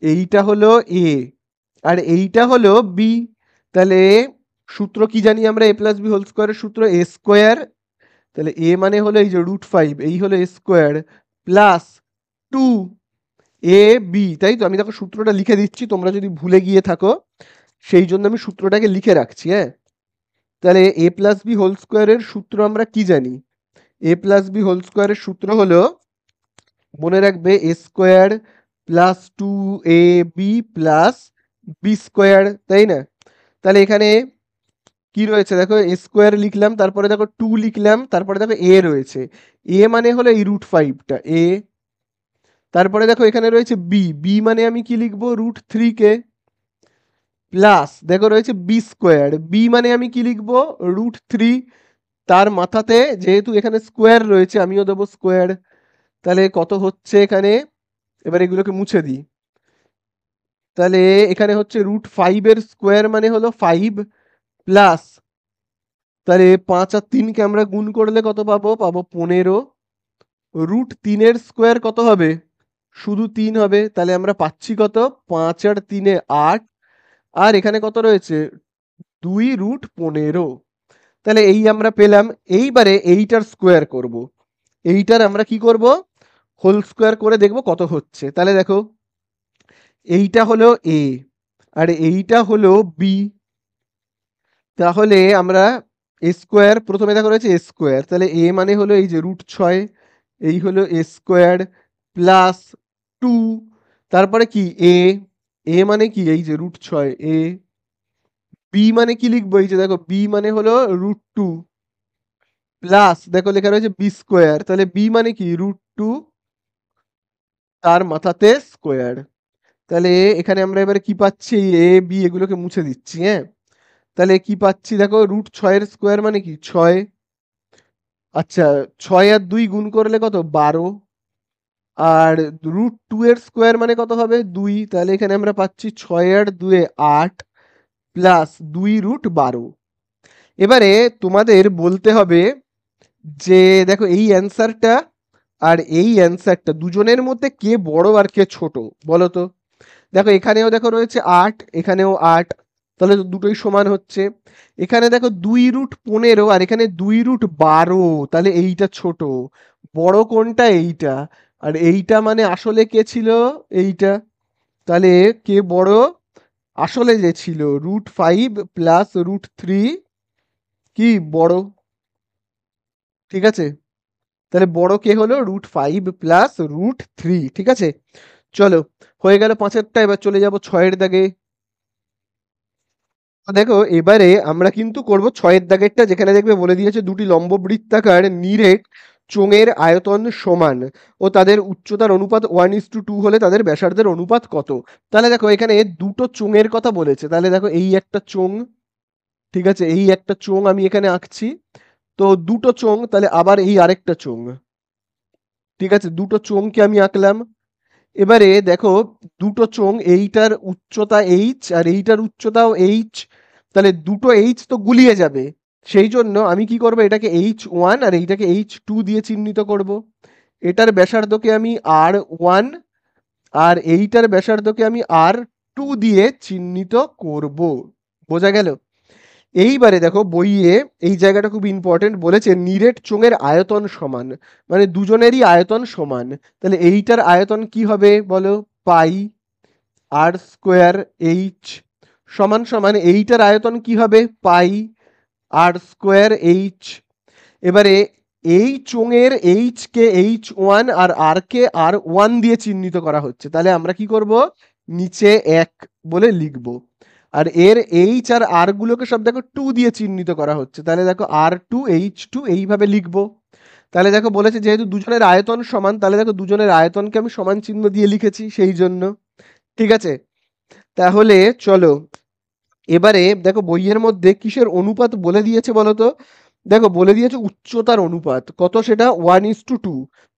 এইটা হলো এ আর এইটা হলো বি। তাহলে সূত্র কি জানি আমরা? a প্লাস বি হোল স্কোয়ারের সূত্র এ স্কোয়ার, তাহলে এ মানে হলো এই যে √5, এই হলো a square plus 2 A B, তাই তো? আমি দেখো সূত্রটা লিখে দিচ্ছি, তোমরা যদি ভুলে গিয়ে থাকো সেই জন্য আমি সূত্রটাকে লিখে রাখছি, হ্যাঁ। তাহলে এ প্লাস বি হোল স্কোয়ারের সূত্র আমরা কি জানি? এ প্লাস বি হোল স্কোয়ারের সূত্র হলো, মনে রাখবে, a square plus 2ab plus b square, তাই না? তাহলে এখানে কি রয়েছে দেখো, এ স্কোয়ার লিখলাম, তারপরে দেখো 2 লিখলাম, তারপরে দেখো এ রয়েছে। এ মানে হলো এই √5টা এ। তারপরে দেখো এখানে রয়েছে বি, বি মানে আমি কি লিখবো? √3 কে। প্লাস দেখো রয়েছে বি স্কোয়ার, বি মানে আমি কি লিখবো? √3, তার মাথাতে যেহেতু এখানে স্কোয়ার রয়েছে আমিও দেবো স্কোয়ার। তাহলে কত হচ্ছে এখানে? এবার এগুলোকে মুছে দিই। তাহলে এখানে হচ্ছে √5 এর স্কোয়ার মানে হলো 5 প্লাস, তাহলে 5 আর 3 কে আমরা গুণ করলে কত পাবো? পাবো 15। √3 এর স্কোয়ার কত হবে? শুধু 3 হবে, তাহলে আমরা পাচ্ছি কত? 5 আর 3 8, আর এখানে কত রয়েছে? 2√15। তাহলে এই আমরা পেলাম। এইবারে এইটার স্কোয়ার করব, এইটার আমরা কি করব? হোল স্কোয়ার করে দেখব কত হচ্ছে। তাহলে দেখো এইটা হলো এ আর এইটা হলো বি। তাহলে আমরা এ স্কোয়ার, প্রথমে দেখো রয়েছে এ স্কোয়ার, তাহলে এ মানে হলো এই যে √6, এই হলো এ স্কোয়ার প্লাস 2, তারপরে কি এ, এ মানে কি? এই যে √6 এ। বি মানে কি লিখবো? এই যে দেখো বি মানে হলো √2, প্লাস দেখো লেখা রয়েছে বি স্কোয়ার, তাহলে বি মানে কি √2 তার মাথাতে স্কোয়ার। তাহলে এখানে আমরা এবারে কি পাচ্ছি, এ বি এগুলোকে মুছে দিচ্ছি, হ্যাঁ। তাহলে কি পাচ্ছি দেখো, √6 স্কোয়ার মানে কি 6। আচ্ছা, 6 আর 2 গুণ করলে কত 12। আর √2 এর স্কোয়ার মানে কত হবে 2। তাহলে এখানে আমরা পাচ্ছি 6 আর 2 8 প্লাস 2√12। এবারে তোমাদের বলতে হবে যে দেখো এই অ্যান্সারটা আর এই অ্যান্সারটা দুজনের মধ্যে কে বড় আর কে ছোট বলো তো। দেখো এখানেও দেখো রয়েছে 8, এখানেও 8, তাহলে তো দুটোই সমান হচ্ছে। এখানে দেখো 2√15 আর এখানে 2√12, তাহলে এইটা ছোট। বড় কোনটা, এইটা। আর এইটা মানে আসলে কে ছিল, এইটা। তাহলে কে বড়, আসলে যে ছিল √5 প্লাস √3 কি বড়, ঠিক আছে। তাহলে বড় কে হলো √5 প্লাস √3, ঠিক আছে। চলো, হয়ে গেল পাঁচেরটা, এবার চলে যাব ছয়ের দাগে। তো দেখো এবারে আমরা কিন্তু করব ছয়ের দাগেরটা, যেখানে দেখবে বলে দিয়েছে দুটি লম্ব বৃত্তাকার নিরেট চোঙের আয়তন সমান ও তাদের উচ্চতার অনুপাত 1:2 হলে তাদের ব্যাসার্ধের অনুপাত কত। তাহলে দেখো এখানে দুটো চোঙের কথা বলেছে, তাহলে দেখো এই একটা চোঙ, ঠিক আছে, এই একটা চোঙ আমি এখানে আঁকছি। তো দুটো চোঙ, তাহলে আবার এই আরেকটা চোঙ, ঠিক আছে, দুটো চোঙকে আমি আঁকলাম। এবারে দেখো দুটো চোঙ, এইটার উচ্চতা এইচ আর এইটার উচ্চতাও এইচ, তাহলে দুটো এইচ তো গুলিয়ে যাবে। সেই জন্য আমি কি করব, এটাকে H1 আর এইটাকে H2 দিয়ে চিহ্নিত করব। এটার ব্যাসার্ধকে আমি R1 আর এইটার ব্যাসার্ধকে আমি R2 দিয়ে চিহ্নিত করব। বোঝা গেল? এইবারে দেখো বইয়ে এই জায়গাটা খুব ইম্পর্টেন্ট, বলেছে নিরেট চোঙের আয়তন সমান, মানে দুজনেরই আয়তন সমান। তাহলে এইটার আয়তন কি হবে বলো, পাই আর স্কোয়ার এইচ, সমান সমান এইটার আয়তন কি হবে পাই আর স্কোয়ার এইচ। এবারে এই চোঙের এইচ কে H1 আর আর কে R1 দিয়ে চিহ্নিত করা হচ্ছে, তাহলে আমরা কি করব, নিচে 1 বলে লিখব। আর এর এইচ আর আর গুলোকে সব দেখো 2 দিয়ে চিহ্নিত করা হচ্ছে, তাহলে দেখো R2 H2 এইভাবে লিখব। তাহলে দেখো বলেছে যেহেতু দুজনের আয়তন সমান, তাহলে দেখো দুজনের আয়তনকে আমি সমান চিহ্ন দিয়ে লিখেছি সেই জন্য, ঠিক আছে। তাহলে চলো এবারে দেখো বইয়ের মধ্যে কিসের অনুপাত বলে দিয়েছে বলো তো। দেখো বলে দিয়েছে উচ্চতার অনুপাত কত, সেটা 1:2।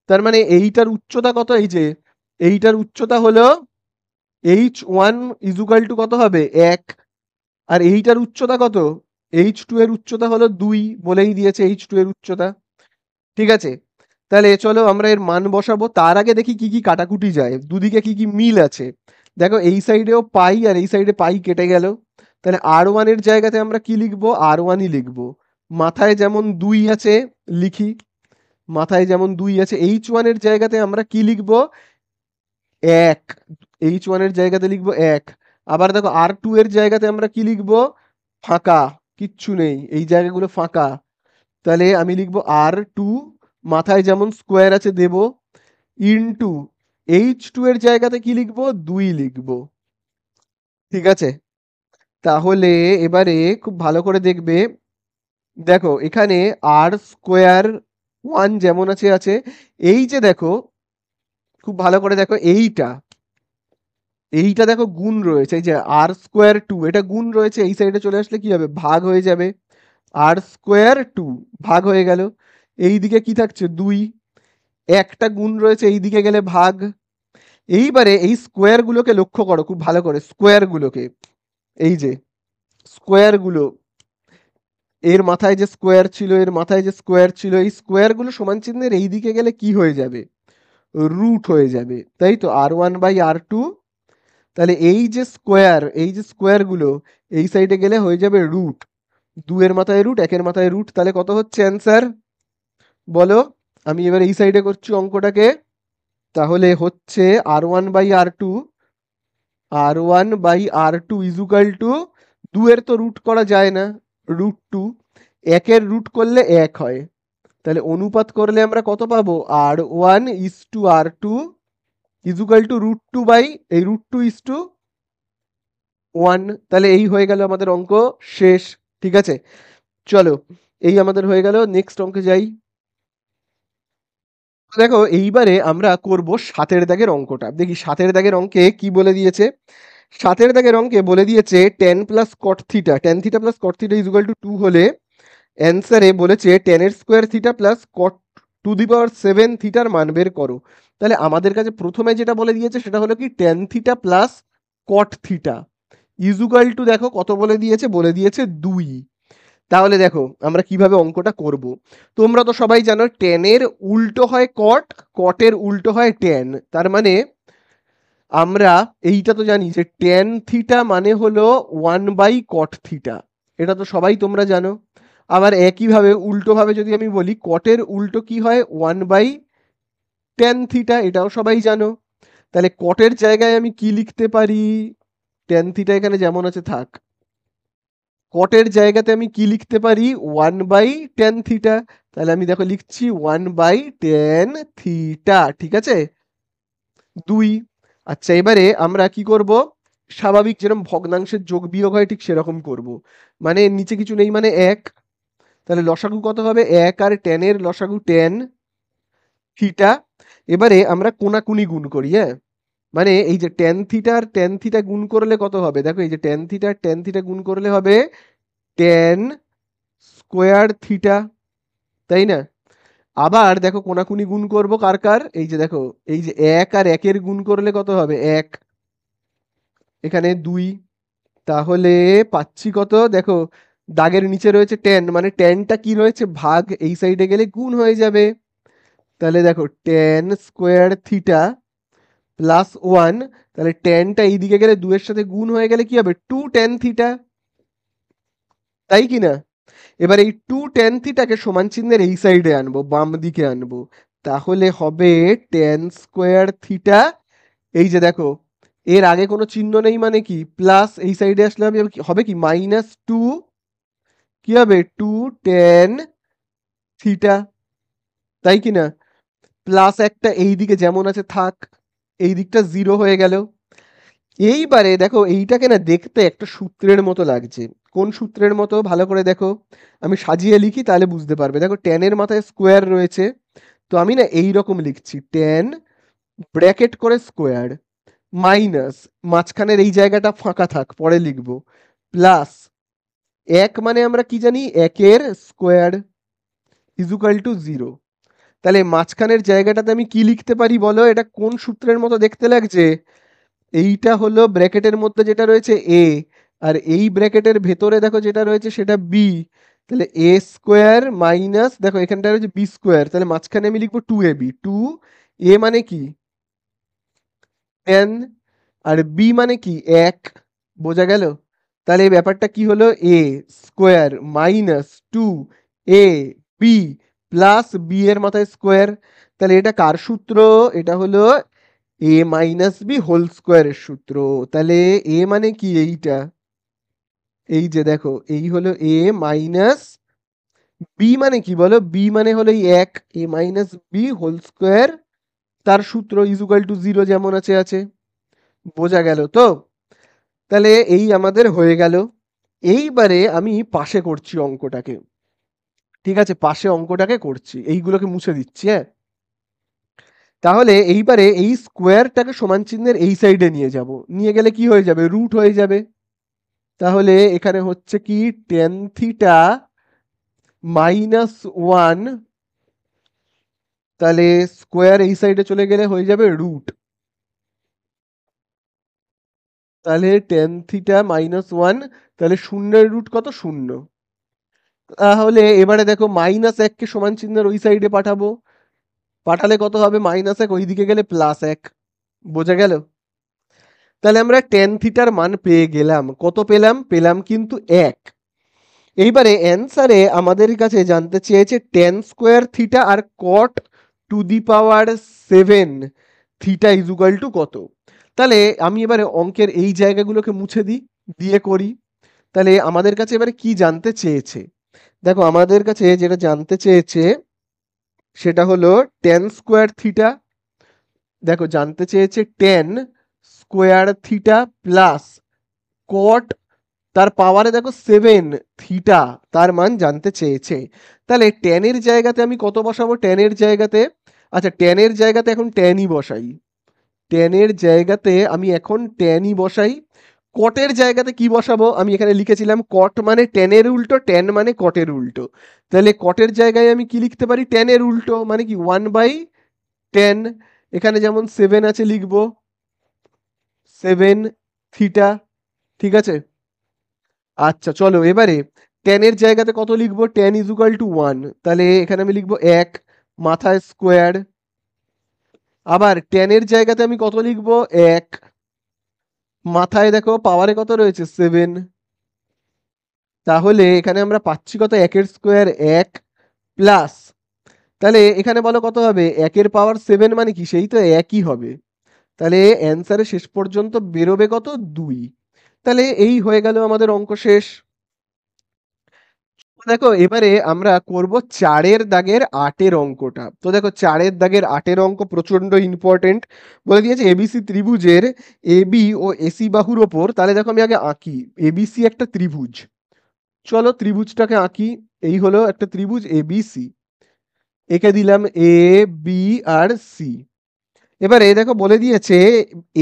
তার মানে এইটার উচ্চতা কত, এই যে এইটার উচ্চতা হলো H1 ইজুকাল টু কত হবে 1, আর এইটার উচ্চতা কত, H2 এর উচ্চতা হলো 2, বলেই দিয়েছে H2 এর উচ্চতা, ঠিক আছে। তাহলে চলো আমরা এর মান বসাবো, তার আগে দেখি কি কি কাটাকুটি যায়, দুদিকে কি কি মিল আছে। দেখো এই সাইডেও পাই আর এই সাইডে পাই কেটে গেল, তাহলে R1 এর জায়গাতে আমরা কি লিখবো, R1ই লিখবো। মাথায় যেমন 2 আছে লিখি, মাথায় যেমন 2 আছে, H1 এর জায়গাতে আমরা কি লিখবো 1, H1 এর জায়গাতে লিখবো 1। আবার দেখো R2 এর জায়গাতে আমরা কি লিখবো, ফাঁকা, কিচ্ছু নেই, এই জায়গাগুলো ফাঁকা, তাহলে আমি লিখবো R2, মাথায় যেমন স্কোয়ার আছে দেব, ইনটু H2 এর জায়গাতে কি লিখবো 2 লিখবো, ঠিক আছে। তাহলে এবারে খুব ভালো করে দেখবে, দেখো এখানে আর স্কোয়ার 1 যেমন আছে আছে, এই যে দেখো খুব ভালো করে দেখো এইটা, এইটা দেখো গুণ রয়েছে, এই যে R²2 এটা গুণ রয়েছে, এই সাইডে চলে আসলে কি হবে ভাগ হয়ে যাবে, R²2 ভাগ হয়ে গেল। এই দিকে কি থাকছে 2, একটা গুণ রয়েছে, এই দিকে গেলে ভাগ। এইবারে এই স্কোয়ার গুলোকে লক্ষ্য করো খুব ভালো করে, স্কোয়ার গুলোকে, এই যে স্কোয়ার গুলো, এর মাথায় যে স্কোয়ার ছিল, এর মাথায় যে স্কোয়ার ছিল, এই স্কোয়ার গুলো সমান চিহ্নের এই দিকে গেলে কি হয়ে যাবে, রুট হয়ে যাবে, তাই তো R1/R2। তাহলে এই যে স্কোয়ার, এই যে স্কোয়ার গুলো এই সাইডে গেলে হয়ে যাবে রুট, 2 এর মাথায় রুট, 1 এর মাথায় রুট, তাহলে কত হচ্ছে অ্যান্সার বলো। আমি এবার এই সাইডে করছি অঙ্কটাকে, তাহলে হচ্ছে R1/R2, R1/R2 ইজুকাল টু 2 এর তো রুট করা যায় না, √2, 1 এর রুট করলে 1 হয়, তাহলে অনুপাত করলে আমরা কত পাবো, R1:R2 ইজুকাল টু √2 বাই এই √2:1। তাহলে এই হয়ে গেল আমাদের অঙ্ক শেষ, ঠিক আছে। চলো এই আমাদের হয়ে গেল। নেক্সট অঙ্কে যাই। দেখো এইবারে আমরা করব 7 দাগের অঙ্কটা। দেখি 7 দাগের অঙ্কে কি বলে দিয়েছে। 7 দাগের অঙ্কে বলে দিয়েছে tan plus cot theta, tan theta plus cot theta is equal to 2 হলে অ্যান্সারে বলেছে tan এর square theta plus cot to the power 7 থিটার মান বের করো। তাহলে আমাদের কাছে প্রথমে যেটা বলে দিয়েছে সেটা হলো কি tan theta plus cot theta is equal two, দেখো কত বলে দিয়েছে, বলে দিয়েছে 2। তাহলে দেখো আমরা কিভাবে অঙ্কটা করব। তোমরা তো সবাই জানো ট্যানের উল্টো হয় কট, কটের উল্টো হয় ট্যান। তার মানে আমরা এইটা তো জানি যে ট্যান থিটা মানে হলো 1/কট থিটা, এটা তো সবাই তোমরা জানো। আবার একইভাবে উল্টোভাবে যদি আমি বলি কটের উল্টো কি হয় 1/ট্যান থিটা, এটাও সবাই জানো। তাহলে কটের জায়গায় আমি কি লিখতে পারি, ট্যান থিটা এখানে যেমন আছে থাক, কটের জায়গাতে আমি কি লিখতে পারি 1/tan থিটা। তাহলে আমি দেখো লিখছি 1/tan থিটা, ঠিক আছে 2। আচ্ছা এবারে আমরা কি করব, স্বাভাবিক যেরকম ভগ্নাংশের যোগ বিয়োগ হয় ঠিক সেরকম করব। মানে নিচে কিছু নেই মানে 1, তাহলে লসাগু কত হবে 1 আর tan এর লসাগু tan থিটা। এবারে আমরা কোনাকুনি গুণ করি, হ্যাঁ মানে এই যে tan থিটা আর tan থিটা গুণ করলে কত হবে, দেখো এই যে tan থিটা আর tan থিটা গুণ করলে হবে tan স্কোয়ার থিটা, তাই না। আবার দেখো কোনাকুনি গুণ করব কার কার, এই যে দেখো এই যে 1 আর 1 এর গুণ করলে কত হবে 1, এখানে 2। তাহলে পাচ্ছি কত, দেখো দাগের নিচে রয়েছে tan, মানে ট্যানটা কি রয়েছে ভাগ, এই সাইডে গেলে গুণ হয়ে যাবে। তাহলে দেখো tan স্কোয়ার থিটা প্লাস 1, তাহলে ট্যানটা এইদিকে গেলে 2 এর সাথে গুণ হয়ে গেলে কি হবে 2 tan থিটা, তাই কি না। এবার এই 2 tan থিটাকে সমান চিহ্নের এই সাইডে আনবো, বাম দিকে আনবো। তাহলে হবে tan স্কোয়ার থিটা, এই যে দেখো এর আগে কোনো চিহ্ন নেই মানে কি প্লাস, এই সাইডে আসলে হবে কি -2, কি হবে 2 tan থিটা, তাই কি না। প্লাস একটা এই দিকে যেমন আছে থাক, এই দিকটা 0 হয়ে গেল। এইবারে দেখো এইটাকে না দেখতে একটা সূত্রের মতো লাগছে। কোন সূত্রের মতো ভালো করে দেখো, আমি সাজিয়ে লিখি তাহলে বুঝতে পারবে। দেখো ট্যানের মাথায় স্কোয়ার রয়েছে, তো আমি না এই রকম লিখছি ট্যান ব্র্যাকেট করে স্কোয়ার মাইনাস মাঝখানের এই জায়গাটা ফাঁকা থাক পরে লিখবো, প্লাস 1 মানে আমরা কি জানি 1 এর স্কোয়ার ইজুকাল টু 0। তাহলে মাঝখানের জায়গাটাতে আমি কি লিখতে পারি বলো, এটা কোন সূত্রের মতো দেখতে লাগছে। এইটা হলো ব্র্যাকেটের মধ্যে যেটা রয়েছে এ, আর এই ব্র্যাকেটের ভেতরে দেখো যেটা রয়েছে সেটা বি। তাহলে এ স্কোয়ার মাইনাস দেখো এখানটা রয়েছে বি স্কোয়ার, তাহলে মাঝখানে আমি লিখবো 2ab, 2a মানে কি 10, আর বি মানে কি 1, বোঝা গেল। তাহলে এই ব্যাপারটা কি হলো a square minus 2 a b plus b এর মাথায় স্কোয়ার। তাহলে এটা কার সূত্র, এটা হলো এ মাইনাস বি হোল স্কোয়ারের সূত্র। তাহলে এ মানে কি এইটা, এই যে দেখো এই হলো এ মাইনাস বি মানে কি বলো, বি মানে হলো এই 1, এ মাইনাস বি হোল স্কোয়ার, তার সূত্র ইজুকাল টু 0 যেমন আছে আছে, বোঝা গেল তো। তাহলে এই আমাদের হয়ে গেল। এইবারে আমি পাশে করছি অঙ্কটাকে, ঠিক আছে পাশে অঙ্কটাকে করছি, এইগুলোকে মুছে দিচ্ছি, হ্যাঁ। তাহলে এইবারে এই স্কোয়ারটাকে সমান চিহ্নের এই সাইডে নিয়ে যাব, নিয়ে গেলে কি হয়ে যাবে রুট হয়ে যাবে। তাহলে এখানে হচ্ছে কি tan থিটা -1, তাহলে স্কোয়ার এই সাইডে চলে গেলে হয়ে যাবে রুট। তাহলে tan থিটা -1, তাহলে শূন্যের রুট কত 0। তাহলে এবারে দেখো -1কে সমান চিহ্নের ওই সাইডে পাঠাবো, পাঠালে কত হবে -1, ওইদিকে গেলে +1, বোঝা গেল। তাহলে আমরা tan থিটার মান পেয়ে গেলাম, কত পেলাম, পেলাম কিন্তু 1। এইবারে অ্যান্সারে আমাদের কাছে জানতে চেয়েছে tan স্কোয়ার থিটা আর cot to the power 7 theta equal to কত। তাহলে আমি এবারে অঙ্কের এই জায়গাগুলোকে মুছে দিই, দিয়ে করি। তাহলে আমাদের কাছে এবারে কি জানতে চেয়েছে, দেখো আমাদের কাছে যেটা জানতে চেয়েছে সেটা হলো tan স্কোয়ার থিটা, দেখো জানতে চেয়েছে tan square theta plus cot তার পাওয়ারে দেখো 7 থিটা, তার মান জানতে চেয়েছে। তাহলে ট্যানের জায়গাতে আমি কত বসাবো? ট্যানের জায়গাতে, আচ্ছা ট্যানের জায়গাতে এখন ট্যানই বসাই। ট্যানের জায়গাতে আমি এখন ট্যানই বসাই। কটের জায়গাতে কি বসাবো? আমি এখানে লিখেছিলাম কট মানে ট্যানের উল্টো, ট্যান মানে কটের উল্টো। তাহলে কটের জায়গায় আমি কি লিখতে পারি? ট্যানের উল্টো মানে কি 1/10। এখানে যেমন 7 আছে লিখবো 7 থিটা, ঠিক আছে। আচ্ছা চলো এবারে ট্যানের জায়গাতে কত লিখবো? ট্যান ইজ ইকুয়াল টু 1, তাহলে এখানে আমি লিখবো 1 মাথায় স্কোয়ার। আবার ট্যানের জায়গাতে আমি কত লিখবো? 1 মাথায় দেখো পাওয়ারে কত রয়েছে? 7। তাহলে এখানে আমরা পাচ্ছি কত? 1 স্কোয়ার 1 প্লাস, তাহলে এখানে বলো কত হবে? 1 পাওয়ার 7 মানে কি? সেই তো একই হবে। তাহলে অ্যান্সারে শেষ পর্যন্ত বেরোবে কত? 2। তাহলে এই হয়ে গেল আমাদের অঙ্ক শেষ। দেখো এবারে আমরা করব 4 দাগের 8 অঙ্কটা। তো দেখো 4 দাগের 8 অঙ্ক প্রচন্ড ইম্পর্টেন্ট। বলে দিয়েছে এবিসি ত্রিভুজের এবি ও এসি বাহুর ওপর, তাহলে দেখো আমি আগে আঁকি। এবিসি একটা ত্রিভুজ, চলো ত্রিভুজটাকে আঁকি। এই হলো একটা ত্রিভুজ এবিসি, একে দিলাম এ বি আর সি। এবারে দেখো বলে দিয়েছে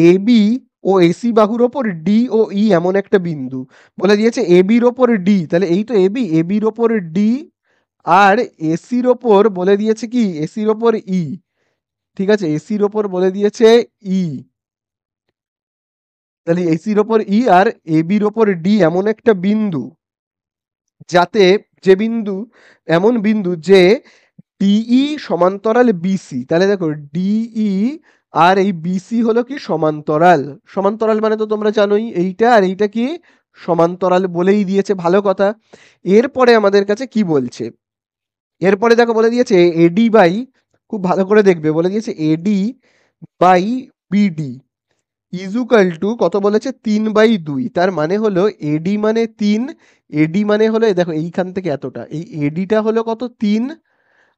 এবি ও এসি বাহুর ওপর ডি ও ই এমন একটা বিন্দু। বলে দিয়েছে এবির ওপর ডি, তাহলে এই তো এবি, এবির ওপর ডি, আর এসির ওপর বলে দিয়েছে কি? এসির ওপর ই, ঠিক আছে, এসির ওপর বলে দিয়েছে ই। তাহলে এসির ওপর ই আর এবির ওপর ডি এমন একটা বিন্দু, যাতে যে বিন্দু, এমন বিন্দু যে ডিই সমান্তরাল বিসি। তাহলে দেখো ডিই আর এই বিসি হলো কি? সমান্তরাল। সমান্তরাল মানে তো তোমরা জানোই, এইটা আর এইটা কি? সমান্তরাল বলেই দিয়েছে, ভালো কথা। এরপরে আমাদের কাছে কি বলছে? এরপরে দেখো বলে দিয়েছে এডি বাই, খুব ভালো করে দেখবে, বলে দিয়েছে AD by BD equal to কত বলেছে? 3/2। তার মানে হলো এডি মানে 3, এডি মানে হলো দেখো এইখান থেকে এতটা, এই এডিটা হলো কত? 3।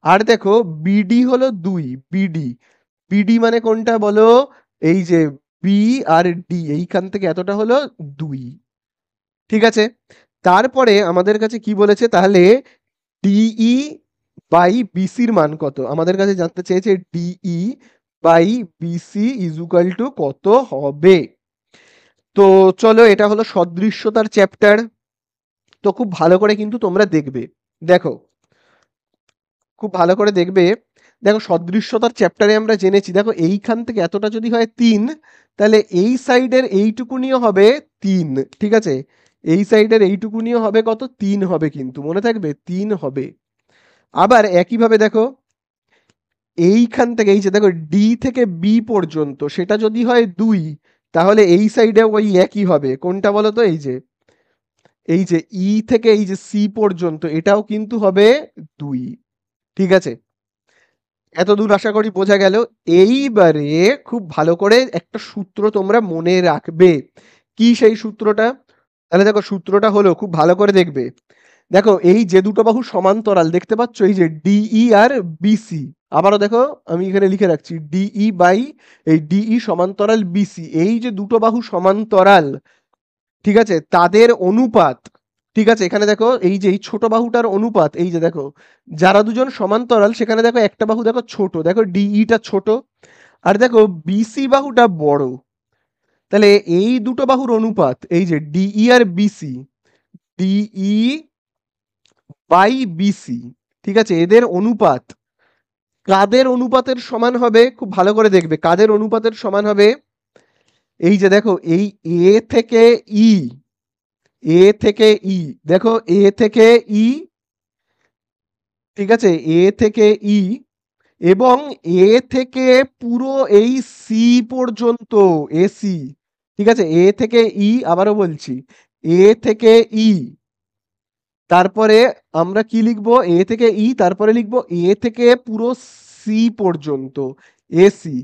আর দেখো বিডি হলো 2, বিডি, বিডি মানে কোনটা বলো? এই যে বি আর ডি, এইখান থেকে এতটা হলো 2, ঠিক আছে। তারপরে আমাদের কাছে কি বলেছে? তাহলে ডিই বাই বিসির মান কত? আমাদের কাছে জানতে চেয়েছে DE by BC equal to কত হবে। তো চলো এটা হলো সদৃশ্যতার চ্যাপ্টার। তো খুব ভালো করে কিন্তু তোমরা দেখবে, দেখো খুব ভালো করে দেখবে। দেখো সদৃশ্যতার চ্যাপ্টারে আমরা জেনেছি, দেখো এইখান থেকে এতটা যদি হয় 3, তাহলে এই সাইডের এইটুকুনিও হবে 3, ঠিক আছে। এই সাইডের এইটুকুনিও হবে কত? 3 হবে, কিন্তু মনে থাকবে 3 হবে। আবার একইভাবে দেখো এইখান থেকে এই যে দেখো ডি থেকে বি পর্যন্ত সেটা যদি হয় 2, তাহলে এই সাইডে ওই একই হবে। কোনটা বলো তো? এই যে ই থেকে এই যে সি পর্যন্ত এটাও কিন্তু হবে 2, ঠিক আছে। এতদূর আশা করি বোঝা গেল। এইবারে খুব ভালো করে একটা সূত্র তোমরা মনে রাখবে। কি সেই সূত্রটা? তাহলে দেখো সূত্রটা হলো, খুব ভালো করে দেখবে, দেখো এই যে দুটো বাহু সমান্তরাল দেখতে পাচ্ছ, এই যে ডিই আর বিসি। আবারও দেখো আমি এখানে লিখে রাখছি ডিই বাই এই ডিই সমান্তরাল বিসি, এই যে দুটো বাহু সমান্তরাল, ঠিক আছে, তাদের অনুপাত, ঠিক আছে। এখানে দেখো এই যে এই ছোট বাহুটার অনুপাত, এই যে দেখো যারা দুজন সমান্তরাল সেখানে দেখো একটা বাহু দেখো ছোট, দেখো ডিইটা ছোট, আর দেখো বিসি বাহুটা বড়। তাহলে এই দুটো বাহুর অনুপাত, এই যে ডিই আর বিসি, ডিই বাই বিসি, ঠিক আছে, এদের অনুপাত কাদের অনুপাতের সমান হবে? খুব ভালো করে দেখবে কাদের অনুপাতের সমান হবে। এই যে দেখো এই এ থেকে ই, এ থেকে ই, দেখো এ থেকে ই, ঠিক আছে, এ থেকে ই, এবং এ থেকে পুরো এই সি পর্যন্ত, এসি, ঠিক আছে, এ থেকে ই, আবারও বলছি এ থেকে ই, তারপরে আমরা কি লিখবো? এ থেকে ই, তারপরে লিখবো এ থেকে পুরো সি পর্যন্ত, এসি,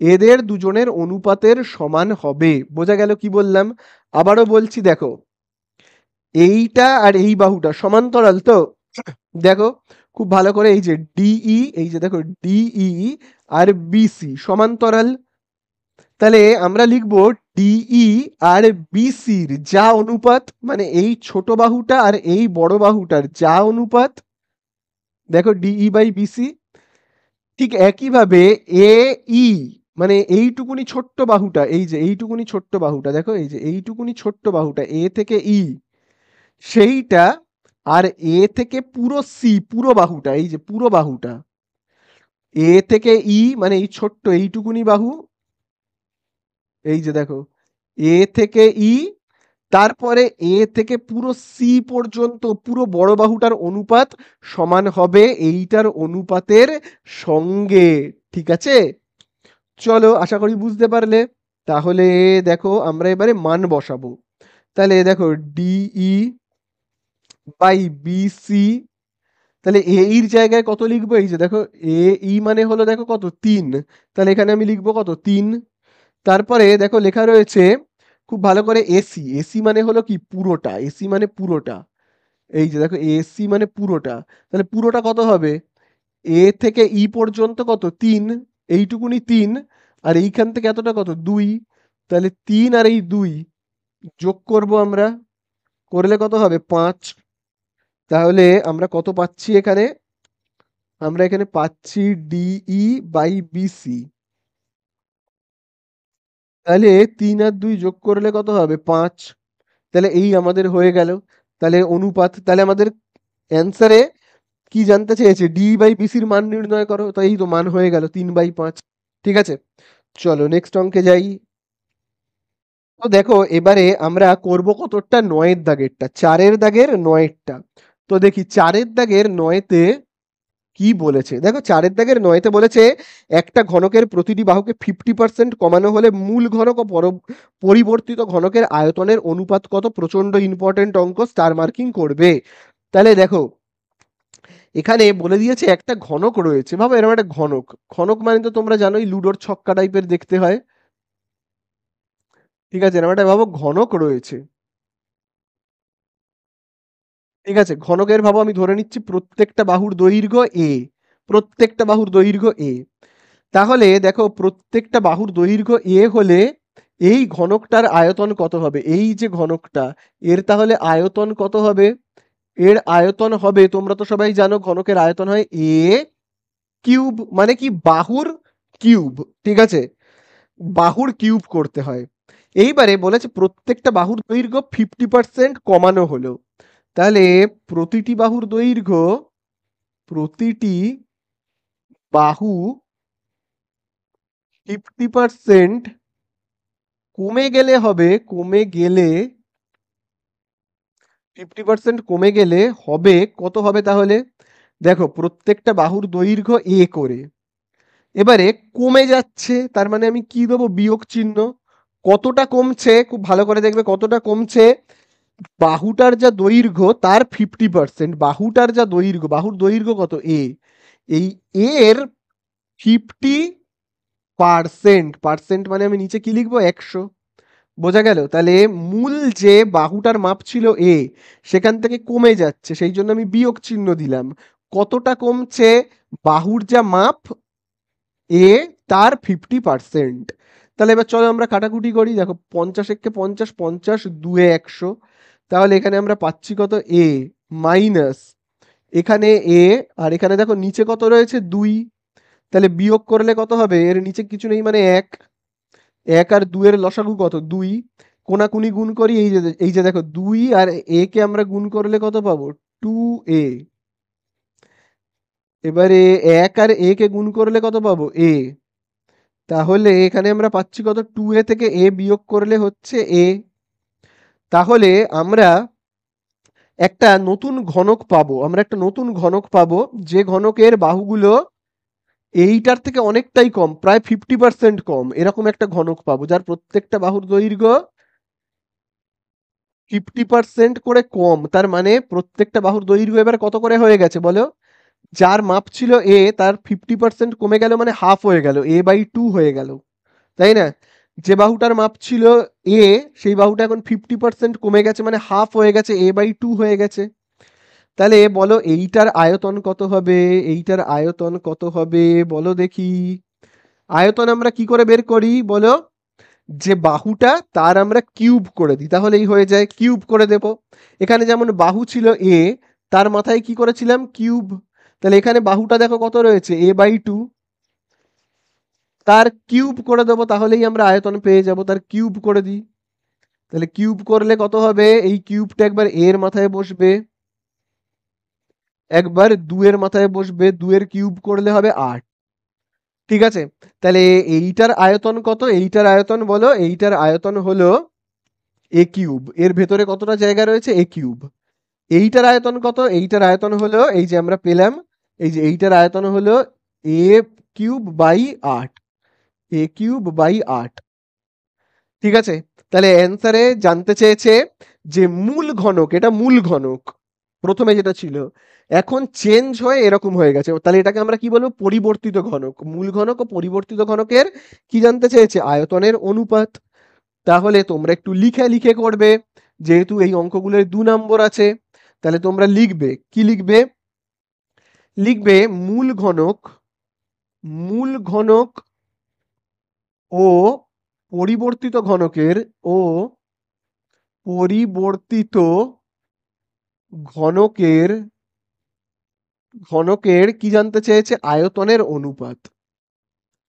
এদের দুজনের অনুপাতের সমান হবে। বোঝা গেল কি বললাম? আবারও বলছি, দেখো এইটা আর এই বাহুটা সমান্তরাল তো, দেখো খুব ভালো করে এই যে ডিই, এই যে দেখো ডিই আর বিসি সমান্তরাল, তাহলে আমরা লিখবো ডিই আর বিসির যা অনুপাত, মানে এই ছোট বাহুটা আর এই বড় বাহুটার যা অনুপাত, দেখো ডিই বাই বিসি। ঠিক একইভাবে এ ই, মানে এইটুকুনি ছোট্ট বাহুটা, এই যে এইটুকুনি ছোট্ট বাহুটা, দেখো এই যে এইটুকুনি ছোট্ট বাহুটা এ থেকে ই, সেইটা, আর এ থেকে পুরো সি, পুরো বাহুটা, এই যে পুরো বাহুটা এ থেকে ই, মানে এই ছোট্ট এইটুকুনি বাহু, এই যে দেখো এ থেকে ই, তারপরে এ থেকে পুরো সি পর্যন্ত পুরো বড় বাহুটার অনুপাত সমান হবে এইটার অনুপাতের সঙ্গে। ঠিক আছে, চলো আশা করি বুঝতে পারলে। তাহলে দেখো আমরা এবারে মান বসাবো। তাহলে দেখো ডিই বাই বিসি, তাহলে এ ইর জায়গায় কত লিখবো, এই যে দেখো এ ই মানে হলো দেখো কত 3, তাহলে এখানে আমি লিখবো কত 3। তারপরে দেখো লেখা রয়েছে খুব ভালো করে এসি, এসি মানে হলো কি পুরোটা, এসি মানে পুরোটা, এই যে দেখো এসি মানে পুরোটা, তাহলে পুরোটা কত হবে, এ থেকে ই পর্যন্ত কত 3, এইটুকুনি 3, আর এইখান থেকে এতটা কত 2, তাহলে 3 আর এই 2 যোগ করব আমরা, করলে কত হবে 5। তাহলে আমরা কত পাচ্ছি এখানে, আমরা এখানে পাচ্ছি ডিই বাই বিসি, তাহলে 3 আর 2 যোগ করলে কত হবে 5। তাহলে এই আমাদের হয়ে গেল তাহলে অনুপাত। তাহলে আমাদের অ্যান্সারে কি জানতে চেয়েছে, ডি বাই বিসির মান নির্ণয় করো, তো এই তো মান হয়ে গেল 3/5। ঠিক আছে, চলো নেক্সট অঙ্কে যাই। তো দেখো এবারে আমরা করব কতটা, 9-এর দাগেরটা, 4-এর দাগের 9-এরটা। তো দেখি 4-এর দাগের 9-তে কি বলেছে। দেখো 4-এর দাগের 9-তে বলেছে একটা ঘনকের প্রতিটি বাহুকে 50% কমানো হলে মূল ঘনক ও পরিবর্তিত ঘনকের আয়তনের অনুপাত কত, প্রচন্ড ইম্পর্টেন্ট অঙ্ক, স্টার মার্কিং করবে। তাহলে দেখো এখানে বলে দিয়েছে একটা ঘনক রয়েছে, ভাবো এরকম একটা ঘনক, ঘনক মানে তো তোমরা জানোই লুডোর ছক্কা টাইপের দেখতে হয়। ঠিক আছে, এরকম একটা ভাবো ঘনক রয়েছে। ঠিক আছে, ঘনকের ভাবো আমি ধরে নিচ্ছি প্রত্যেকটা বাহুর দৈর্ঘ্য এ, প্রত্যেকটা বাহুর দৈর্ঘ্য এ। তাহলে দেখো প্রত্যেকটা বাহুর দৈর্ঘ্য এ হলে এই ঘনকটার আয়তন কত হবে, এই যে ঘনকটা এর তাহলে আয়তন কত হবে, এর আয়তন হবে, তোমরা তো সবাই জানো ঘনকের আয়তন হয় এ কিউব, মানে কি বাহুর কিউব। ঠিক আছে, বাহুর কিউব করতে হয়। এইবারে বলেছে প্রত্যেকটা বাহুর দৈর্ঘ্য 50% কমানো হলো, তাহলে প্রতিটি বাহুর দৈর্ঘ্য, প্রতিটি বাহু 50% কমে গেলে হবে, কমে গেলে 50% কমে গেলে হবে কত হবে তাহলে, দেখো প্রত্যেকটা বাহুর দৈর্ঘ্য এ করে, এবারে কমে যাচ্ছে, তার মানে আমি কি দেবো, বিয়োগ চিহ্ন। কতটা কমছে খুব ভালো করে দেখবে কতটা কমছে, বাহুটার যা দৈর্ঘ্য তার 50%, বাহুটার যা দৈর্ঘ্য, বাহুর দৈর্ঘ্য কত এ, এই এর 50%, পার্সেন্ট মানে আমি নিচে কি লিখবো 100। বোঝা গেল, তাহলে মূল যে বাহুটার মাপ ছিল এ সেখান থেকে কমে যাচ্ছে, সেই জন্য আমি বিয়োগ চিহ্ন দিলাম। কতটা কমছে, বাহুর যা মাপ এ তার 50%। তাহলে এবার চলো আমরা কাটাকুটি করি, দেখো 50 একে 50, 50 2 100, তাহলে এখানে আমরা পাচ্ছি কত এ মাইনাস, এখানে এ, আর এখানে দেখো নিচে কত রয়েছে 2, তাহলে বিয়োগ করলে কত হবে, এর নিচে কিছু নেই মানে 1, 1 আর 2 এর লসাগু কত 2, কোনাকুনি গুণ করি, এই যে দেখো 2 আর এ কে আমরা গুণ করলে কত পাবো 2a, এবারে 1 আর এ কে গুণ করলে কত পাবো এ, তাহলে এখানে আমরা পাচ্ছি কত 2a থেকে a বিয়োগ করলে হচ্ছে a। তাহলে আমরা একটা নতুন ঘনক পাবো, আমরা একটা নতুন ঘনক পাবো যে ঘনকের বাহুগুলো এইটার থেকে অনেকটাই কম, প্রায় 50% কম, এরকম একটা ঘনক পাবো যার প্রত্যেকটা বাহুর দৈর্ঘ্য 50% করে কম, তার মানে প্রত্যেকটা বাহুর দৈর্ঘ্য এবার কত করে হয়ে গেছে বলো, যার মাপ ছিল এ তার 50% কমে গেল, মানে হাফ হয়ে গেল, a/2 হয়ে গেল, তাই না। যে বাহুটার মাপ ছিল এ সেই বাহুটা এখন 50% কমে গেছে, মানে হাফ হয়ে গেছে, a/2 হয়ে গেছে। তাহলে বলো এইটার আয়তন কত হবে, এইটার আয়তন কত হবে বলো দেখি। আয়তন আমরা কি করে বের করি বলো, যে বাহুটা তার আমরা কিউব করে দিই, তাহলেই হয়ে যায়। কিউব করে দেব। এখানে যেমন বাহু ছিল এ, তার মাথায় কি করেছিলাম কিউব, তাহলে এখানে বাহুটা দেখো কত রয়েছে a/2, তার কিউব করে দেবো, তাহলেই আমরা আয়তন পেয়ে যাব। তার কিউব করে দিই, তাহলে কিউব করলে কত হবে, এই কিউবটা একবার এর মাথায় বসবে, একবার 2 এর মাথায় বসবে, 2 এর কিউব করলে হবে 8। ঠিক আছে, তাহলে এইটার আয়তন কত, এইটার আয়তন বলো, এইটার আয়তন হলো এ কিউব, এর ভেতরে কতটা জায়গা রয়েছে এ কিউব। এইটার আয়তন কত, এইটার আয়তন হলো এই যে আমরা পেলাম, এই যে এইটার আয়তন হলো a cube by 8, a cube by 8। ঠিক আছে, তাহলে অ্যান্সারে জানতে চেয়েছে যে মূল ঘনক, এটা মূল ঘনক প্রথমে যেটা ছিল, এখন চেঞ্জ হয়ে এরকম হয়ে গেছে, তাহলে এটাকে আমরা কি বলবো, পরিবর্তিত ঘনক। মূল ঘনক ও পরিবর্তিত ঘনকের কি জানতে চেয়েছে, আয়তনের অনুপাত। তাহলে তোমরা একটু লিখে লিখে করবে, যেহেতু এই অঙ্কগুলোর 2 নম্বর আছে, তাহলে তোমরা লিখবে, কি লিখবে, লিখবে মূল ঘনক, মূল ঘনক ও পরিবর্তিত ঘনকের, ও পরিবর্তিত ঘনকের, ঘনকের কি জানতে চেয়েছে, আয়তনের অনুপাত,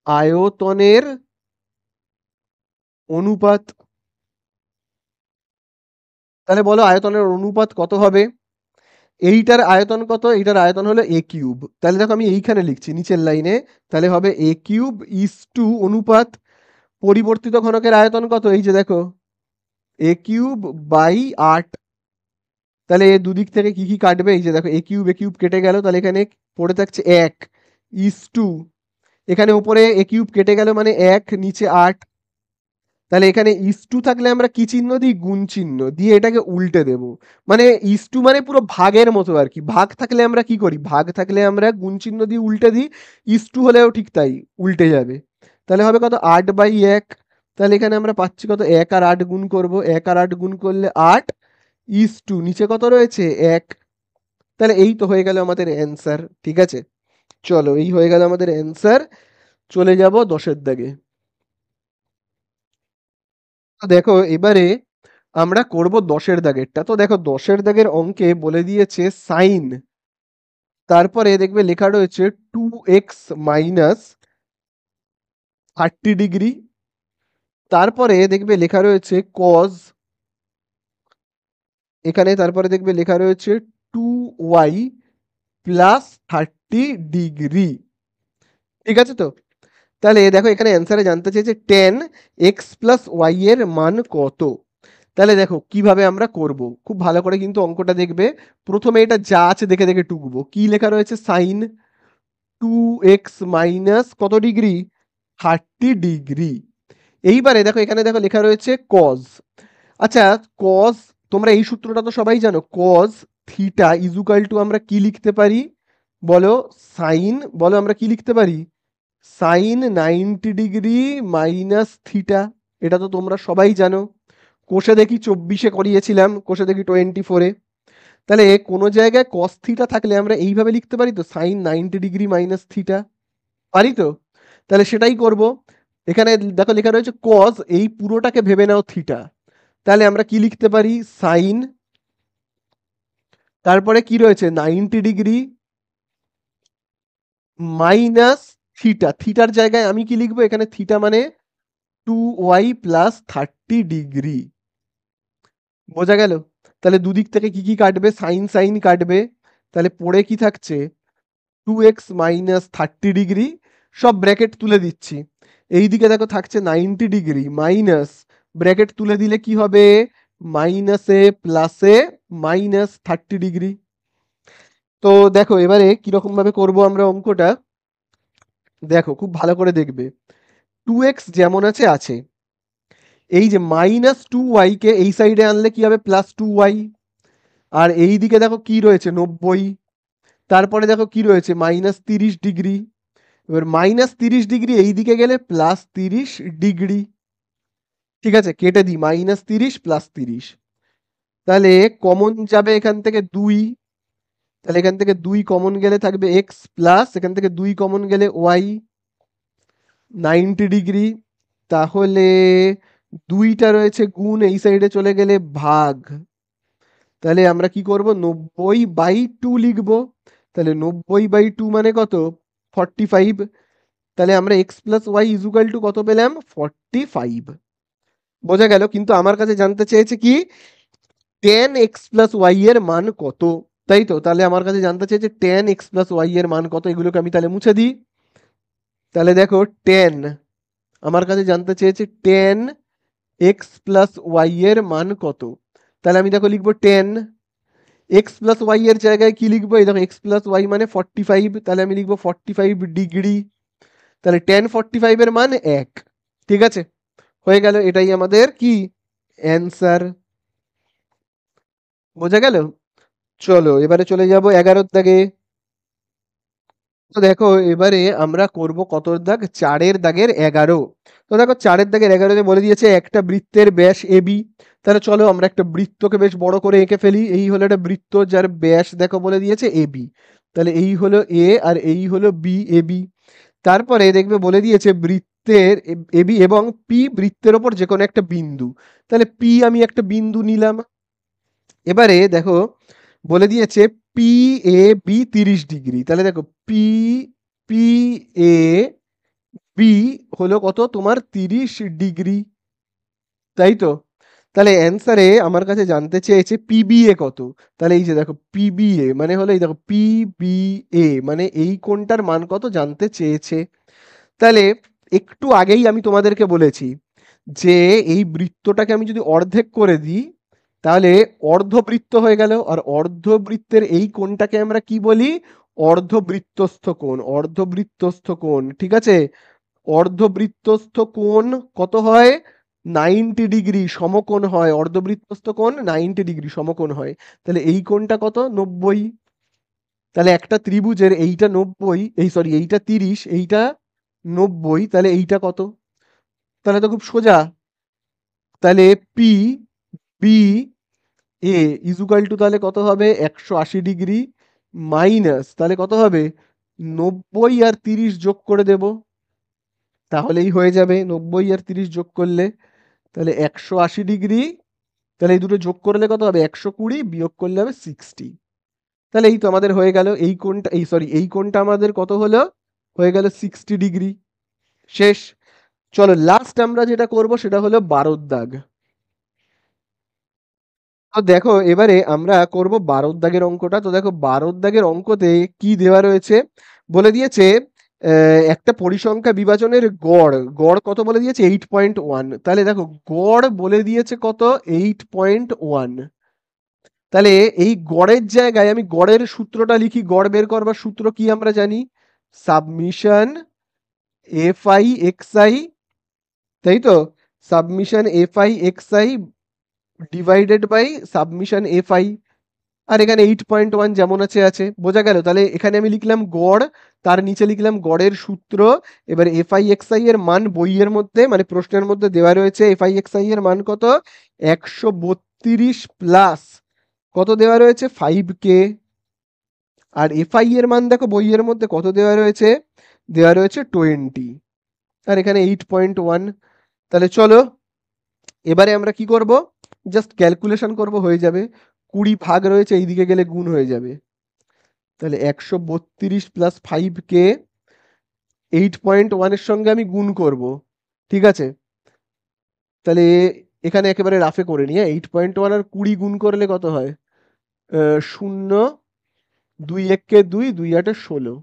আয়তনের অনুপাত। তাহলে বলো আয়তনের অনুপাত কত হবে, এইটার আয়তন কত, এইটার আয়তন হলো এ কিউব, তাহলে দেখো আমি এইখানে লিখছি নিচের লাইনে, তাহলে হবে এ কিউব ইজ টু অনুপাত পরিবর্তিত ঘনকের আয়তন কত, এই যে দেখো এ কিউব বাই 8। তাহলে এর দুদিক থেকে কি কি কাটবে, এই যে দেখো এ কিউব কেটে গেল, তাহলে এখানে পড়ে থাকছে 1 ইজ টু, এখানে উপরে এ কিউব কেটে গেল মানে 1, নিচে 8। তাহলে এখানে ইস টু থাকলে আমরা কি চিহ্ন দিই, গুণ চিহ্ন দিয়ে এটাকে উল্টে দেব, মানে ইস টু মানে পুরো ভাগের মতো আর কি, ভাগ থাকলে আমরা কি করি, ভাগ থাকলে আমরা গুণ চিহ্ন দিয়ে উল্টে দিই, ইস টু হলেও ঠিক তাই উল্টে যাবে। তাহলে হবে কত, 8/1। তাহলে এখানে আমরা পাচ্ছি কত, 1 আর 8 গুণ করব, 1 আর 8 গুণ করলে 8 ইস টু নিচে কত রয়েছে 1। তাহলে এই তো হয়ে গেল আমাদের অ্যান্সার। ঠিক আছে, চলো এই হয়ে গেল আমাদের অ্যান্সার। চলে যাব 10-এর দাগে। তো দেখো এবারে আমরা করব 10-এর দাগেরটা। তো দেখো 10-এর দাগের অঙ্কে বলে দিয়েছে সাইন, তারপরে দেখবে লেখা রয়েছে 2x মাইনাস 30 ডিগ্রি, তারপরে দেখবে লেখা রয়েছে কজ, এখানে তারপরে দেখবে লেখা রয়েছে 2y প্লাস 30 ডিগ্রি। ঠিক আছে তো, তাহলে দেখো এখানে অ্যান্সারে জানতে চেয়েছে টেন এক্স প্লাস ওয়াই এর মান কত। তাহলে দেখো কিভাবে আমরা করব, খুব ভালো করে কিন্তু অঙ্কটা দেখবে। প্রথমে এটা যা আছে দেখে দেখে টুকবো, কি লেখা রয়েছে, সাইন 2x মাইনাস কত ডিগ্রি, 30 ডিগ্রি। এইবারে দেখো এখানে দেখো লেখা রয়েছে কজ। আচ্ছা, কজ, তোমরা এই সূত্রটা তো সবাই জানো, কজ থিটা ইজুকাল টু আমরা কি লিখতে পারি বলো, সাইন, বলো আমরা কি লিখতে পারি, সাইন 90 ডিগ্রি মাইনাস থিটা। এটা তো তোমরা সবাই জানো, কোষে দেখি 24-এ করিয়েছিলাম, কোষে দেখি 24-এ। তাহলে কোনো জায়গায় কস থিটা থাকলে আমরা এইভাবে লিখতে পারি তো, সাইন 90 ডিগ্রি মাইনাস থিটা, পারি তো। তাহলে সেটাই করব। এখানে দেখো লেখা রয়েছে কজ, এই পুরোটাকে ভেবে নাও থিটা, তাহলে আমরা কি লিখতে পারি, সাইন, তারপরে কি রয়েছে 90 ডিগ্রি মাইনাস থিটা, থিটার জায়গায় আমি কি লিখবো, এখানে থিটা মানে 2y প্লাস 30 ডিগ্রি। বোঝা গেল, তাহলে দুদিক থেকে কি কি কাটবে, সাইন সাইন কাটবে, তাহলে পড়ে কি থাকছে 2x মাইনাস 30 ডিগ্রি, সব ব্র্যাকেট তুলে দিচ্ছি। এইদিকে দেখো থাকছে 90 ডিগ্রি মাইনাস, ব্র্যাকেট তুলে দিলে কি হবে, মাইনাসে প্লাসে -30 ডিগ্রি। তো দেখো এবারে কিরকম ভাবে করব আমরা অঙ্কটা, দেখো খুব ভালো করে দেখবে। 2x যেমন আছে আছে, এই যে -2y কে এই সাইডে আনলে কি হবে, +2y। আর এই দিকে দেখো কি রয়েছে 90, তারপরে দেখো কি রয়েছে -30 ডিগ্রি, এবার -30 ডিগ্রি এই দিকে গেলে +30 ডিগ্রি। ঠিক আছে, কেটে দিই, -30 +30, তাহলে কমন যাবে এখান থেকে 2, তাহলে এখান থেকে 2 কমন গেলে থাকবে x প্লাস এখান থেকে 2 কমন গেলে y, 90 ডিগ্রি তাহলে দুইটা রয়েছে গুণ, এই সাইডে চলে গেলে ভাগ। তাহলে আমরা কি করব, 90/2 লিখবো। তাহলে 90/2 মানে কত, 45। তাহলে আমরা x plus y equal to কত পেলাম, 45। বোঝা গেল। কিন্তু আমার কাছে জানতে চেয়েছে কি, 10x+y এর মান কত, তাই তো? তাহলে আমার কাছে জানতে চেয়েছে 10x+y এর মান কত। এগুলোকে আমি তাহলে মুছে দিই। তাহলে দেখো 10, আমার কাছে জানতে চেয়েছে 10x+y এর মান কত। তাহলে আমি দেখো লিখবো 10, x+y এর জায়গায় কি লিখবো, এই দেখো x+y মানে 45, তাহলে আমি লিখবো 45 ডিগ্রি। তাহলে 10 45 এর মান 1। ঠিক আছে, হয়ে গেল। এটাই আমাদের কি অ্যান্সার। বোঝা গেল। চলো এবারে চলে যাব 11 দাগে। তো দেখো এবারে আমরা করব কত দাগ, 4 দাগের 11। তো দেখো 4 দাগের 11-তে বলে দিয়েছে একটা বৃত্তের ব্যাস এবি। তাহলে চলো আমরা একটা বৃত্তকে বেশ বড় করে এঁকে ফেলি। এই হলো একটা বৃত্ত যার ব্যাস দেখো বলে দিয়েছে এবি। তাহলে এই হলো এ আর এই হলো বি, এবি। তারপরে দেখবে বলে দিয়েছে বৃত্তের এবি এবং পি বৃত্তের ওপর যে কোনো একটা বিন্দু। তাহলে পি আমি একটা বিন্দু নিলাম। এবারে দেখো বলে দিয়েছে পি এ বি 30 ডিগ্রি। তাহলে দেখো পি পি এ বি হলো কত তোমার 30 ডিগ্রি, তাই তো? তাহলে অ্যান্সারে আমার কাছে জানতে চেয়েছে পিবিএ কত। তাহলে এই যে দেখো পিবিএ মানে হলো, এই দেখো পিবিএ মানে এই কোণটার মান কত জানতে চেয়েছে। তাহলে একটু আগেই আমি তোমাদেরকে বলেছি যে এই বৃত্তটাকে আমি যদি অর্ধেক করে দিই তাহলে অর্ধবৃত্ত হয়ে গেল। আর অর্ধবৃত্তের এই কোণটাকে আমরা কি বলি, অর্ধবৃত্তস্থ কোণ। অর্ধবৃত্তস্থ কোণ, ঠিক আছে? অর্ধবৃত্তস্থ কোণ কত হয়, 90 ডিগ্রি সমকোণ হয়। অর্ধবৃত্তস্থ কোণ 90 ডিগ্রি সমকোণ হয়। তাহলে এই কোণটা কত, 90। তাহলে একটা ত্রিভুজের এইটা 90, এই সরি এইটা 30, এইটা 90, তাহলে এইটা কত? তাহলে তো খুব সোজা। তাহলে P B A equal to তাহলে কত হবে, 180 ডিগ্রি মাইনাস তাহলে কত হবে, 90 আর 30 যোগ করে দেব, তাহলেই হয়ে যাবে। 90 আর 30 যোগ করলে তাহলে 180 ডিগ্রি। তাহলে এই দুটো যোগ করলে কত হবে, 120, বিয়োগ করলে হবে 60। তাহলে এই তো আমাদের হয়ে গেল এই কোণটা, এই সরি এই কোণটা আমাদের কত হলো, হয়ে গেল 60 ডিগ্রি। শেষ। চলো লাস্ট আমরা যেটা করব সেটা হলো 12 দাগ। তো দেখো এবারে আমরা করব 12 দাগের অঙ্কটা। তো দেখো 12 দাগের অঙ্কতে কি দেওয়া রয়েছে, বলে দিয়েছে একটা পরিসংখ্যা বিভাজনের গড়, গড় কত বলে দিয়েছে, 8.1। তাহলে দেখো গড় বলে দিয়েছে কত, 8.1। তাহলে এই গড়ের জায়গায় আমি গড়ের সূত্রটা লিখি। গড় বের করবার সূত্র কি আমরা জানি, summation F I X I, তাই তো? Summation F I X I divided by summation F I. আর এখানে 8.1 যেমন আছে আছে, বোঝা গেল। তাহলে এখানে আমি লিখলাম গড়, তার নিচে লিখলাম গড়ের সূত্র। এবার এফ আই এক্স আই এর মান বইয়ের মধ্যে মানে প্রশ্নের মধ্যে দেওয়া রয়েছে। এফ আই এক্স আই এর মান কত, 132 প্লাস কত দেওয়া রয়েছে, 5K। আর এফ আই এর মান দেখো বইয়ের মধ্যে কত দেওয়া রয়েছে, দেওয়া রয়েছে 20। আর এখানে 8.1। তাহলে চলো এবারে আমরা কি করব, জাস্ট ক্যালকুলেশন করব, হয়ে যাবে। 20 ভাগ রয়েছে, এইদিকে গেলে গুণ হয়ে যাবে। তাহলে 132 প্লাস 5K 8.1 এর সঙ্গে আমি গুণ করব, ঠিক আছে? তাহলে এখানে একেবারে রাফে করে নিয়ে 8.1 আর 20 গুণ করলে কত হয়, 0, 2 1 2, 2 8 16।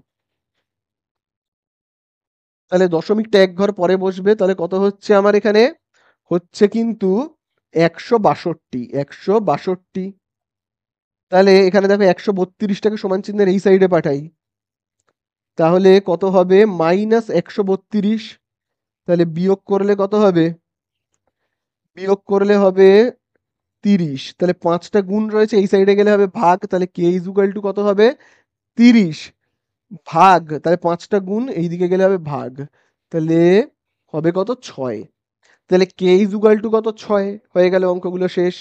তাহলে দশমিকটা এক ঘর পরে বসবে। তাহলে কত হচ্ছে আমার এখানে, হচ্ছে কিন্তু 162, 162। তাহলে এখানে দেখো 132টাকে সমান চিহ্নের এই সাইডে পাঠাই, তাহলে কত হবে, -132। তাহলে বিয়োগ করলে কত হবে, বিয়োগ করলে হবে 30। তাহলে 5টা গুণ রয়েছে, এই সাইডে গেলে হবে ভাগ। তাহলে কে ইজ ইকুয়াল টু কত হবে, 30 ভাগ, তাহলে 5টা গুণ এইদিকে গেলে হবে ভাগ। তাহলে হবে কত, 6। তাহলে কে ইজ ইকুয়াল টু কত, 6। হয়ে গেল, অঙ্কগুলো শেষ।